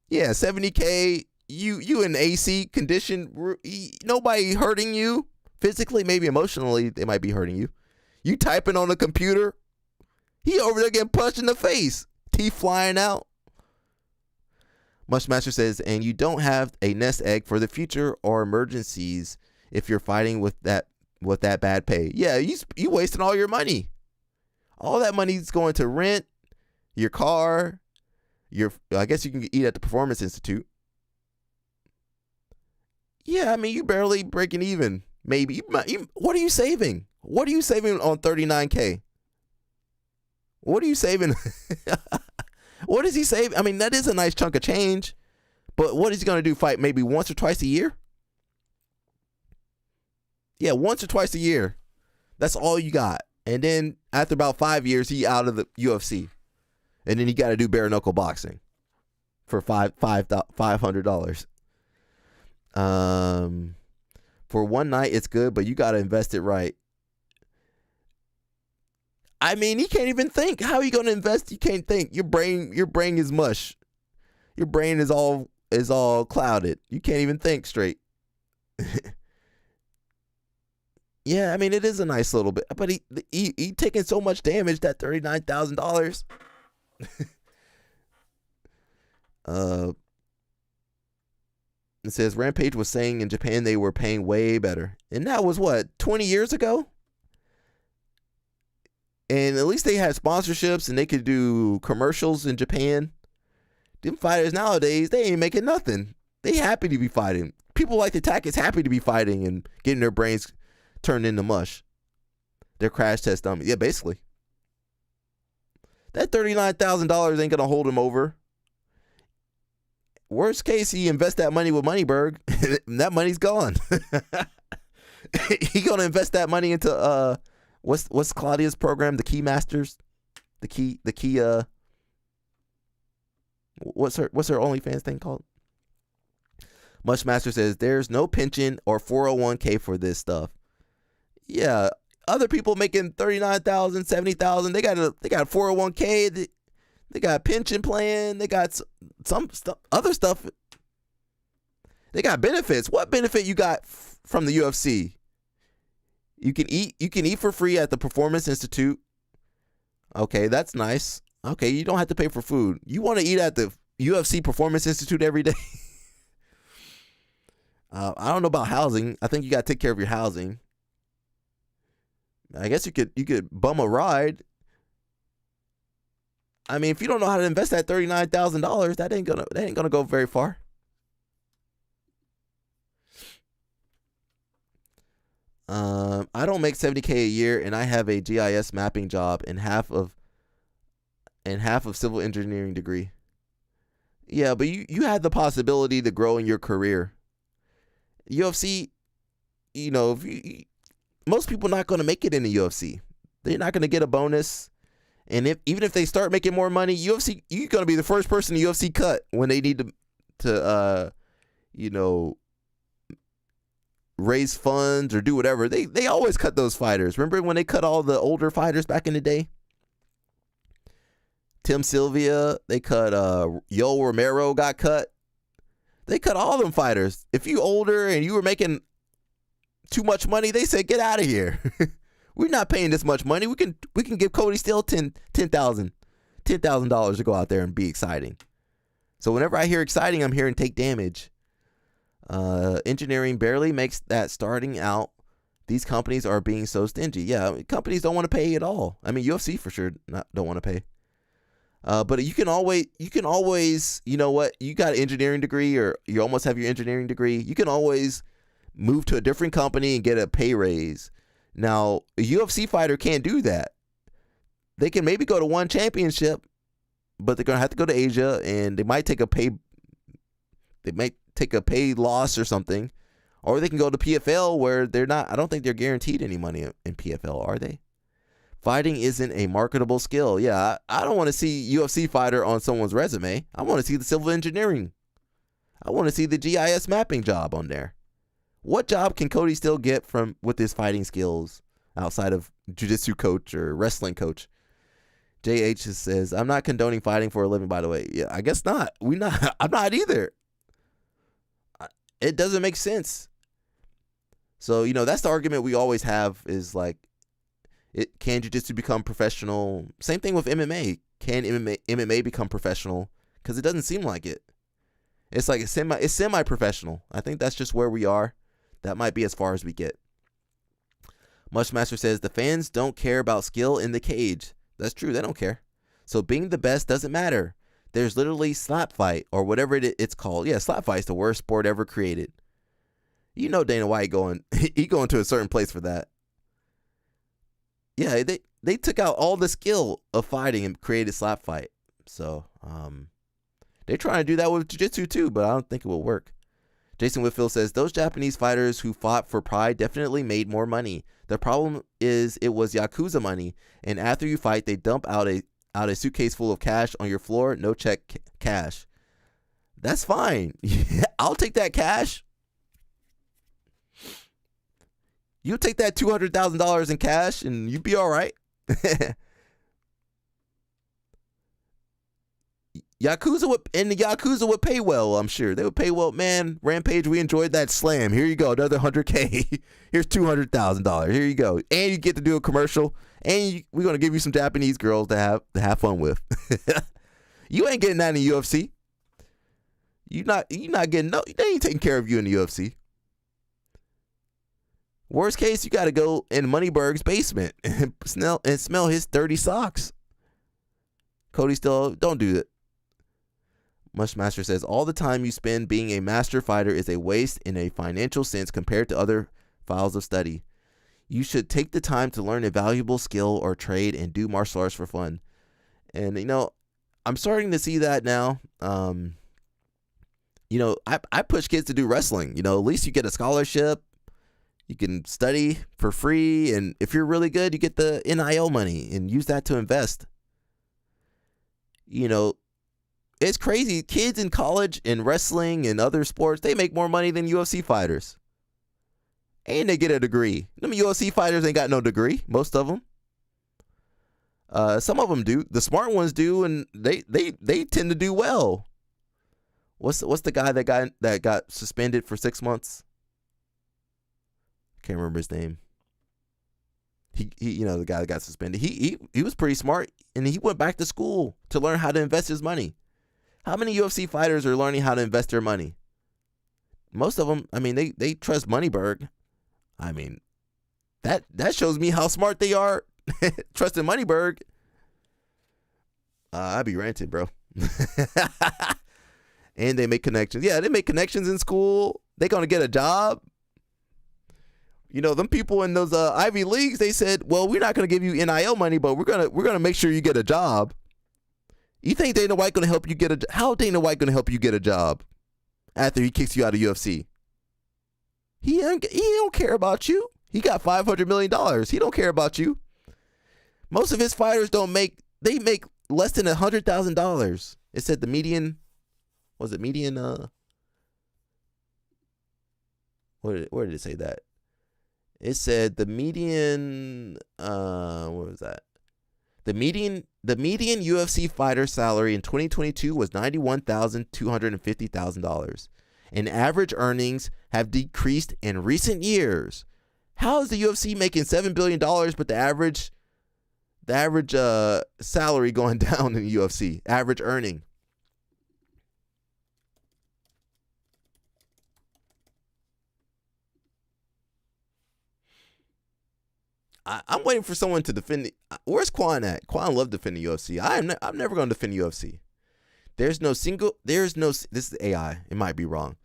Yeah, $70K. You in AC condition. Nobody hurting you physically, maybe emotionally. They might be hurting you. You typing on a computer. He over there getting punched in the face. Teeth flying out. Mushmaster says, and you don't have a nest egg for the future or emergencies if you're fighting with that bad pay. Yeah, you wasting all your money. All that money's going to rent, your car, I guess you can eat at the Performance Institute. Yeah, I mean, you barely breaking even. Maybe. What are you saving? What are you saving on $39K? What are you saving? What does he save? I mean, that is a nice chunk of change. But what is he going to do? Fight maybe once or twice a year? Yeah, once or twice a year. That's all you got. And then after about 5 years, he out of the UFC. And then he got to do bare knuckle boxing for $500. For one night, it's good, but you got to invest it right. I mean, he can't even think. How are you going to invest? You can't think. Your brain is mush. Your brain is all clouded. You can't even think straight. Yeah, I mean, it is a nice little bit, but he taking so much damage, that $39,000. It says Rampage was saying in Japan they were paying way better, and that was what, 20 years ago. And at least they had sponsorships and they could do commercials in Japan. Them fighters nowadays, they ain't making nothing. They happy to be fighting. People like the Takis happy to be fighting and getting their brains turned into mush. Their crash test dummies. Yeah, basically. That $39,000 ain't gonna hold him over. Worst case, he invest that money with Moneyberg, and that money's gone. He gonna invest that money into what's Claudia's program? The Key Masters, the key. What's her OnlyFans thing called? Mushmaster says there's no pension or 401k for this stuff. Yeah, other people making $39,000, $70,000. They got a 401k. They got a pension plan. They got some stuff, other stuff. They got benefits. What benefit you got from the UFC? You can eat for free at the Performance Institute. Okay, that's nice. Okay, you don't have to pay for food. You want to eat at the UFC Performance Institute every day? I don't know about housing. I think you got to take care of your housing. I guess you could bum a ride. I mean, if you don't know how to invest that $39,000, that ain't gonna go very far. I don't make $70K a year, and I have a GIS mapping job and half of civil engineering degree. Yeah, but you had the possibility to grow in your career. UFC, most people not going to make it in the UFC. They're not going to get a bonus. And even if they start making more money, UFC, you're going to be the first person the UFC cut when they need to raise funds or do whatever. They always cut those fighters. Remember when they cut all the older fighters back in the day? Tim Sylvia, they cut Yoel Romero got cut. They cut all them fighters. If you older and you were making too much money, they said, get out of here. We're not paying this much money. We can give Cody Steele $10,000 to go out there and be exciting. So whenever I hear exciting, I'm hearing take damage. Engineering barely makes that starting out. These companies are being so stingy. Yeah, companies don't want to pay at all. I mean, UFC for sure don't want to pay. But you can always, you know what? You got an engineering degree or you almost have your engineering degree. You can always move to a different company and get a pay raise. Now, a UFC fighter can't do that. They can maybe go to one championship, but they're going to have to go to Asia and they might take a pay loss or something. Or they can go to PFL where I don't think they're guaranteed any money in PFL, are they? Fighting isn't a marketable skill. Yeah, I don't want to see UFC fighter on someone's resume. I want to see the civil engineering. I want to see the GIS mapping job on there. What job can Cody still get with his fighting skills outside of jiu-jitsu coach or wrestling coach? JH says, I'm not condoning fighting for a living, by the way. Yeah, I guess not. I'm not either. It doesn't make sense. So, that's the argument we always have is like, can jiu-jitsu become professional? Same thing with MMA. Can MMA become professional? Because it doesn't seem like it. It's like it's semi-professional. I think that's just where we are. That might be as far as we get. Mushmaster says, the fans don't care about skill in the cage. That's true. They don't care. So being the best doesn't matter. There's literally slap fight or whatever it's called. Yeah, slap fight's the worst sport ever created. Dana White going to a certain place for that. Yeah, they took out all the skill of fighting and created slap fight. So they're trying to do that with jiu-jitsu too, but I don't think it will work. Jason Whitfield says, those Japanese fighters who fought for pride definitely made more money. The problem is it was Yakuza money, and after you fight, they dump out a suitcase full of cash on your floor, no check cash. That's fine. I'll take that cash. You take that $200,000 in cash and you'd be all right. Yakuza would pay well, I'm sure. They would pay well. Man, Rampage, we enjoyed that slam. Here you go, another $100K. Here's $200,000. Here you go. And you get to do a commercial. And we're going to give you some Japanese girls to have fun with. You ain't getting that in the UFC. You're not getting they ain't taking care of you in the UFC. Worst case, you got to go in Moneyberg's basement and smell his dirty socks. Cody still don't do that. Mushmaster says, all the time you spend being a master fighter is a waste in a financial sense compared to other files of study. You should take the time to learn a valuable skill or trade and do martial arts for fun. And, I'm starting to see that now. I push kids to do wrestling. At least you get a scholarship. You can study for free. And if you're really good, you get the NIL money and use that to invest. It's crazy. Kids in college and wrestling and other sports, they make more money than UFC fighters. And they get a degree. Them UFC fighters ain't got no degree, most of them. Some of them do. The smart ones do, and they tend to do well. What's the guy that got suspended for 6 months? Can't remember his name. He the guy that got suspended. He was pretty smart, and he went back to school to learn how to invest his money. How many UFC fighters are learning how to invest their money? Most of them, I mean, they trust Moneyberg. I mean, that shows me how smart they are, trusting Moneyberg. I'd be ranting, bro. And they make connections. Yeah, they make connections in school. They gonna get a job. Them people in those Ivy Leagues, they said, well, we're not gonna give you NIL money, but we're gonna make sure you get a job. You think Dana White gonna help you get a? How Dana White gonna help you get a job after he kicks you out of UFC? He don't care about you. He got $500 million. He don't care about you. Most of his fighters make less than $100,000. It said the median. Was it median? Where did it say that? It said the median. What was that? The median UFC fighter salary in 2022 was $91,250,000, and average earnings have decreased in recent years. How is the UFC making $7 billion, but the average salary going down in the UFC? Average earning. I'm waiting for someone to defend. Where's Quan at? Quan love defending UFC. I'm never going to defend UFC. There's no. This is AI. It might be wrong,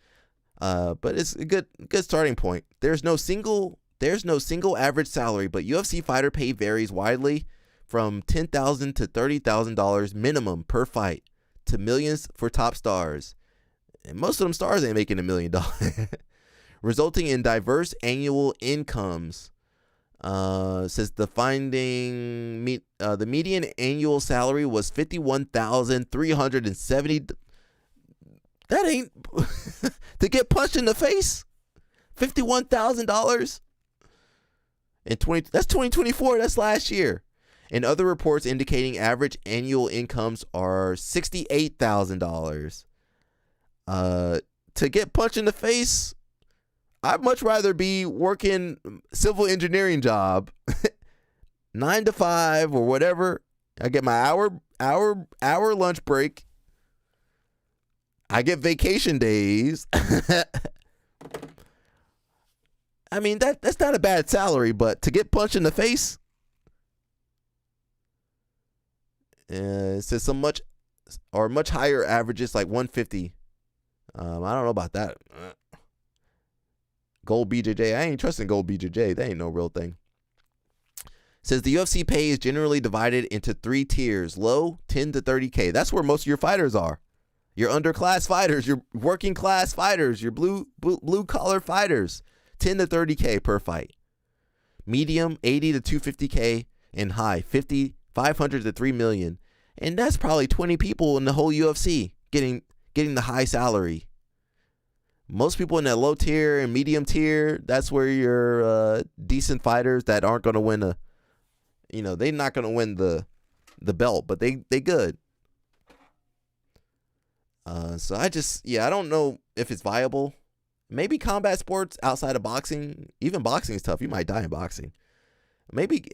but it's a good starting point. There's no single average salary, but UFC fighter pay varies widely from $10,000 to $30,000 minimum per fight to millions for top stars. And most of them stars ain't making $1 million, resulting in diverse annual incomes. Says the finding the median annual salary was $51,370. That ain't to get punched in the face. $51,000 in that's 2024. That's last year. And other reports indicating average annual incomes are $68,000. To get punched in the face, I'd much rather be working civil engineering job, 9 to 5 or whatever. I get my hour lunch break. I get vacation days. I mean, that's not a bad salary, but to get punched in the face, it says some much higher averages like 150. I don't know about that. Gold BJJ. I ain't trusting Gold BJJ. That ain't no real thing. Says the UFC pay is generally divided into 3 tiers. Low, 10 to 30K. That's where most of your fighters are. Your underclass fighters, your working class fighters, your blue collar fighters. 10 to 30K per fight. Medium, 80 to 250K. And high, 500 to 3 million. And that's probably 20 people in the whole UFC getting the high salary. Most people in that low tier and medium tier, that's where your decent fighters that aren't going to win they're not going to win the belt, but they good. So I don't know if it's viable. Maybe combat sports outside of boxing, even boxing is tough. You might die in boxing. Maybe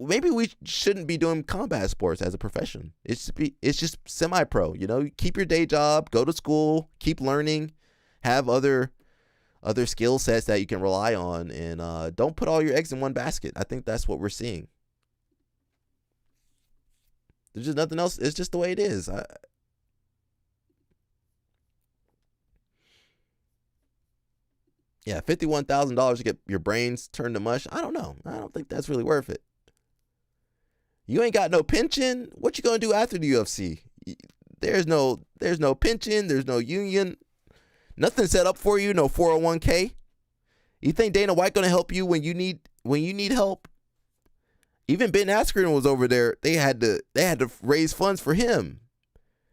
we shouldn't be doing combat sports as a profession. It's just semi-pro. Keep your day job, go to school, keep learning. Have other skill sets that you can rely on, and don't put all your eggs in one basket. I think that's what we're seeing. There's just nothing else. It's just the way it is. $51,000 to get your brains turned to mush. I don't know. I don't think that's really worth it. You ain't got no pension. What you gonna do after the UFC? There's no pension. There's no union. Nothing set up for you, no 401k. You think Dana White gonna help you when you need help? Even Ben Askren was over there. They had to raise funds for him,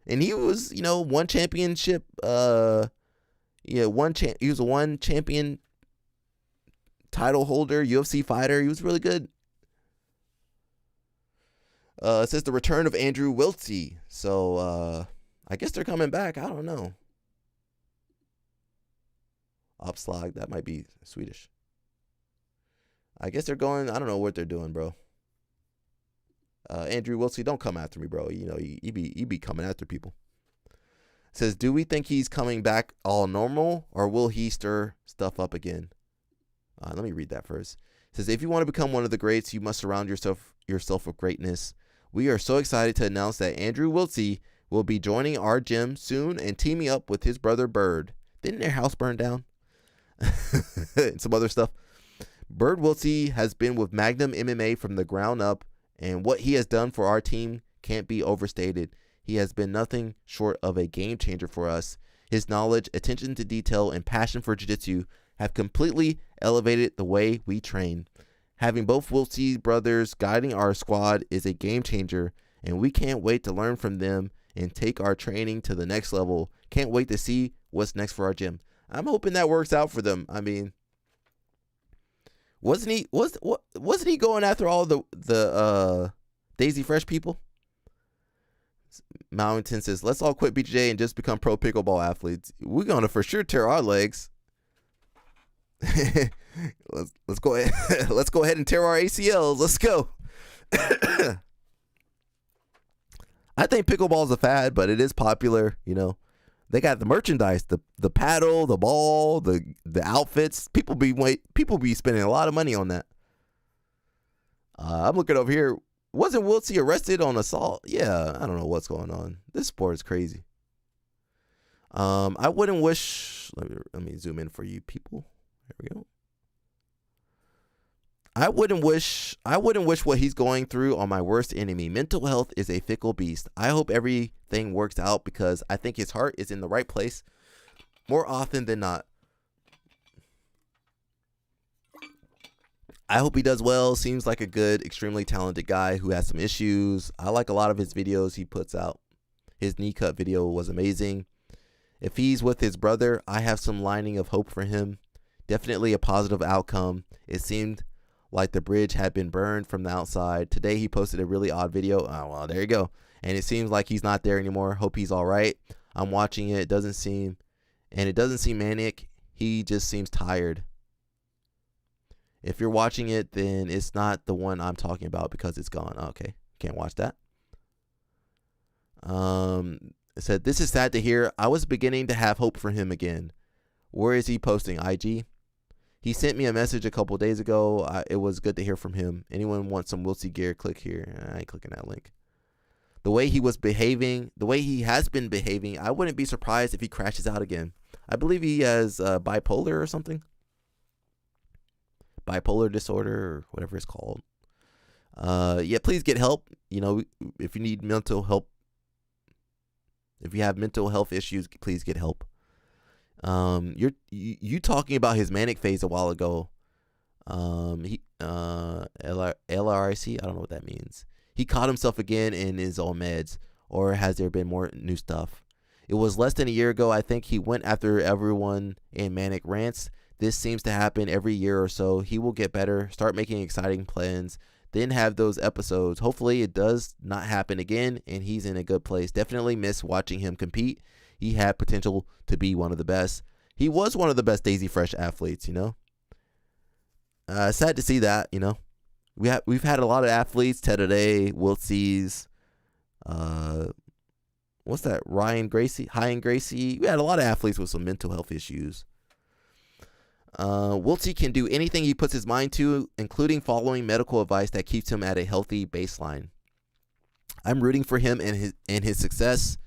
and he was one championship. He was a one champion title holder, UFC fighter. He was really good. It says the return of Andrew Wiltse. So I guess they're coming back. I don't know. Opslag, that might be Swedish. I guess they're going. I don't know what they're doing, bro. Andrew Wiltsey, don't come after me, bro. You know, you be coming after people. Says, do we think he's coming back all normal, or will he stir stuff up again? Let me read that first. It says, if you want to become one of the greats, you must surround yourself with greatness. We are so excited to announce that Andrew Wiltsey will be joining our gym soon and teaming up with his brother Bird. Didn't their house burn down? And some other stuff. Bird Wiltsey has been with Magnum MMA from the ground up, and what he has done for our team can't be overstated. He has been nothing short of a game changer for us. His knowledge, attention to detail, and passion for jiu-jitsu have completely elevated the way we train. Having both Wiltsey brothers guiding our squad is a game changer, and we can't wait to learn from them and take our training to the next level. Can't wait to see what's next for our gym. I'm hoping that works out for them. I mean, wasn't he going after all the Daisy Fresh people? Mountain says, let's all quit BJJ and just become pro pickleball athletes. We're gonna for sure tear our legs. let's go ahead. Let's go ahead and tear our ACLs. Let's go. I think pickleball is a fad, but it is popular. You know, they got the merchandise, the paddle, the ball, the outfits. People be spending a lot of money on that. I'm looking over here. Wasn't Wiltsey arrested on assault? Yeah, I don't know what's going on. This sport is crazy. I wouldn't wish. Let me zoom in for you people. There we go. I wouldn't wish what he's going through on my worst enemy. Mental health is a fickle beast. I hope everything works out because I think his heart is in the right place more often than not. I hope he does well. Seems like a good, extremely talented guy who has some issues. I like a lot of his videos he puts out. His knee cut video was amazing. If he's with his brother, I have some lining of hope for him. Definitely a positive outcome. It seemed like the bridge had been burned from the outside. Today he posted a really odd video. Oh, well, there you go. And it seems like he's not there anymore. Hope he's all right. I'm watching it. It doesn't seem manic. He just seems tired. If you're watching it, then it's not the one I'm talking about because it's gone. Okay, can't watch that. It said, this is sad to hear. I was beginning to have hope for him again. Where is he posting? IG? He sent me a message a couple days ago. It was good to hear from him. Anyone want some Wiltsey gear? Click here. I ain't clicking that link. The way he was behaving, the way he has been behaving, I wouldn't be surprised if he crashes out again. I believe he has bipolar or something. Bipolar disorder or whatever it's called. Yeah, please get help. You know, if you need mental help, if you have mental health issues, please get help. You talking about his manic phase a while ago. LRIC, I don't know what that means. He caught himself again and is on meds, or has there been more new stuff? It was less than a year ago. I think he went after everyone in manic rants. This seems to happen every year or so. He will get better, start making exciting plans, then have those episodes. Hopefully it does not happen again and he's in a good place. Definitely miss watching him compete. He had potential to be one of the best. He was one of the best Daisy Fresh athletes, you know. Sad to see that, you know. We've had a lot of athletes, Tedday, Wiltsey's, what's that? High and Gracie. We had a lot of athletes with some mental health issues. Wiltsey can do anything he puts his mind to, including following medical advice that keeps him at a healthy baseline. I'm rooting for him and his success.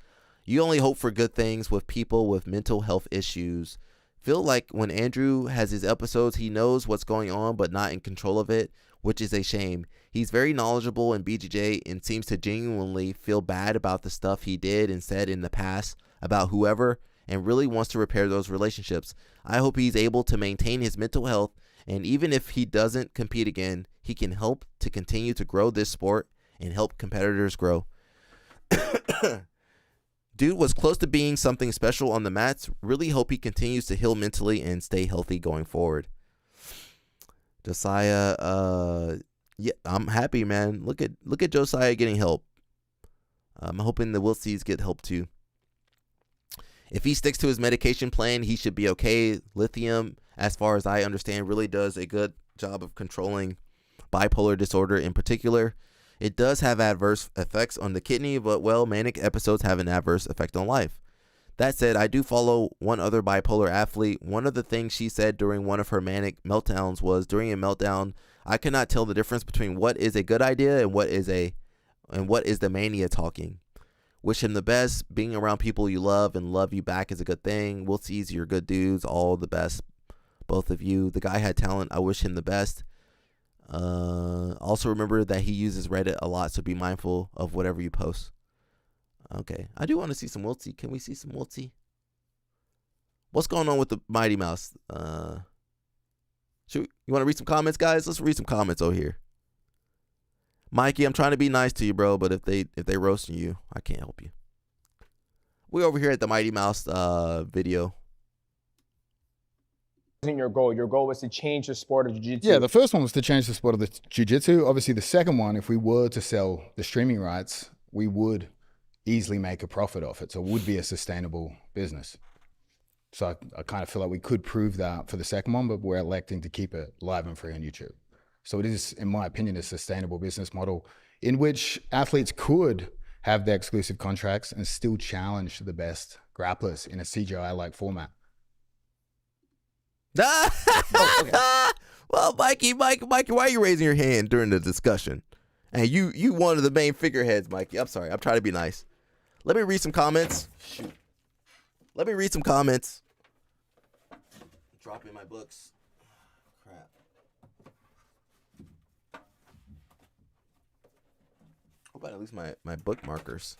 You only hope for good things with people with mental health issues. Feel like when Andrew has his episodes, he knows what's going on but not in control of it, which is a shame. He's very knowledgeable in BJJ and seems to genuinely feel bad about the stuff he did and said in the past about whoever, and really wants to repair those relationships. I hope he's able to maintain his mental health, and even if he doesn't compete again, he can help to continue to grow this sport and help competitors grow. Dude was close to being something special on the mats. Really hope he continues to heal mentally and stay healthy going forward. Josiah, yeah, I'm happy, man. Look at Josiah getting help. I'm hoping the Wiltseys get help too. If he sticks to his medication plan, he should be okay. Lithium, as far as I understand, really does a good job of controlling bipolar disorder in particular. It does have adverse effects on the kidney, but well, manic episodes have an adverse effect on life. That said, I do follow one other bipolar athlete. One of the things she said during one of her manic meltdowns was, during a meltdown, I cannot tell the difference between what is a good idea and what is the mania talking. Wish him the best. Being around people you love and love you back is a good thing. We'll see, you're good dudes. All the best, both of you. The guy had talent. I wish him the best. Also remember that he uses Reddit a lot, so be mindful of whatever you post. Okay, I do want to see some Wiltsy. Can we see some Wiltsy? What's going on with the Mighty Mouse? You want to read some comments, guys? Let's read some comments over here. Mikey, I'm trying to be nice to you, bro, but if they roasting you, I can't help you. We're over here at the Mighty Mouse video. Wasn't your goal? Your goal was to change the sport of jiu-jitsu. Yeah, the first one was to change the sport of the jiu-jitsu. Obviously, the second one, if we were to sell the streaming rights, we would easily make a profit off it. So it would be a sustainable business. So I kind of feel like we could prove that for the second one, but we're electing to keep it live and free on YouTube. So it is, in my opinion, a sustainable business model in which athletes could have their exclusive contracts and still challenge the best grapplers in a CGI-like format. Well, Mikey, why are you raising your hand during the discussion? And you one of the main figureheads, Mikey. I'm sorry. I'm trying to be nice. Let me read some comments. Shoot. Let me read some comments. Drop in my books. Crap. How about at least my bookmarkers?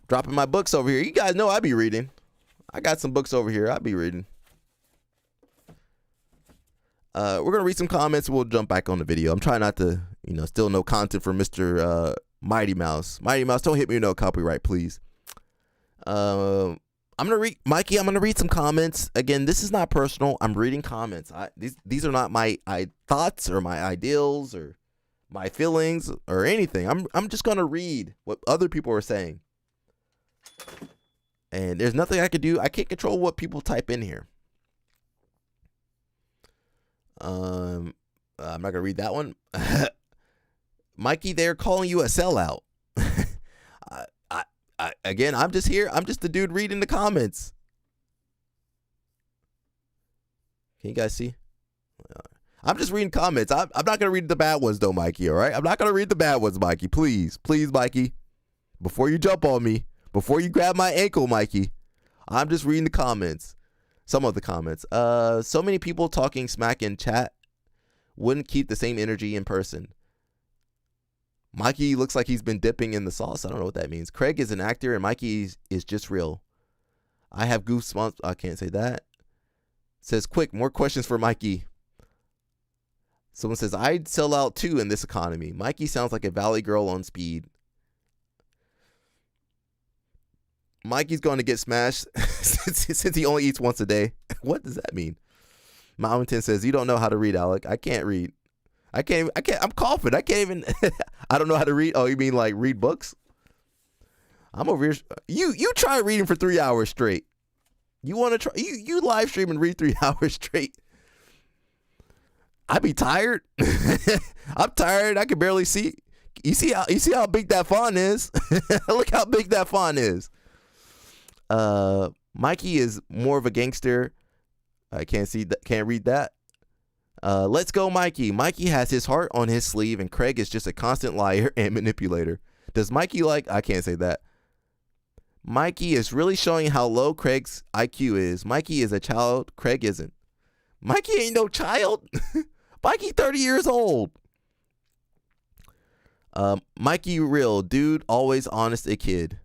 Dropping my books over here. You guys know I be reading. I got some books over here. I be reading. We're going to read some comments. We'll jump back on the video. I'm trying not to, still no content for Mr. Mighty Mouse. Mighty Mouse, don't hit me with no copyright, please. I'm going to read, Mikey, I'm going to read some comments. Again, this is not personal. I'm reading comments. These are not my thoughts or my ideals or my feelings or anything. I'm just going to read what other people are saying. And there's nothing I can do. I can't control what people type in here. I'm not gonna read that one. Mikey, they're calling you a sellout. Again, I'm just here. I'm just the dude reading the comments. Can you guys see? I'm just reading comments. I'm not gonna read the bad ones though, Mikey. All right, I'm not gonna read the bad ones, Mikey. Please, Mikey. Before you jump on me, before you grab my ankle, Mikey, I'm just reading the comments. Some of the comments. So many people talking smack in chat wouldn't keep the same energy in person. Mikey looks like he's been dipping in the sauce. I don't know what that means. Craig is an actor and Mikey is just real. I have goosebumps. I can't say that. Says, quick, more questions for Mikey. Someone says, I'd sell out too in this economy. Mikey sounds like a valley girl on speed. Mikey's going to get smashed since he only eats once a day. What does that mean? Mountain says, you don't know how to read, Alec. I can't read. I can't. I'm coughing. I can't even. I don't know how to read. Oh, you mean like read books? I'm over here. You try reading for 3 hours straight. You want to try? You live stream and read 3 hours straight. I'd be tired. I'm tired. I can barely see. You see how big that font is? Look how big that font is. Mikey is more of a gangster. I can't see that. Can't read that. Let's go, Mikey. Mikey has his heart on his sleeve, and Craig is just a constant liar and manipulator. Does Mikey like? I can't say that. Mikey is really showing how low Craig's IQ is. Mikey is a child. Craig isn't. Mikey ain't no child. Mikey 30 years old. Mikey real dude, always honest a kid.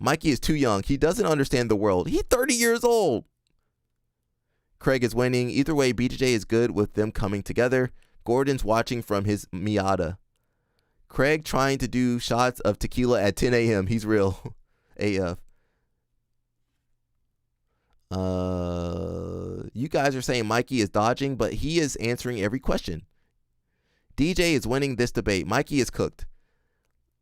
Mikey is too young. He doesn't understand the world. He's 30 years old. Craig is winning. Either way, BJJ is good with them coming together. Gordon's watching from his Miata. Craig trying to do shots of tequila at 10 a.m. He's real. AF. You guys are saying Mikey is dodging, but he is answering every question. DJ is winning this debate. Mikey is cooked.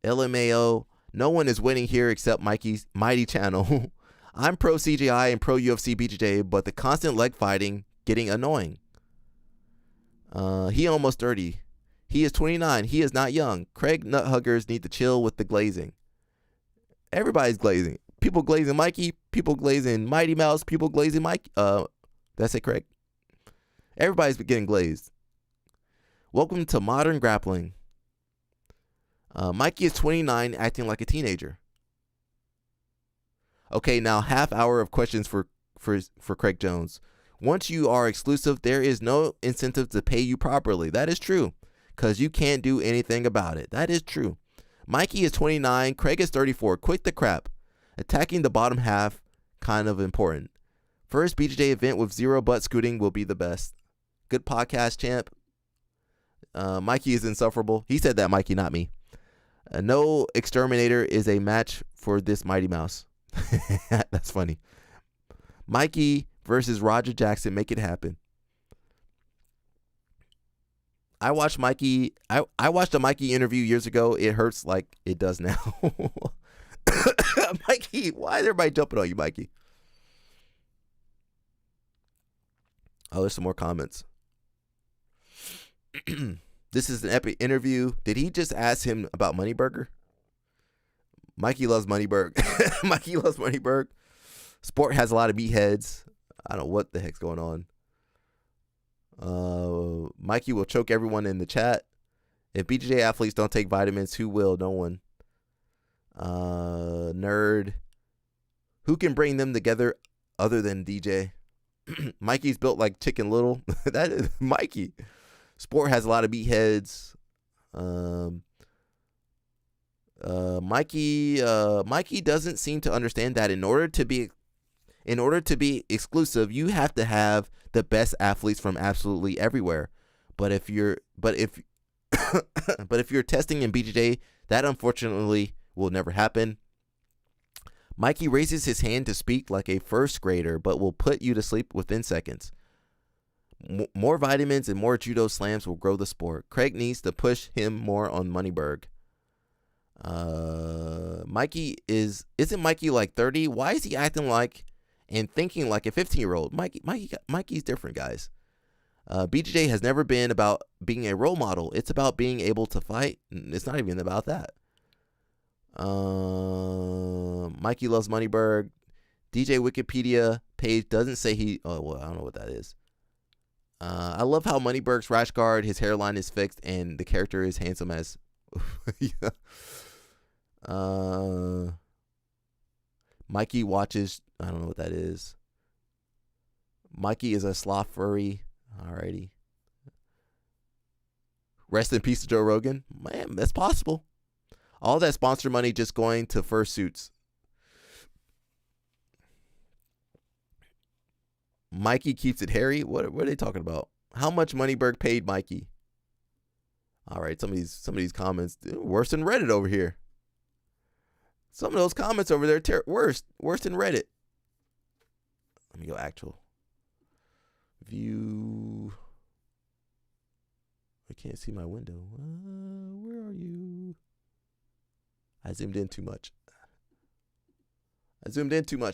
LMAO. No one is winning here except Mikey's Mighty channel. I'm pro CGI and pro UFC BJJ, but the constant leg fighting getting annoying. He almost 30. He is 29. He is not young. Craig Nuthuggers need to chill with the glazing. Everybody's glazing. People glazing Mikey. People glazing Mighty Mouse. People glazing Mike. That's it, Craig. Everybody's getting glazed. Welcome to modern grappling. Mikey is 29, acting like a teenager. Okay, now half hour of questions for Craig Jones. Once you are exclusive, there is no incentive to pay you properly. That is true, because you can't do anything about it. That is true. Mikey is 29. Craig is 34. Quit the crap. Attacking the bottom half, kind of important. First BJJ event with 0 butt scooting will be the best. Good podcast, champ. Mikey is insufferable. He said that, Mikey, not me. No exterminator is a match for this Mighty Mouse. That's funny. Mikey versus Roger Jackson. Make it happen. I watched Mikey. I watched a Mikey interview years ago. It hurts like it does now. Mikey, why is everybody jumping on you, Mikey? Oh, there's some more comments. This is an epic interview. Did he just ask him about Moneyburger? Mikey loves Moneyburg. Mikey loves Moneyburg. Sport has a lot of meatheads. I don't know what the heck's going on. Mikey will choke everyone in the chat. If BJJ athletes don't take vitamins, who will? No one. Nerd. Who can bring them together other than DJ? Mikey's built like Chicken Little. That is Mikey. Sport has a lot of meatheads. Mikey doesn't seem to understand that in order to be exclusive, you have to have the best athletes from absolutely everywhere. But if you're testing in BJJ, that unfortunately will never happen. Mikey raises his hand to speak like a first grader, but will put you to sleep within seconds. More vitamins and more judo slams will grow the sport. Craig needs to push him more on Moneyburg. Isn't Mikey like 30? Why is he acting like and thinking like a 15-year-old? Mikey's different, guys. BJJ has never been about being a role model. It's about being able to fight. It's not even about that. Mikey loves Moneyburg. DJ Wikipedia page doesn't say he. Oh, well, I don't know what that is. I love how Moneyburg's rash guard, his hairline is fixed, and the character is handsome as. Yeah. Mikey watches. I don't know what that is. Mikey is a sloth furry. Alrighty. Rest in peace to Joe Rogan. Man, that's possible. All that sponsor money just going to fursuits. Mikey keeps it hairy. What are they talking about? How much Moneyburg paid Mikey? All right, some of these comments worse than Reddit over here. Some of those comments over there worse than Reddit. Let me go actual view. I can't see my window. Where are you? I zoomed in too much.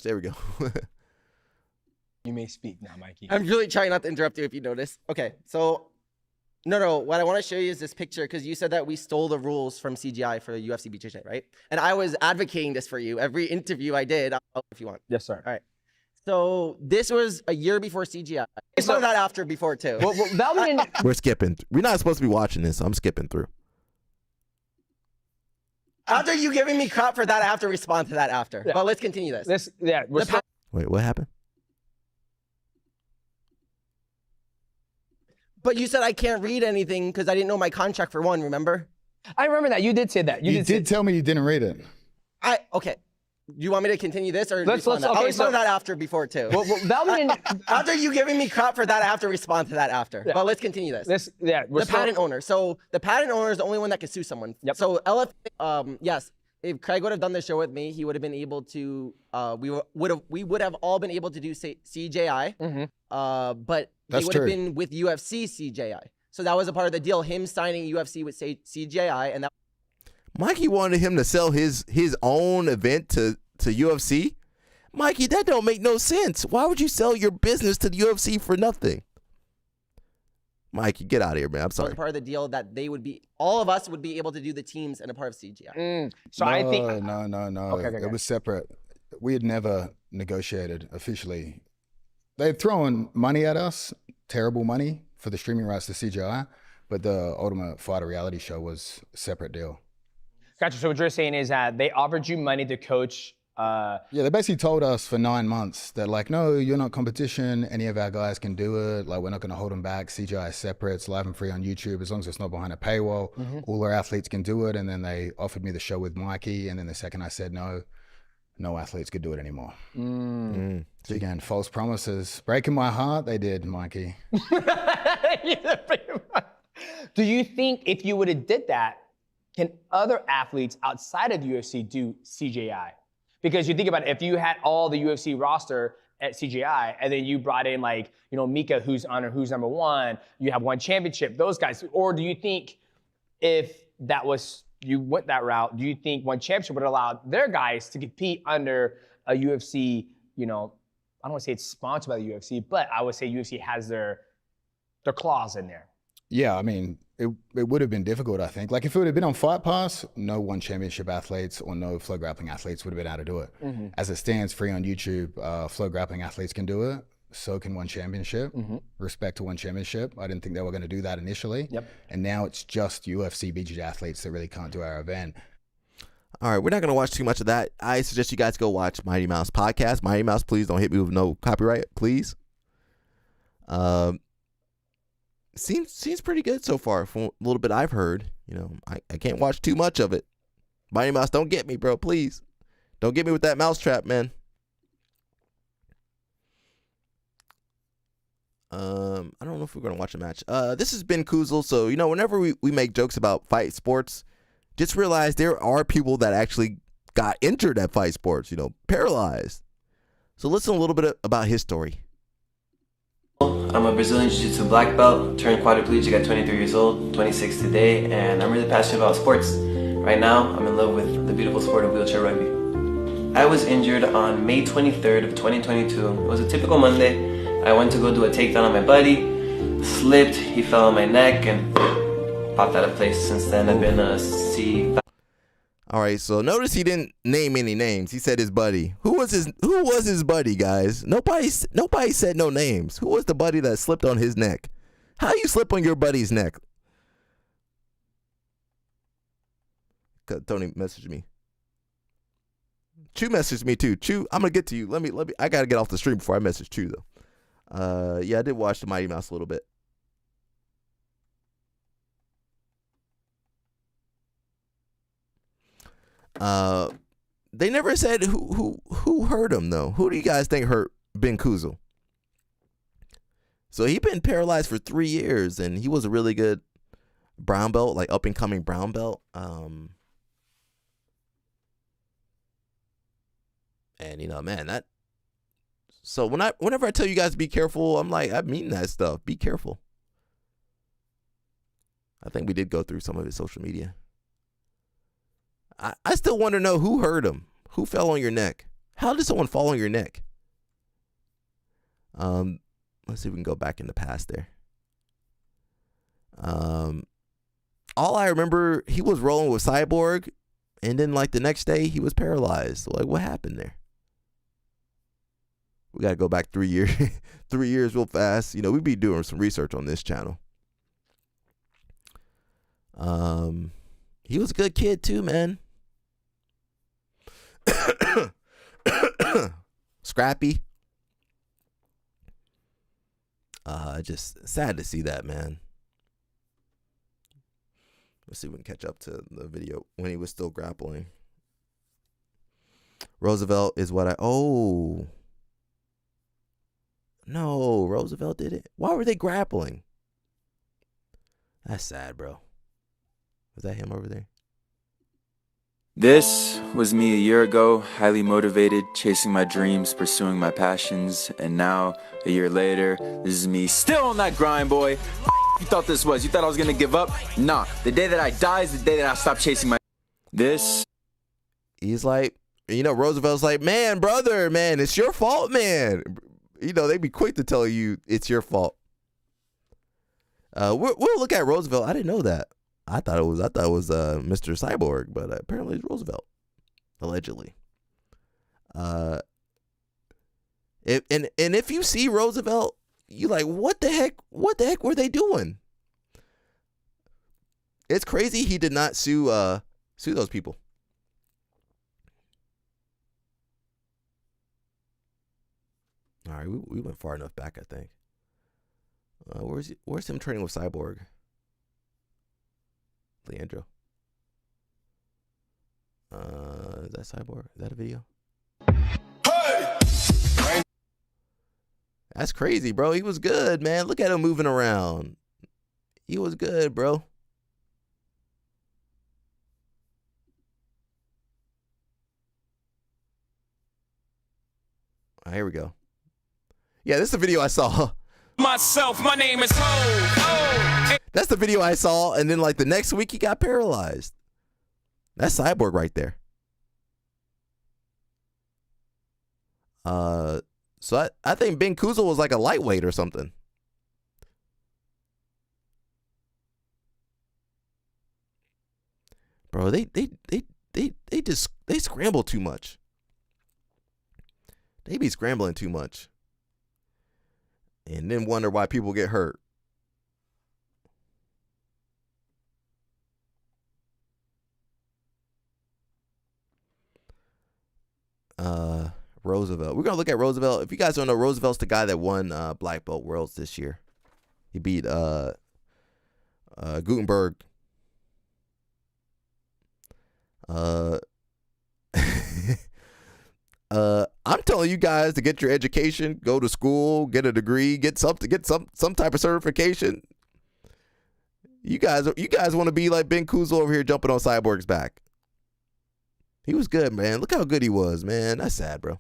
There we go. You may speak now, Mikey. I'm really trying not to interrupt you if you notice. Okay, so no. What I want to show you is this picture because you said that we stole the rules from CGI for UFC BJJ, right? And I was advocating this for you. Every interview I did, if you want. Yes, sir. All right. So this was a year before CGI. I saw that after before too. We're skipping. We're not supposed to be watching this. I'm skipping through. After you giving me crap for that, I have to respond to that after. Yeah. But let's continue this. Wait, what happened? But you said I can't read anything because I didn't know my contract for one, remember? I remember that. You did say that. You did tell me you didn't read it. Okay. You want me to continue this or let's I'll respond to that after before too. After you giving me crap for that, I have to respond to that after. Yeah. But let's continue this. The patent owner. So the patent owner is the only one that can sue someone. Yep. So yes, if Craig would have done the show with me, he would have been able to. We would have all been able to do CJI. Mm-hmm. But he would have been with UFC CJI. So that was a part of the deal. Him signing UFC with CJI, and that. Mikey wanted him to sell his own event to UFC. Mikey, that don't make no sense. Why would you sell your business to the UFC for nothing? Mikey, get out of here, man. I'm sorry. Part of the deal that they would be, all of us would be able to do the teams and a part of CGI. So I think no. Okay. It was separate. We had never negotiated officially. They'd thrown money at us, terrible money for the streaming rights to CGI, but the Ultimate Fighter reality show was a separate deal. Gotcha. So what you're saying is that they offered you money to coach. Yeah, they basically told us for 9 months that like, no, you're not competition. Any of our guys can do it. Like, we're not going to hold them back. CGI is separate. It's live and free on YouTube as long as it's not behind a paywall. All our athletes can do it. And then they offered me the show with Mikey. And then the second I said no athletes could do it anymore. So again, false promises. Breaking my heart, they did, Mikey. Do you think if you would have did that, can other athletes outside of the UFC do CGI? Because you think about it, if you had all the UFC roster at CGI, and then you brought in like, Mika, who's number one, you have one championship, those guys. Or do you think if you went that route, do you think one championship would allow their guys to compete under a UFC, I don't want to say it's sponsored by the UFC, but I would say UFC has their claws in there. Yeah, I mean, it would have been difficult, I think. Like, if it would have been on Fight Pass, no one championship athletes or no flow grappling athletes would have been able to do it. As it stands, free on YouTube, flow grappling athletes can do it. So can one championship. Respect to one championship. I didn't think they were going to do that initially. And now it's just UFC BJJ athletes that really can't do our event. All right, we're not going to watch too much of that. I suggest you guys go watch Mighty Mouse podcast. Mighty Mouse, please don't hit me with no copyright, please. Seems pretty good so far from a little bit I've heard. I can't watch too much of it. Mighty Mouse, don't get me, bro, please. Don't get me with that mousetrap, man. I don't know if we're going to watch a match. This has been Kuzal, so, whenever we make jokes about fight sports, just realize there are people that actually got injured at fight sports, paralyzed. So listen a little bit about his story. I'm a Brazilian Jiu-Jitsu black belt, turned quadriplegic at 23 years old, 26 today, and I'm really passionate about sports. Right now, I'm in love with the beautiful sport of wheelchair rugby. I was injured on May 23rd of 2022. It was a typical Monday. I went to go do a takedown on my buddy, slipped, he fell on my neck, and popped out of place. Since then, I've been a C. All right, so notice he didn't name any names. He said his buddy. Who was his buddy, guys? Nobody said no names. Who was the buddy that slipped on his neck? How you slip on your buddy's neck? Tony messaged me. Chew messaged me too. Chew, I'm gonna get to you. Let me. I gotta get off the stream before I message Chew though. Yeah, I did watch the Mighty Mouse a little bit. They never said who hurt him though. Who do you guys think hurt Ben Kuzal? So he been paralyzed for 3 years, and he was a really good brown belt, like up and coming brown belt. And man, that. So whenever I tell you guys to be careful, I'm like, I mean that stuff. Be careful. I think we did go through some of his social media. I still want to know who hurt him. Who fell on your neck? How did someone fall on your neck? Let's see if we can go back in the past there. All I remember, he was rolling with Cyborg, and then like the next day he was paralyzed. So, like, what happened there? We got to go back 3 years, 3 years real fast. We be doing some research on this channel. He was a good kid too, man. Scrappy. Just sad to see that, man. Let's see if we can catch up to the video when he was still grappling. Roosevelt is what no, Roosevelt did it. Why were they grappling? That's sad, bro. Was that him over there? This was me a year ago, highly motivated, chasing my dreams, pursuing my passions, and now, a year later, this is me still on that grind, boy. You thought this was? You thought I was gonna give up? Nah, the day that I die is the day that I stop chasing my... He's like You know, Roosevelt's like, man, brother, man, it's your fault, man. You know, they be quick to tell you it's your fault. We'll look at Roosevelt. I didn't know that. I thought it was Mr. Cyborg, but apparently it's Roosevelt, allegedly. If you see Roosevelt, you like, what the heck were they doing? It's crazy he did not sue those people. All right, we went far enough back, I think. Where's him training with Cyborg? Leandro. Is that Cyborg? Is that a video? Hey! That's crazy, bro. He was good, man. Look at him moving around. He was good, bro. All right, here we go. Yeah, this is the video I saw. Myself, my name is Ho. That's the video I saw, and then like the next week he got paralyzed. That's Cyborg right there. So I think Ben Kuzel was like a lightweight or something. Bro, they scramble too much. They be scrambling too much. And then wonder why people get hurt. Roosevelt. We're going to look at Roosevelt. If you guys don't know, Roosevelt's the guy that won Black Belt Worlds this year. He beat Gutenberg. I'm telling you guys to get your education, go to school, get a degree, get some type of certification. You guys want to be like Ben Kuzel over here jumping on Cyborg's back. He was good, man. Look how good he was, man. That's sad, bro.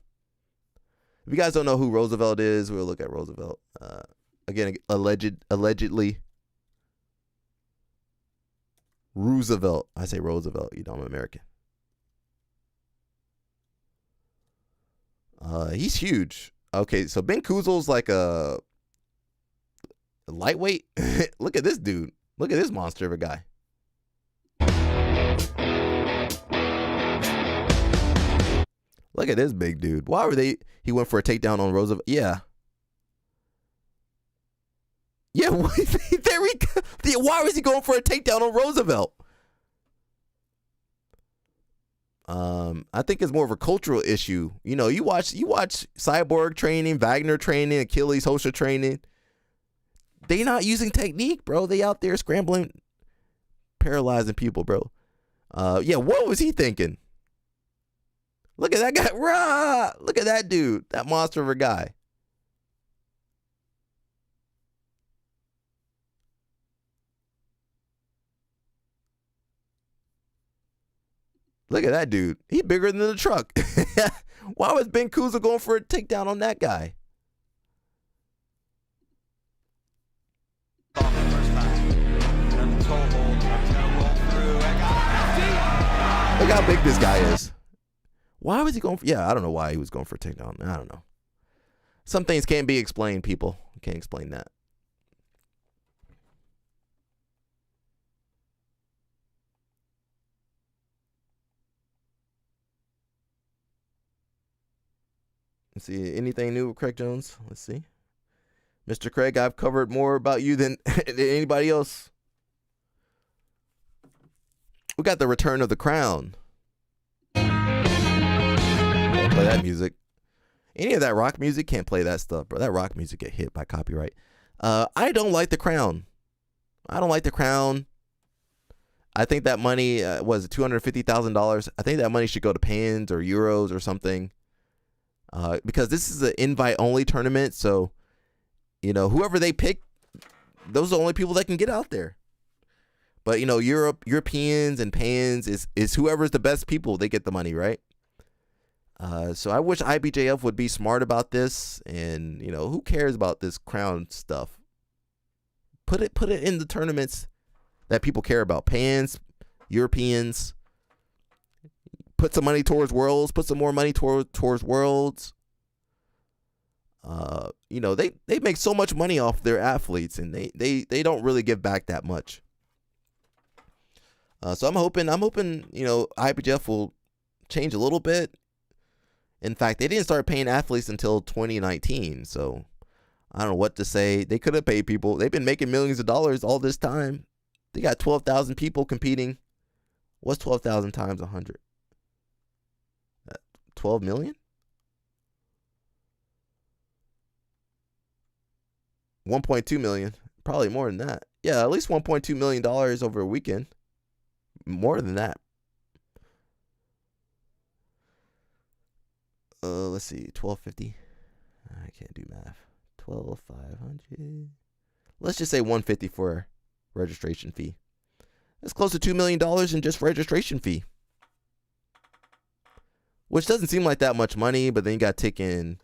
If you guys don't know who Roosevelt is, we'll look at Roosevelt. Again, allegedly. Roosevelt. I say Roosevelt. You know I'm American. He's huge. Okay, so Ben Kuzel's like a lightweight. Look at this dude. Look at this monster of a guy. Look at this big dude. Why were they? He went for a takedown on Roosevelt. Yeah. Yeah, there we go. Why was he going for a takedown on Roosevelt? I think it's more of a cultural issue. You know, you watch Cyborg training, Wagner training, Achilles Hosha training. They not using technique, bro. They out there scrambling, paralyzing people, bro. Yeah, what was he thinking? Look at that guy. Rah! Look at that dude. That monster of a guy. Look at that dude. He bigger than the truck. Why was Ben Kuzel going for a takedown on that guy? Look how big this guy is. Why was he going for... Yeah, I don't know why he was going for a takedown. I don't know. Some things can't be explained, people. Can't explain that. Let's see. Anything new with Craig Jones? Let's see. Mr. Craig, I've covered more about you than anybody else. We got the return of the crown. Can't play that music. Any of that rock music, can't play that stuff, bro. That rock music get hit by copyright. I don't like the crown. I don't like the crown. I think that money was $250,000. I think that money should go to pounds or euros or something. Because this is an invite-only tournament, so you know whoever they pick, those are the only people that can get out there. But you know, Europeans and pans is whoever's the best people, they get the money, right? So I wish IBJF would be smart about this, and you know, who cares about this crown stuff? Put it in the tournaments that people care about. Pans, Europeans, put some money towards Worlds. Put some more money towards Worlds. You know, they make so much money off their athletes, and they don't really give back that much. So I'm hoping, you know, IBJJF will change a little bit. In fact, they didn't start paying athletes until 2019, so I don't know what to say. They could have paid people. They've been making millions of dollars all this time. They got 12,000 people competing. What's 12,000 times 100? 12 million? 1.2 million. Probably more than that. Yeah, at least $1.2 million over a weekend. More than that. Let's see. 1250. I can't do math. 12,500. Let's just say 150 for registration fee. That's close to $2 million in just registration fee. Which doesn't seem like that much money, but then you got to take in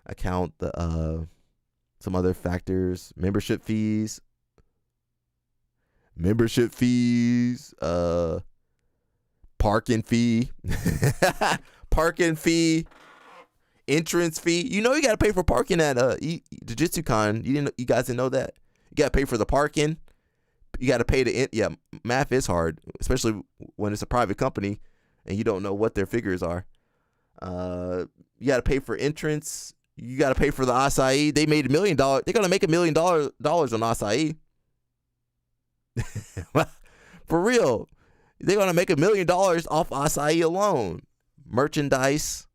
account the some other factors, membership fees, parking fee, entrance fee. You know you got to pay for parking at Jiu-Jitsu Con. You guys didn't know that? You got to pay for the parking. You got to pay yeah, math is hard, especially when it's a private company and you don't know what their figures are. You got to pay for entrance. You got to pay for the acai. They made $1 million. They're going to make $1 million on acai. For real. They're going to make $1 million off acai alone. Merchandise.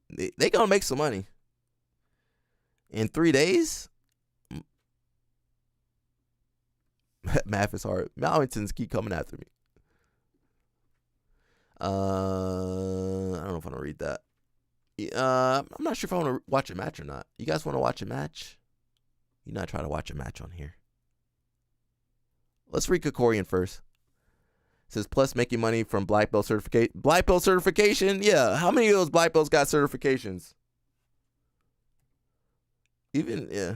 They're going to make some money. In 3 days? Math is hard. Mountains keep coming after me. I don't know if I want to read that. I'm not sure if I want to watch a match or not. You guys want to watch a match? You not try to watch a match on here. Let's read Kokorian first. It says, plus making money from black belt certification. Black belt certification? Yeah. How many of those black belts got certifications? Even, yeah.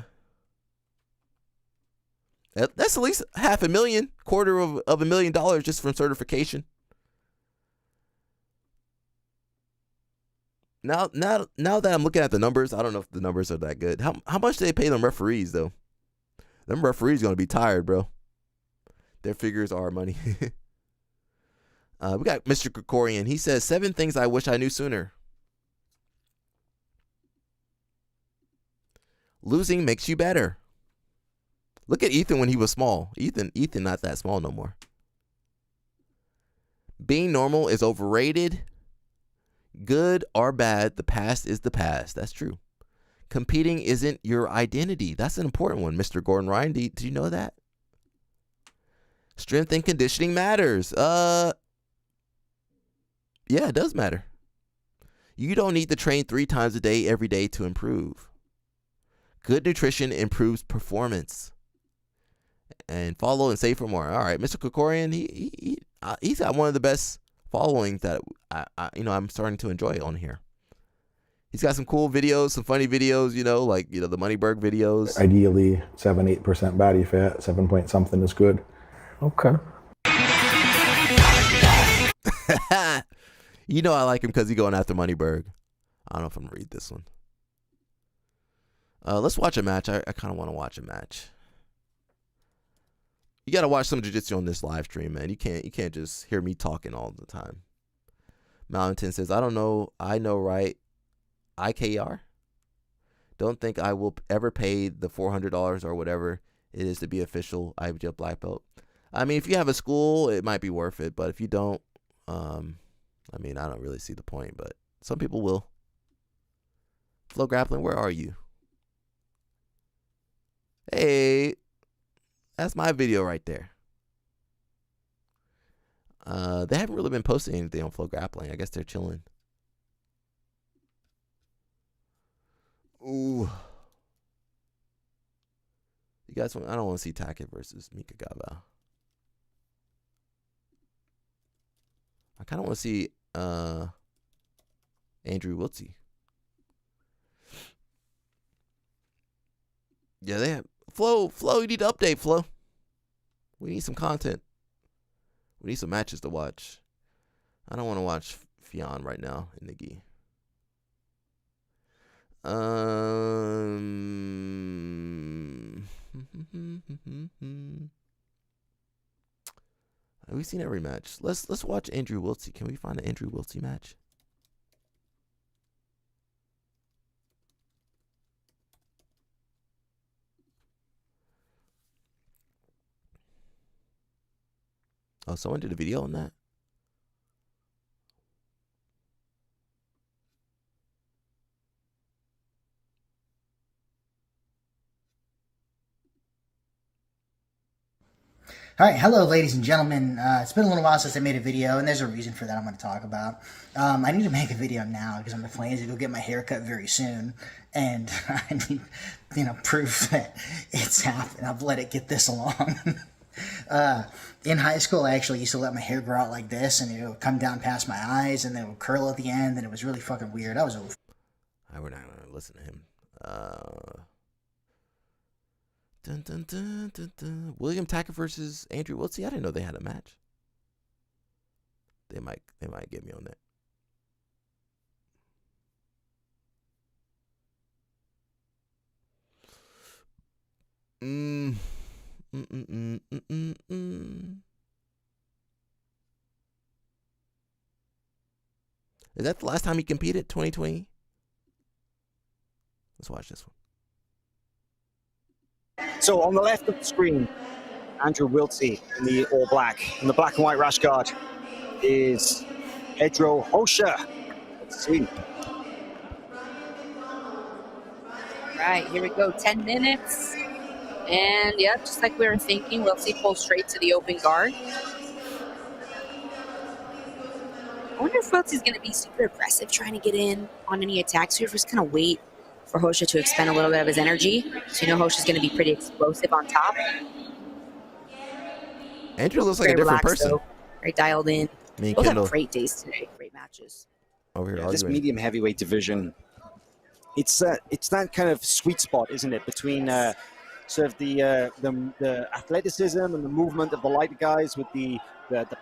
That's at least $500,000, $250,000 just from certification. Now that I'm looking at the numbers, I don't know if the numbers are that good. How much do they pay them referees, though? Them referees going to be tired, bro. Their figures are money. We got Mr. Krikorian. He says, 7 things I wish I knew sooner. Losing makes you better. Look at Ethan when he was small. Ethan not that small no more. Being normal is overrated. Good or bad, the past is the past. That's true. Competing isn't your identity. That's an important one, Mr. Gordon Ryan. Did you know that? Strength and conditioning matters. Yeah, it does matter. You don't need to train 3 times a day every day to improve. Good nutrition improves performance. And follow and save for more. All right, Mr. Kokorian, he's got one of the best followings that I'm starting to enjoy on here. He's got some cool videos, some funny videos, like the Moneyberg videos. Ideally 7-8% body fat, 7 point something is good. Okay. I like him because he's going after Moneyberg. I don't know if I'm gonna read this one. Let's watch a match. I kind of want to watch a match. You got to watch some jiu-jitsu on this live stream, man. You can't just hear me talking all the time. Mountain says, I don't know. I know, right? IKR? Don't think I will ever pay the $400 or whatever it is to be official IBJJF black belt. I mean, if you have a school, it might be worth it. But if you don't, I don't really see the point. But some people will. Flow Grappling, where are you? Hey. That's my video right there. They haven't really been posting anything on Flow Grappling. I guess they're chilling. Ooh. You guys I don't want to see Tackett versus Mika Gava. I kind of want to see Andrew Wiltsey. Yeah, they have Flo, you need to update, Flo. We need some content. We need some matches to watch. I don't want to watch Fionn right now and Nikki. We've seen every match. Let's watch Andrew Wiltsey. Can we find an Andrew Wiltsey match? Oh, someone did a video on that? All right, hello, ladies and gentlemen. It's been a little while since I made a video, and there's a reason for that I'm going to talk about. I need to make a video now because I'm planning to go get my hair cut very soon, and I need, proof that it's happened. I've let it get this long. In high school, I actually used to let my hair grow out like this, and it would come down past my eyes, and then it would curl at the end, and it was really fucking weird. I was over. We're not going to listen to him. Dun, dun, dun, dun, dun. William Tackett versus Andrew Wiltsey. I didn't know they had a match. They might get me on that. Is that the last time he competed? 2020? Let's watch this one. So on the left of the screen, Andrew Wiltsey in the all black. In the black and white rash guard is Pedro Rocha. Let's see. Right, here we go, 10 minutes. And yeah, just like we were thinking, Wiltsey pulls straight to the open guard. I wonder if Wiltsey's going to be super aggressive trying to get in on any attacks, or if he's going to wait for Rocha to expend a little bit of his energy. So Rocha's going to be pretty explosive on top. Andrew looks like a different person. Though. Very dialed in. Me and Both Kendall have great days today, great matches. over here This arguing. medium heavyweight division, it's that kind of sweet spot, isn't it, between sort of the athleticism and the movement of the lighter guys with the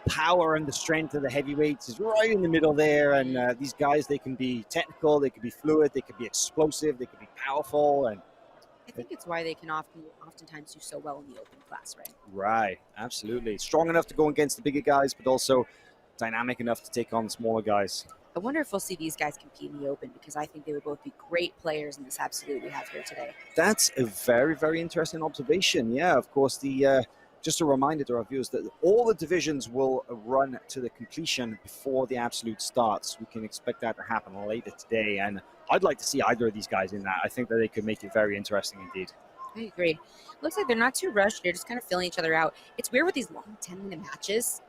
power and the strength of the heavyweights is right in the middle there. And these guys, they can be technical, they can be fluid, they can be explosive, they can be powerful. And I think it's why they can oftentimes do so well in the open class, right? right, absolutely. Strong enough to go against the bigger guys, but also dynamic enough to take on smaller guys. I wonder if we'll see these guys compete in the open, because I think they would both be great players in this absolute we have here today. That's a very, very interesting observation. Yeah, of course, just a reminder to our viewers that all the divisions will run to the completion before the absolute starts. We can expect that to happen later today, and I'd like to see either of these guys in that. I think that they could make it very interesting indeed. I agree. Looks like they're not too rushed. They're just kind of filling each other out. It's weird with these long 10-minute matches.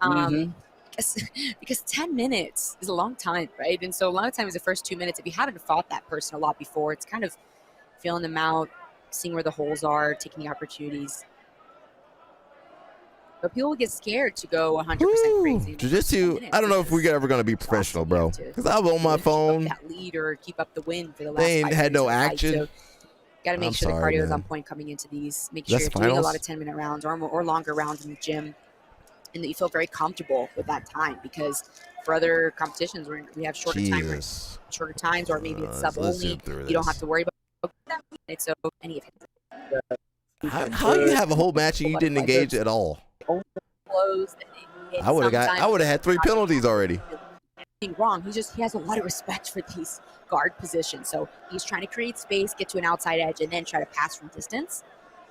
Because 10 minutes is a long time, right? And so a lot of times the first 2 minutes, if you haven't fought that person a lot before, it's kind of feeling them out, seeing where the holes are, taking the opportunities. But people get scared to go 100% crazy. Jiu-jitsu, I don't know if we're ever going to be professional, bro. Because I was on my phone. That lead or keep up the win for the last They ain't 5 had no minutes of the fight. action. So got to make I'm sure sorry, the cardio is man. on point coming into these. Make That's sure you're doing a finals? lot of 10-minute rounds or longer rounds in the gym. And that you feel very comfortable with that time, because for other competitions where we have shorter times, or maybe it's sub let's only, zip through you don't this. have to worry about that. So any of it. How you have a whole match and you didn't engage at all? I would have had 3 penalties already. Wrong. He has a lot of respect for these guard positions. So he's trying to create space, get to an outside edge, and then try to pass from distance.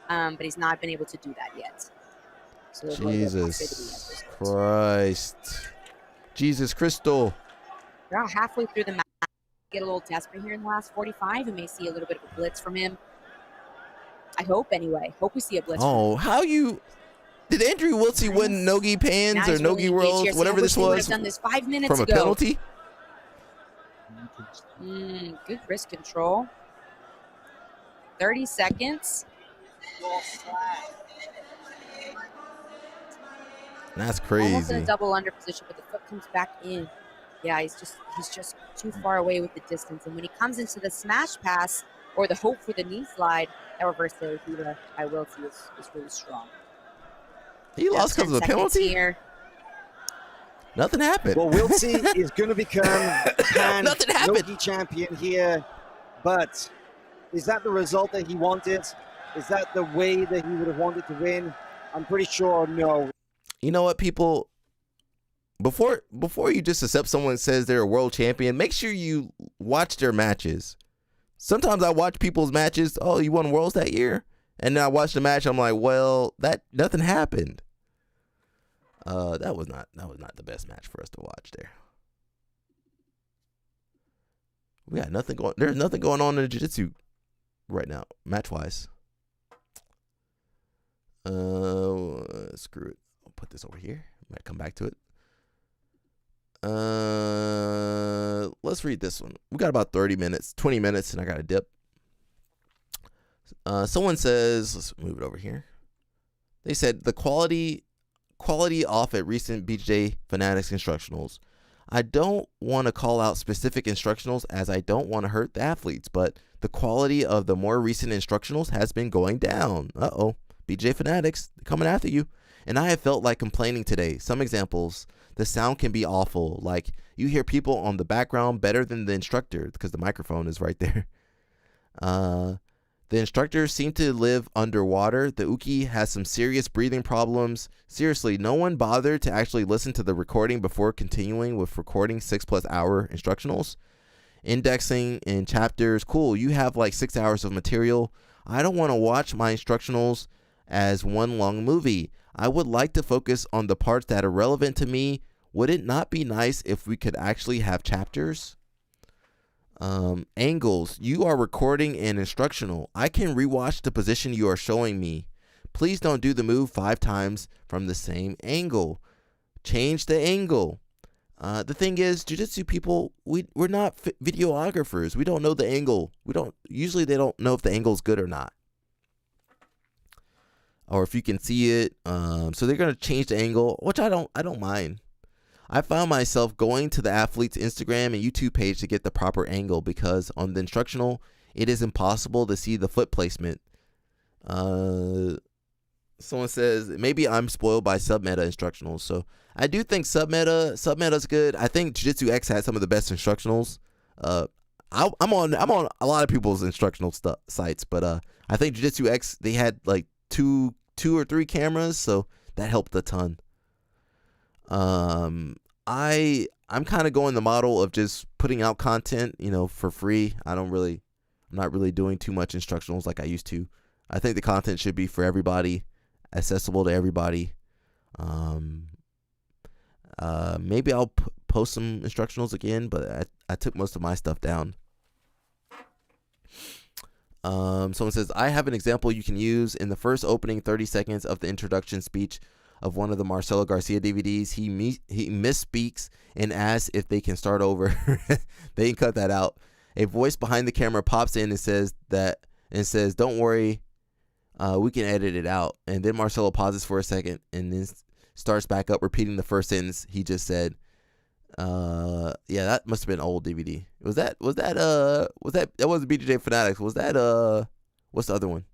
But he's not been able to do that yet. So Jesus Christ. Jesus Crystal. We're about halfway through the match. Get a little desperate here in the last 45. We may see a little bit of a blitz from him. I hope anyway. Hope we see a blitz from him. Oh, how you... Did Andrew Wiltsey win Nogi Pans or Nogi Worlds, whatever this was, done this 5 minutes from a ago. penalty? Good wrist control. 30 seconds. That's Almost in a crazy. double under position, but the foot comes back in. Yeah, he's just too far away with the distance. And when he comes into the smash pass or the hope for the knee slide, that reverse by Wiltsey is really strong. He lost because of the 10 seconds penalty? Here. Nothing happened. Well, Wiltsy is going to become Pan Nogi champion here, but is that the result that he wanted? Is that the way that he would have wanted to win? I'm pretty sure no. You know what, people? Before you just accept someone says they're a world champion, make sure you watch their matches. Sometimes I watch people's matches. Oh, you won worlds that year, and then I watch the match. I'm like, well, that nothing happened. That was not the best match for us to watch there. We got nothing going. There's nothing going on in the jiu-jitsu right now, match wise. Screw it. I'll put this over here. Might come back to it. Let's read this one. We got about 30 minutes, 20 minutes, and I got a dip. Someone says, let's move it over here. They said the quality off at recent BJJ Fanatics instructionals. I don't want to call out specific instructionals as I don't want to hurt the athletes, but the quality of the more recent instructionals has been going down. BJJ Fanatics coming after you. And I have felt like complaining today. Some examples. The sound can be awful. Like you hear people on the background better than the instructor because the microphone is right there. The instructors seem to live underwater. The Uki has some serious breathing problems. Seriously, no one bothered to actually listen to the recording before continuing with recording 6+ hour instructionals. Indexing in chapters. Cool, you have like 6 hours of material. I don't want to watch my instructionals as one long movie. I would like to focus on the parts that are relevant to me. Would it not be nice if we could actually have chapters? Angles. You are recording an instructional. I can rewatch the position you are showing me. Please don't do the move 5 times from the same angle. Change the angle. The thing is, jiu-jitsu people, we're not videographers. We don't know the angle. Usually they don't know if the angle's good or not, or if you can see it. So they're gonna change the angle, which I don't mind. I found myself going to the athlete's Instagram and YouTube page to get the proper angle because on the instructional, it is impossible to see the foot placement. Someone says, maybe I'm spoiled by submeta instructionals. So I do think submeta's good. I think Jiu-Jitsu X has some of the best instructionals. I'm on a lot of people's instructional sites, but I think Jiu-Jitsu X, they had like two or three cameras, so that helped a ton. I'm kind of going the model of just putting out content, for free. I'm not really doing too much instructionals like I used to. I think the content should be for everybody, accessible to everybody. Maybe I'll post some instructionals again, but I took most of my stuff down. Someone says, I have an example you can use. In the first opening 30 seconds of the introduction speech of one of the Marcelo Garcia DVDs, he misspeaks and asks if they can start over. They can cut that out. A voice behind the camera pops in and says, don't worry, we can edit it out. And then Marcelo pauses for a second and then starts back up repeating the first sentence he just said. Yeah, that must have been an old DVD. That wasn't BJJ Fanatics. Was that what's the other one?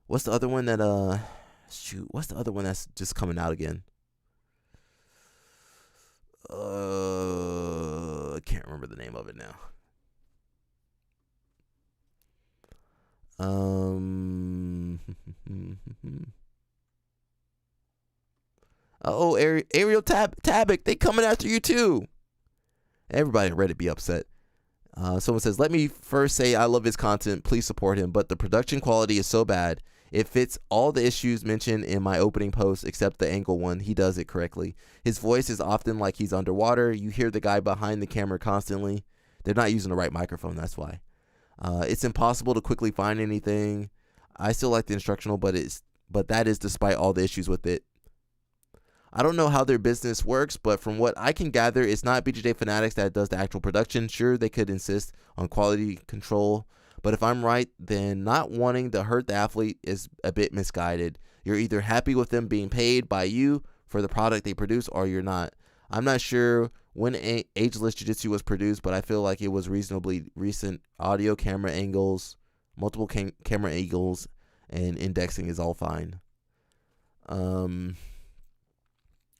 What's the other one that what's the other one that's just coming out again? I can't remember the name of it now. Ariel Tabak, they coming after you too. Everybody on Reddit be upset. Someone says, let me first say I love his content. Please support him. But the production quality is so bad. It fits all the issues mentioned in my opening post except the angle one. He does it correctly. His voice is often like he's underwater. You hear the guy behind the camera constantly. They're not using the right microphone. That's why. It's impossible to quickly find anything. I still like the instructional, but that is despite all the issues with it. I don't know how their business works, but from what I can gather, it's not BJJ Fanatics that does the actual production. Sure, they could insist on quality control, but if I'm right, then not wanting to hurt the athlete is a bit misguided. You're either happy with them being paid by you for the product they produce, or you're not. I'm not sure when Ageless Jiu-Jitsu was produced, but I feel like it was reasonably recent. Audio, camera angles, multiple camera angles, and indexing is all fine.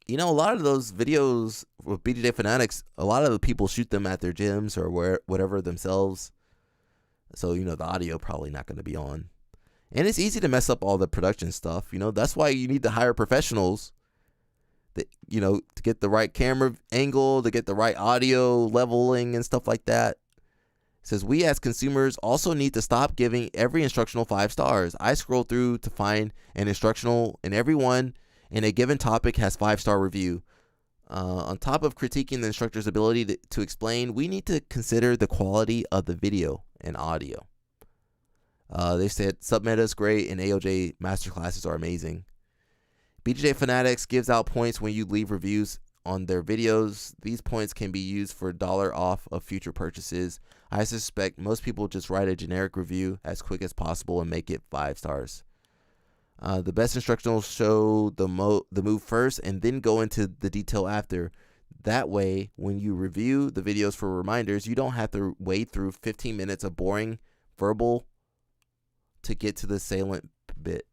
you know, a lot of those videos with BJJ Fanatics, a lot of the people shoot them at their gyms or whatever themselves. So, you know, the audio probably not going to be on. And it's easy to mess up all the production stuff. You know, that's why you need to hire professionals that, you know, to get the right camera angle, to get the right audio leveling and stuff like that. It says, we as consumers also need to stop giving every instructional 5 stars. I scroll through to find an instructional, and everyone in a given topic has 5-star review. On top of critiquing the instructor's ability to explain, we need to consider the quality of the video and audio. They said Submeta is great and AOJ masterclasses are amazing. BJJ Fanatics gives out points when you leave reviews on their videos. These points can be used for $1 off of future purchases. I suspect most people just write a generic review as quick as possible and make it 5 stars. The best instructionals show the move first and then go into the detail after. That way, when you review the videos for reminders, you don't have to wade through 15 minutes of boring verbal to get to the salient bit.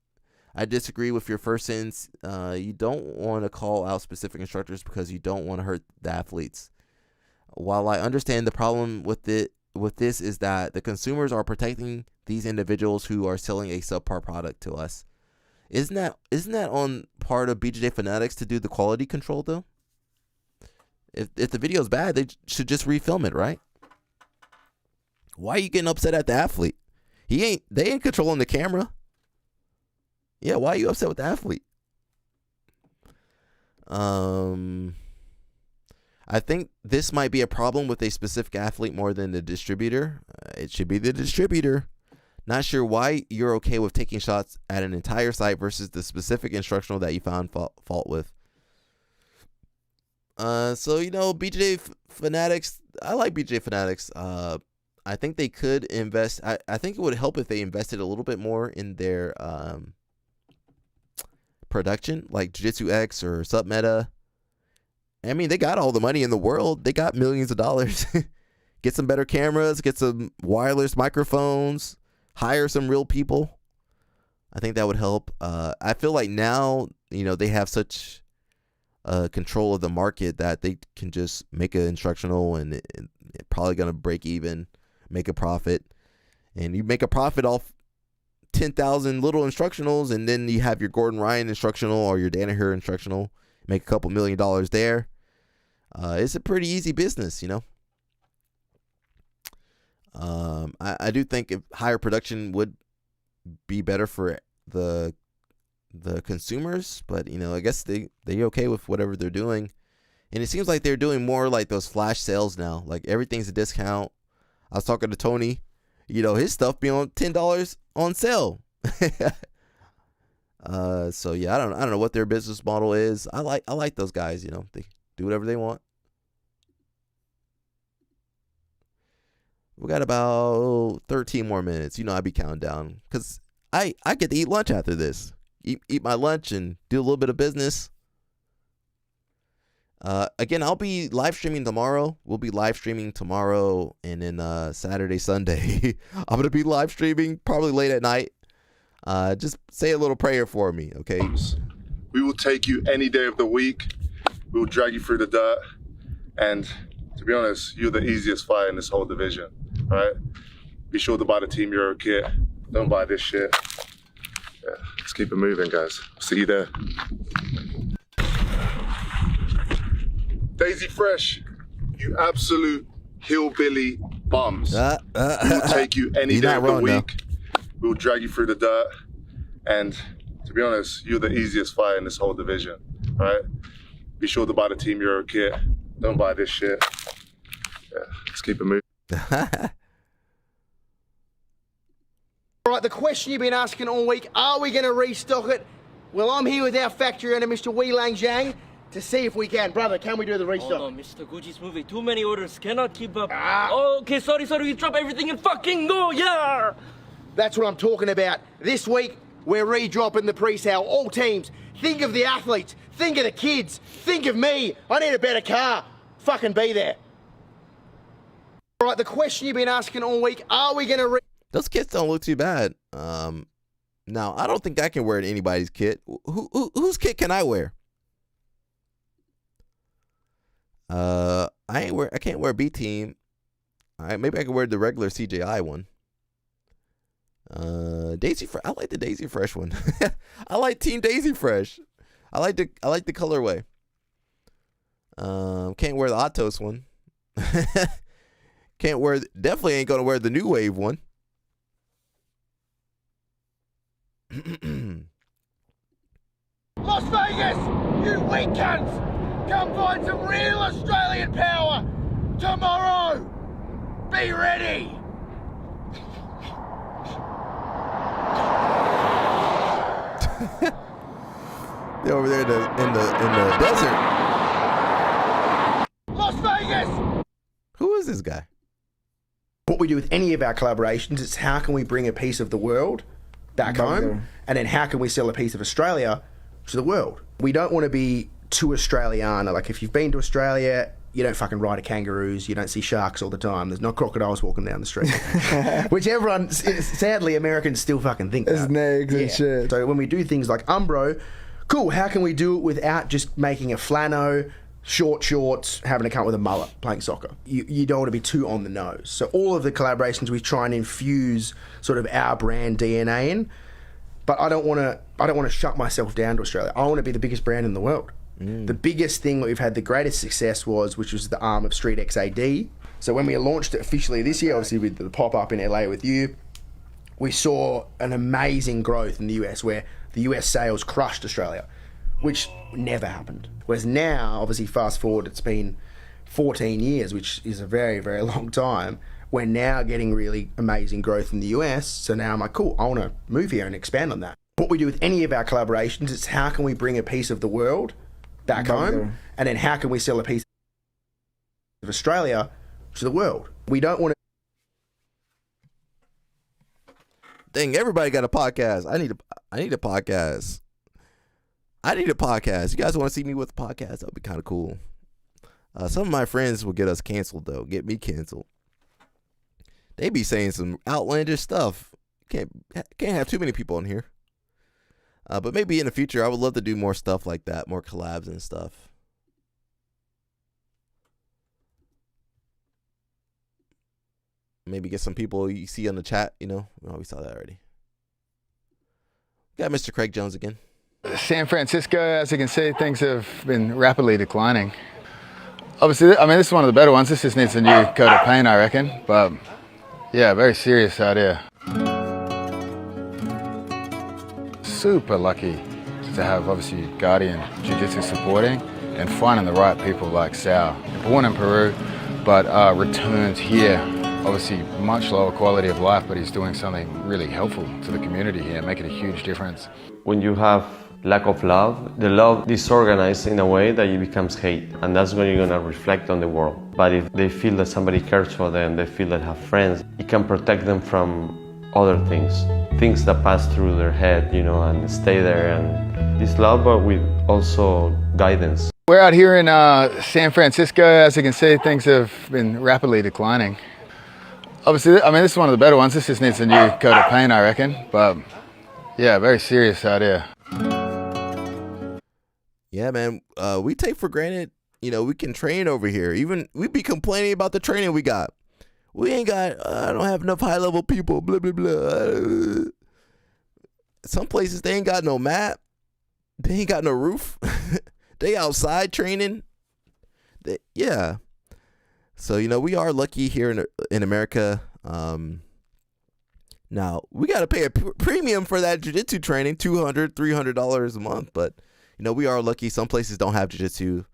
I disagree with your first sentence. You don't want to call out specific instructors because you don't want to hurt the athletes. While I understand the problem with this is that the consumers are protecting these individuals who are selling a subpar product to us. Isn't that on part of BJJ Fanatics to do the quality control though? If the video's bad, they should just refilm it, right? Why are you getting upset at the athlete? They ain't controlling the camera. Yeah, why are you upset with the athlete? I think this might be a problem with a specific athlete more than the distributor. It should be the distributor. Not sure why you're okay with taking shots at an entire site versus the specific instructional that you found fault with. So, you know, BJJ Fanatics, I like BJJ Fanatics. I think they could invest. I think it would help if they invested a little bit more in their production, like Jiu-Jitsu X or Submeta. I mean, they got all the money in the world. They got millions of dollars. Get some better cameras, get some wireless microphones, hire some real people. I think that would help. I feel like now, you know, they have such control of the market that they can just make an instructional and it probably going to break even, make a profit. And you make a profit off 10,000 little instructionals, and then you have your Gordon Ryan instructional or your Danaher instructional, make a couple $1 million there. It's a pretty easy business, you know. I do think if higher production would be better for the consumers, but you know, I guess they're okay with whatever they're doing. And it seems like they're doing more like those flash sales now. Like everything's a discount. I was talking to Tony, you know, his stuff be on $10 on sale. So yeah, I don't know what their business model is. I like those guys, you know, they do whatever they want. We got about 13 more minutes. You know, I'd be counting down because I get to eat lunch after this. Eat my lunch and do a little bit of business. Again, I'll be live streaming tomorrow. We'll be live streaming tomorrow and then Saturday, Sunday. I'm going to be live streaming probably late at night. Just say a little prayer for me, okay? We will take you any day of the week. We will drag you through the dirt. And to be honest, you're the easiest fight in this whole division, right? Be sure to buy the Team Euro kit. Don't buy this shit. Yeah, let's keep it moving, guys. See you there. Daisy Fresh, you absolute hillbilly bums. We will take you any day of the week. We will drag you through the dirt. And to be honest, you're the easiest fight in this whole division, right? Be sure to buy the Team Euro kit. Don't buy this shit. Yeah, let's keep it moving. All right, the question you've been asking all week, are we going to restock it? Well, I'm here with our factory owner, Mr. Wei Lang Zhang, to see if we can. Brother, can we do the restock? Oh no, Mr. Gucci's moving. Too many orders. Cannot keep up. Oh, okay, sorry. We drop everything and fucking go, yeah! That's what I'm talking about. This week, we're re-dropping the pre-sale. All teams. Think of the athletes. Think of the kids. Think of me. I need a better car. Fucking be there. All right, the question you've been asking all week, are we going to... Those kits don't look too bad. Now, I don't think I can wear anybody's kit. Whose kit can I wear? I can't wear B Team. All right, maybe I can wear the regular CJI one. I like the Daisy Fresh one. I like Team Daisy Fresh. I like the colorway. Can't wear the Atos one. Definitely ain't gonna wear the New Wave one. Las Vegas, you weak cunts! Come find some real Australian power tomorrow! Be ready! They're over there in the desert. Las Vegas! Who is this guy? What we do with any of our collaborations is how can we bring a piece of the world back home, and then how can we sell a piece of Australia to the world? We don't want to be too Australiana. Like, if you've been to Australia, you don't fucking ride kangaroos, you don't see sharks all the time, there's no crocodiles walking down the street. Which everyone, sadly, Americans still fucking think There's that. nags and shit. So when we do things like Umbro, cool, how can we do it without just making a flano, short shorts, having to come up with a mullet, playing soccer? You don't want to be too on the nose. So all of the collaborations we try and infuse sort of our brand DNA in, but I don't want to shut myself down to Australia. I want to be the biggest brand in the world. The biggest thing that we've had the greatest success which was the arm of Street XAD. So when we launched it officially this year, obviously with the pop-up in LA with you, we saw an amazing growth in the US where the US sales crushed Australia, which never happened. Whereas now, obviously fast forward, it's been 14 years, which is a very, very long time. We're now getting really amazing growth in the US. So now I'm like, cool, I want to move here and expand on that. What we do with any of our collaborations is how can we bring a piece of the world back home, and then how can we sell a piece of Australia to the world? We don't want to. Dang, everybody got a podcast. I need a podcast. I need a podcast. You guys want to see me with a podcast? That would be kind of cool. Some of my friends will get us canceled, though. Get me canceled. They be saying some outlandish stuff. Can't have too many people on here. But maybe in the future, I would love to do more stuff like that, more collabs and stuff. Maybe get some people you see on the chat, we saw that already. Got Mr. Craig Jones again. San Francisco, as you can see, things have been rapidly declining. Obviously, I mean, this is one of the better ones. This just needs a new coat of paint, I reckon. But yeah, very serious out here. Super lucky to have, obviously, Guardian Jiu-Jitsu supporting and finding the right people like Sal. Born in Peru, but returned here. Obviously, much lower quality of life, but he's doing something really helpful to the community here, making a huge difference. When you have lack of love, the love disorganized in a way that it becomes hate, and that's when you're gonna reflect on the world. But if they feel that somebody cares for them, they feel that have friends, it can protect them from other things that pass through their head, and stay there. And this love, but with also guidance. We're out here in San Francisco. As you can see, things have been rapidly declining. Obviously, I mean, this is one of the better ones. This just needs a new coat of paint, I reckon. But yeah, very serious out here. Yeah, man. We take for granted, we can train over here. Even we be complaining about the training we got. We ain't got, I don't have enough high-level people, blah, blah, blah. Some places, they ain't got no mat. They ain't got no roof. They outside training. Yeah. So, we are lucky here in America. Now, we got to pay a premium for that jiu-jitsu training, $200, $300 a month. But, we are lucky. Some places don't have jiu-jitsu.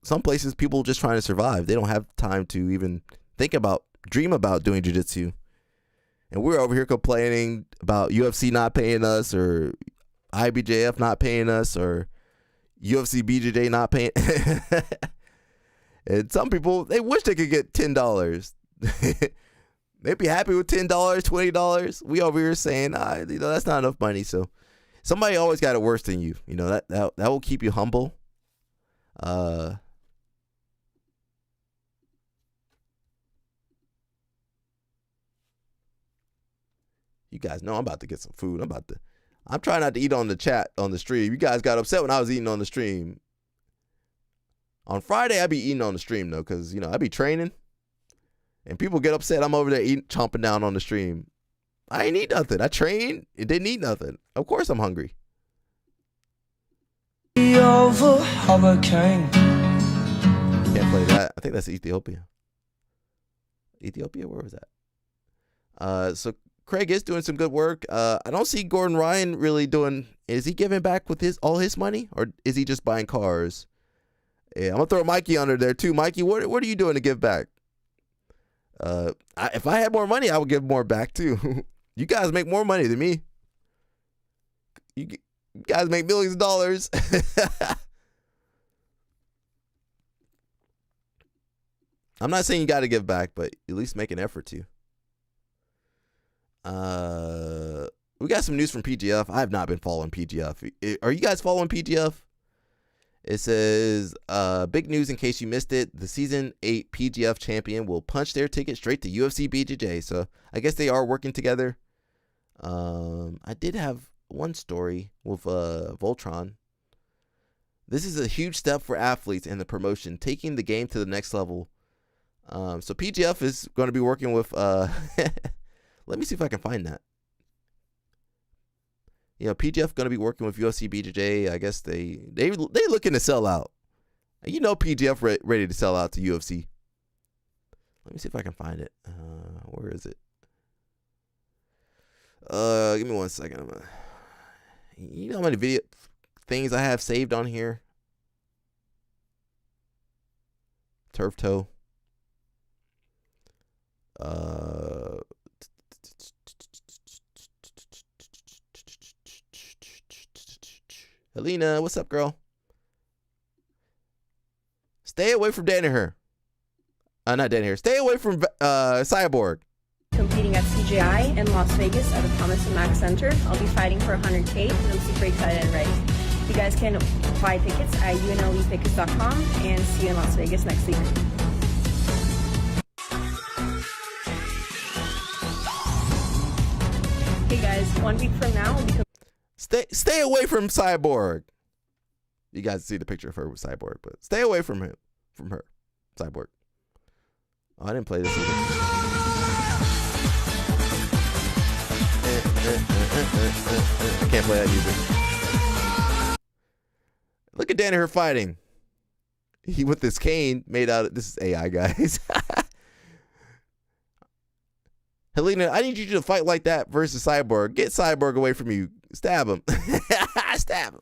Some places, people just trying to survive. They don't have time to even dream about doing jiu-jitsu. And we're over here complaining about UFC not paying us, or IBJF not paying us, or UFC BJJ not paying. And some people, they wish they could get $10. They'd be happy with $10, $20. We over here saying, that's not enough money. So somebody always got it worse than you. That will keep you humble. You guys know I'm about to get some food. I'm trying not to eat on the chat on the stream. You guys got upset when I was eating on the stream. On Friday, I be eating on the stream though, cause I be training, and people get upset. I'm over there eating, chomping down on the stream. I ain't eat nothing. I trained. It didn't eat nothing. Of course, I'm hungry. Over hurricane. Can't play that. I think that's Ethiopia. Ethiopia, where was that? So Craig is doing some good work. I don't see Gordon Ryan really doing. Is he giving back with all his money, or is he just buying cars? Yeah, I'm gonna throw Mikey under there too. Mikey, what are you doing to give back? If I had more money, I would give more back too. You guys make more money than me. You guys make millions of dollars. I'm not saying you got to give back, but at least make an effort to. We got some news from PGF. I have not been following PGF. Are you guys following PGF? It says, big news in case you missed it. The Season 8 PGF champion will punch their ticket straight to UFC BJJ. So I guess they are working together. I did have one story with Voltron. This is a huge step for athletes and the promotion, taking the game to the next level. So PGF is going to be working with, let me see if I can find that. PGF going to be working with UFC BJJ. I guess they looking to sell out. PGF ready to sell out to UFC. Let me see if I can find it. Where is it? Give me 1 second. You know how many video things I have saved on here? Turf toe. Helena, what's up, girl? Stay away from Danaher. Not Danaher. Stay away from Cyborg. Competing at CJI in Las Vegas at the Thomas and Mack Center. I'll be fighting for 100K, and I'm super excited and ready. You guys can buy tickets at unletickets.com and see you in Las Vegas next week. Hey guys, 1 week from now, we'll be Stay away from Cyborg. You guys see the picture of her with Cyborg, but stay away from her, Cyborg. Oh, I didn't play this either. I can't play that music. Look at Danaher fighting. He with this cane made out of, this is AI, guys. Helena, I need you to fight like that versus Cyborg. Get Cyborg away from you. Stab him. Stab him.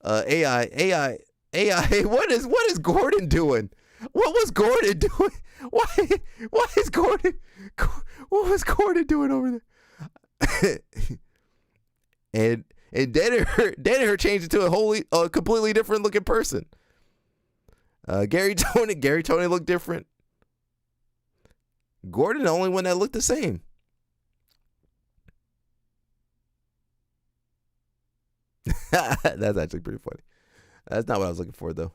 AI. What is Gordon doing? What was Gordon doing? Why is Gordon? What was Gordon doing over there? and Danaher changed into a completely different looking person. Gary Tony looked different. Gordon, the only one that looked the same. That's actually pretty funny. That's not what I was looking for, though.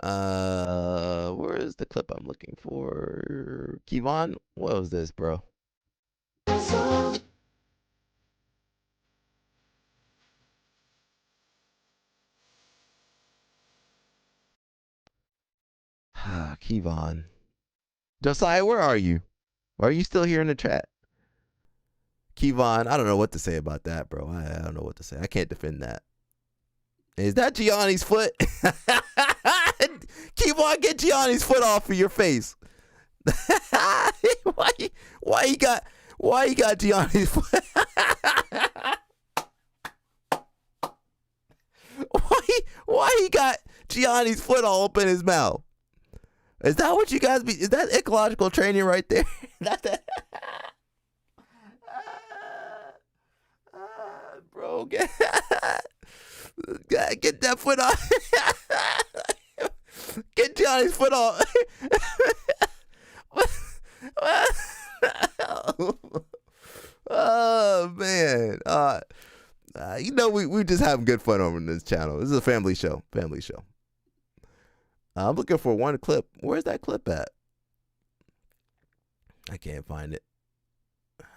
Where is the clip I'm looking for? Kevon, what was this, bro? Kevon. Josiah, where are you? Are you still here in the chat? Kevon, I don't know what to say about that, bro. I don't know what to say. I can't defend that. Is that Gianni's foot? Kevon, get Gianni's foot off of your face. Why you got Gianni's foot? why he got Gianni's foot all up in his mouth? Is that what you guys be? Is that ecological training right there? Bro, get that foot off. Get Johnny's foot off. Oh man. We just having good fun over in this channel. This is a family show. I'm looking for one clip. Where's that clip at? I can't find it.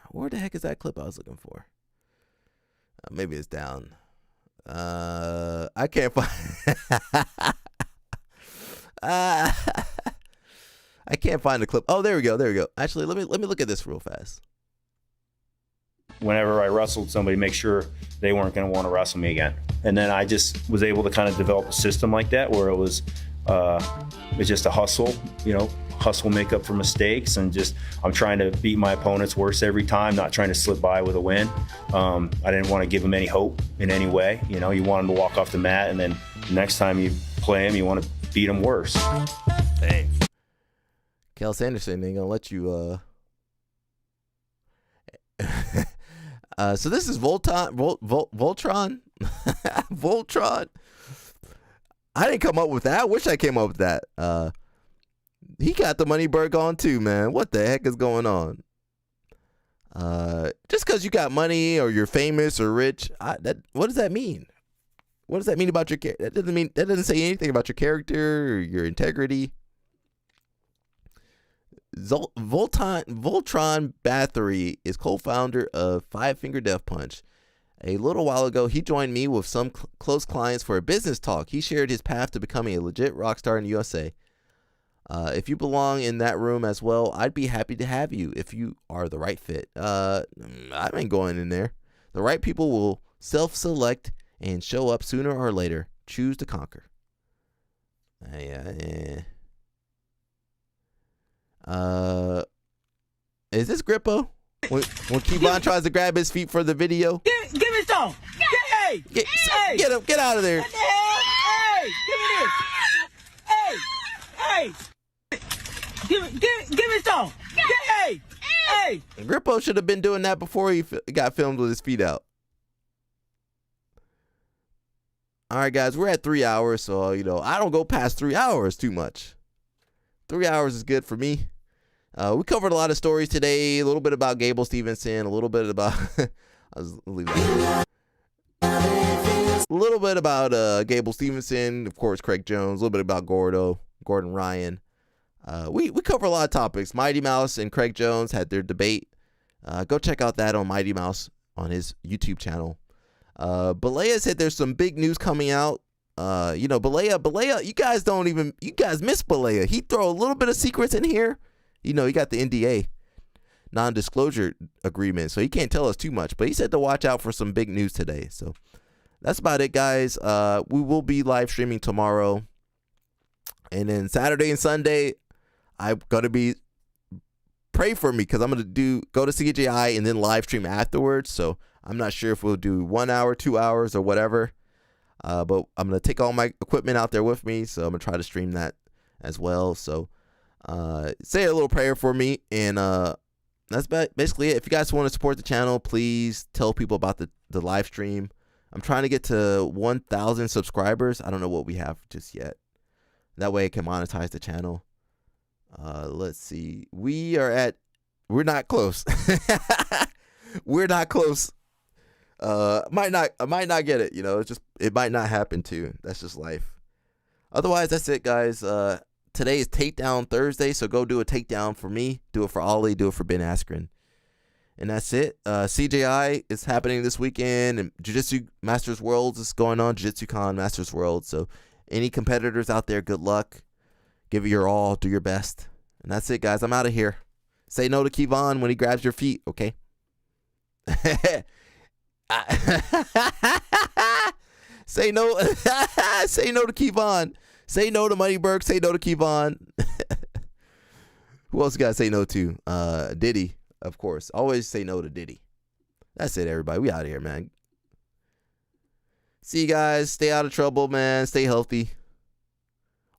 Where the heck is that clip I was looking for? Maybe it's down. I can't find can't find the clip. Oh, there we go. There we go. Actually, let me look at this real fast. Whenever I wrestled somebody, make sure they weren't going to want to wrestle me again. And then I just was able to kind of develop a system like that where it was just a hustle, hustle, make up for mistakes, and just I'm trying to beat my opponents worse every time, not trying to slip by with a win. I didn't want to give them any hope in any way. You want them to walk off the mat, and then next time you play them, you want to beat them worse. Dang. Cal Sanderson ain't gonna let you. So this is Voltron. Voltron. I didn't come up with that. I wish I came up with that. He got the money bird on too, man. What the heck is going on? Just because you got money or you're famous or rich, what does that mean? What does that mean about your character? That doesn't say anything about your character or your integrity. Voltron Bathory is co-founder of Five Finger Death Punch. A little while ago, he joined me with some close clients for a business talk. He shared his path to becoming a legit rock star in the USA. If you belong in that room as well, I'd be happy to have you if you are the right fit. I ain't going in there. The right people will self-select and show up sooner or later. Choose to conquer. Is this Grippo? When Kevon tries to grab his feet for the video? Give me some. Hey! Get him. Get out of there. What the hell? Hey! Give me this. Hey! Give me some. Hey! Grippo should have been doing that before he got filmed with his feet out. All right, guys, we're at 3 hours, so, I don't go past 3 hours too much. 3 hours is good for me. We covered a lot of stories today, a little bit about Gable Stevenson, a little bit about Gable Stevenson, of course, Craig Jones, a little bit about Gordon Ryan. We cover a lot of topics. Mighty Mouse and Craig Jones had their debate. Go check out that on Mighty Mouse on his YouTube channel. Balea said there's some big news coming out. Balea, you guys miss Balea. He throw a little bit of secrets in here. He got the NDA, non-disclosure agreement, so he can't tell us too much. But he said to watch out for some big news today. So that's about it, guys. We will be live streaming tomorrow. And then Saturday and Sunday, I'm going to be, pray for me, because I'm going to go to CJI and then live stream afterwards. So I'm not sure if we'll do 1 hour, 2 hours, or whatever. But I'm going to take all my equipment out there with me, so I'm going to try to stream that as well. So say a little prayer for me, and that's basically it. If you guys want to support the channel, please tell people about the live stream. I'm trying to get to 1,000 subscribers. I don't know what we have just yet. That way I can monetize the channel. Let's see. We're not close. We're not close. I might not get it, it might not happen too. That's just life. Otherwise, that's it, guys. Today is Takedown Thursday, so go do a takedown for me, do it for Ollie, do it for Ben Askren. And that's it. CJI is happening this weekend, and Jiu-Jitsu Masters Worlds is going on, Jiu-Jitsu Con Masters World. So any competitors out there, good luck. Give it your all, do your best. And that's it, guys. I'm out of here. Say no to Kevon when he grabs your feet, okay? Say no. Say no to Kevon. Say no to Moneyberg. Say no to Kevon. Who else you gotta say no to? Diddy, of course. Always say no to Diddy. That's it, everybody. We out of here, man. See you guys. Stay out of trouble, man. Stay healthy.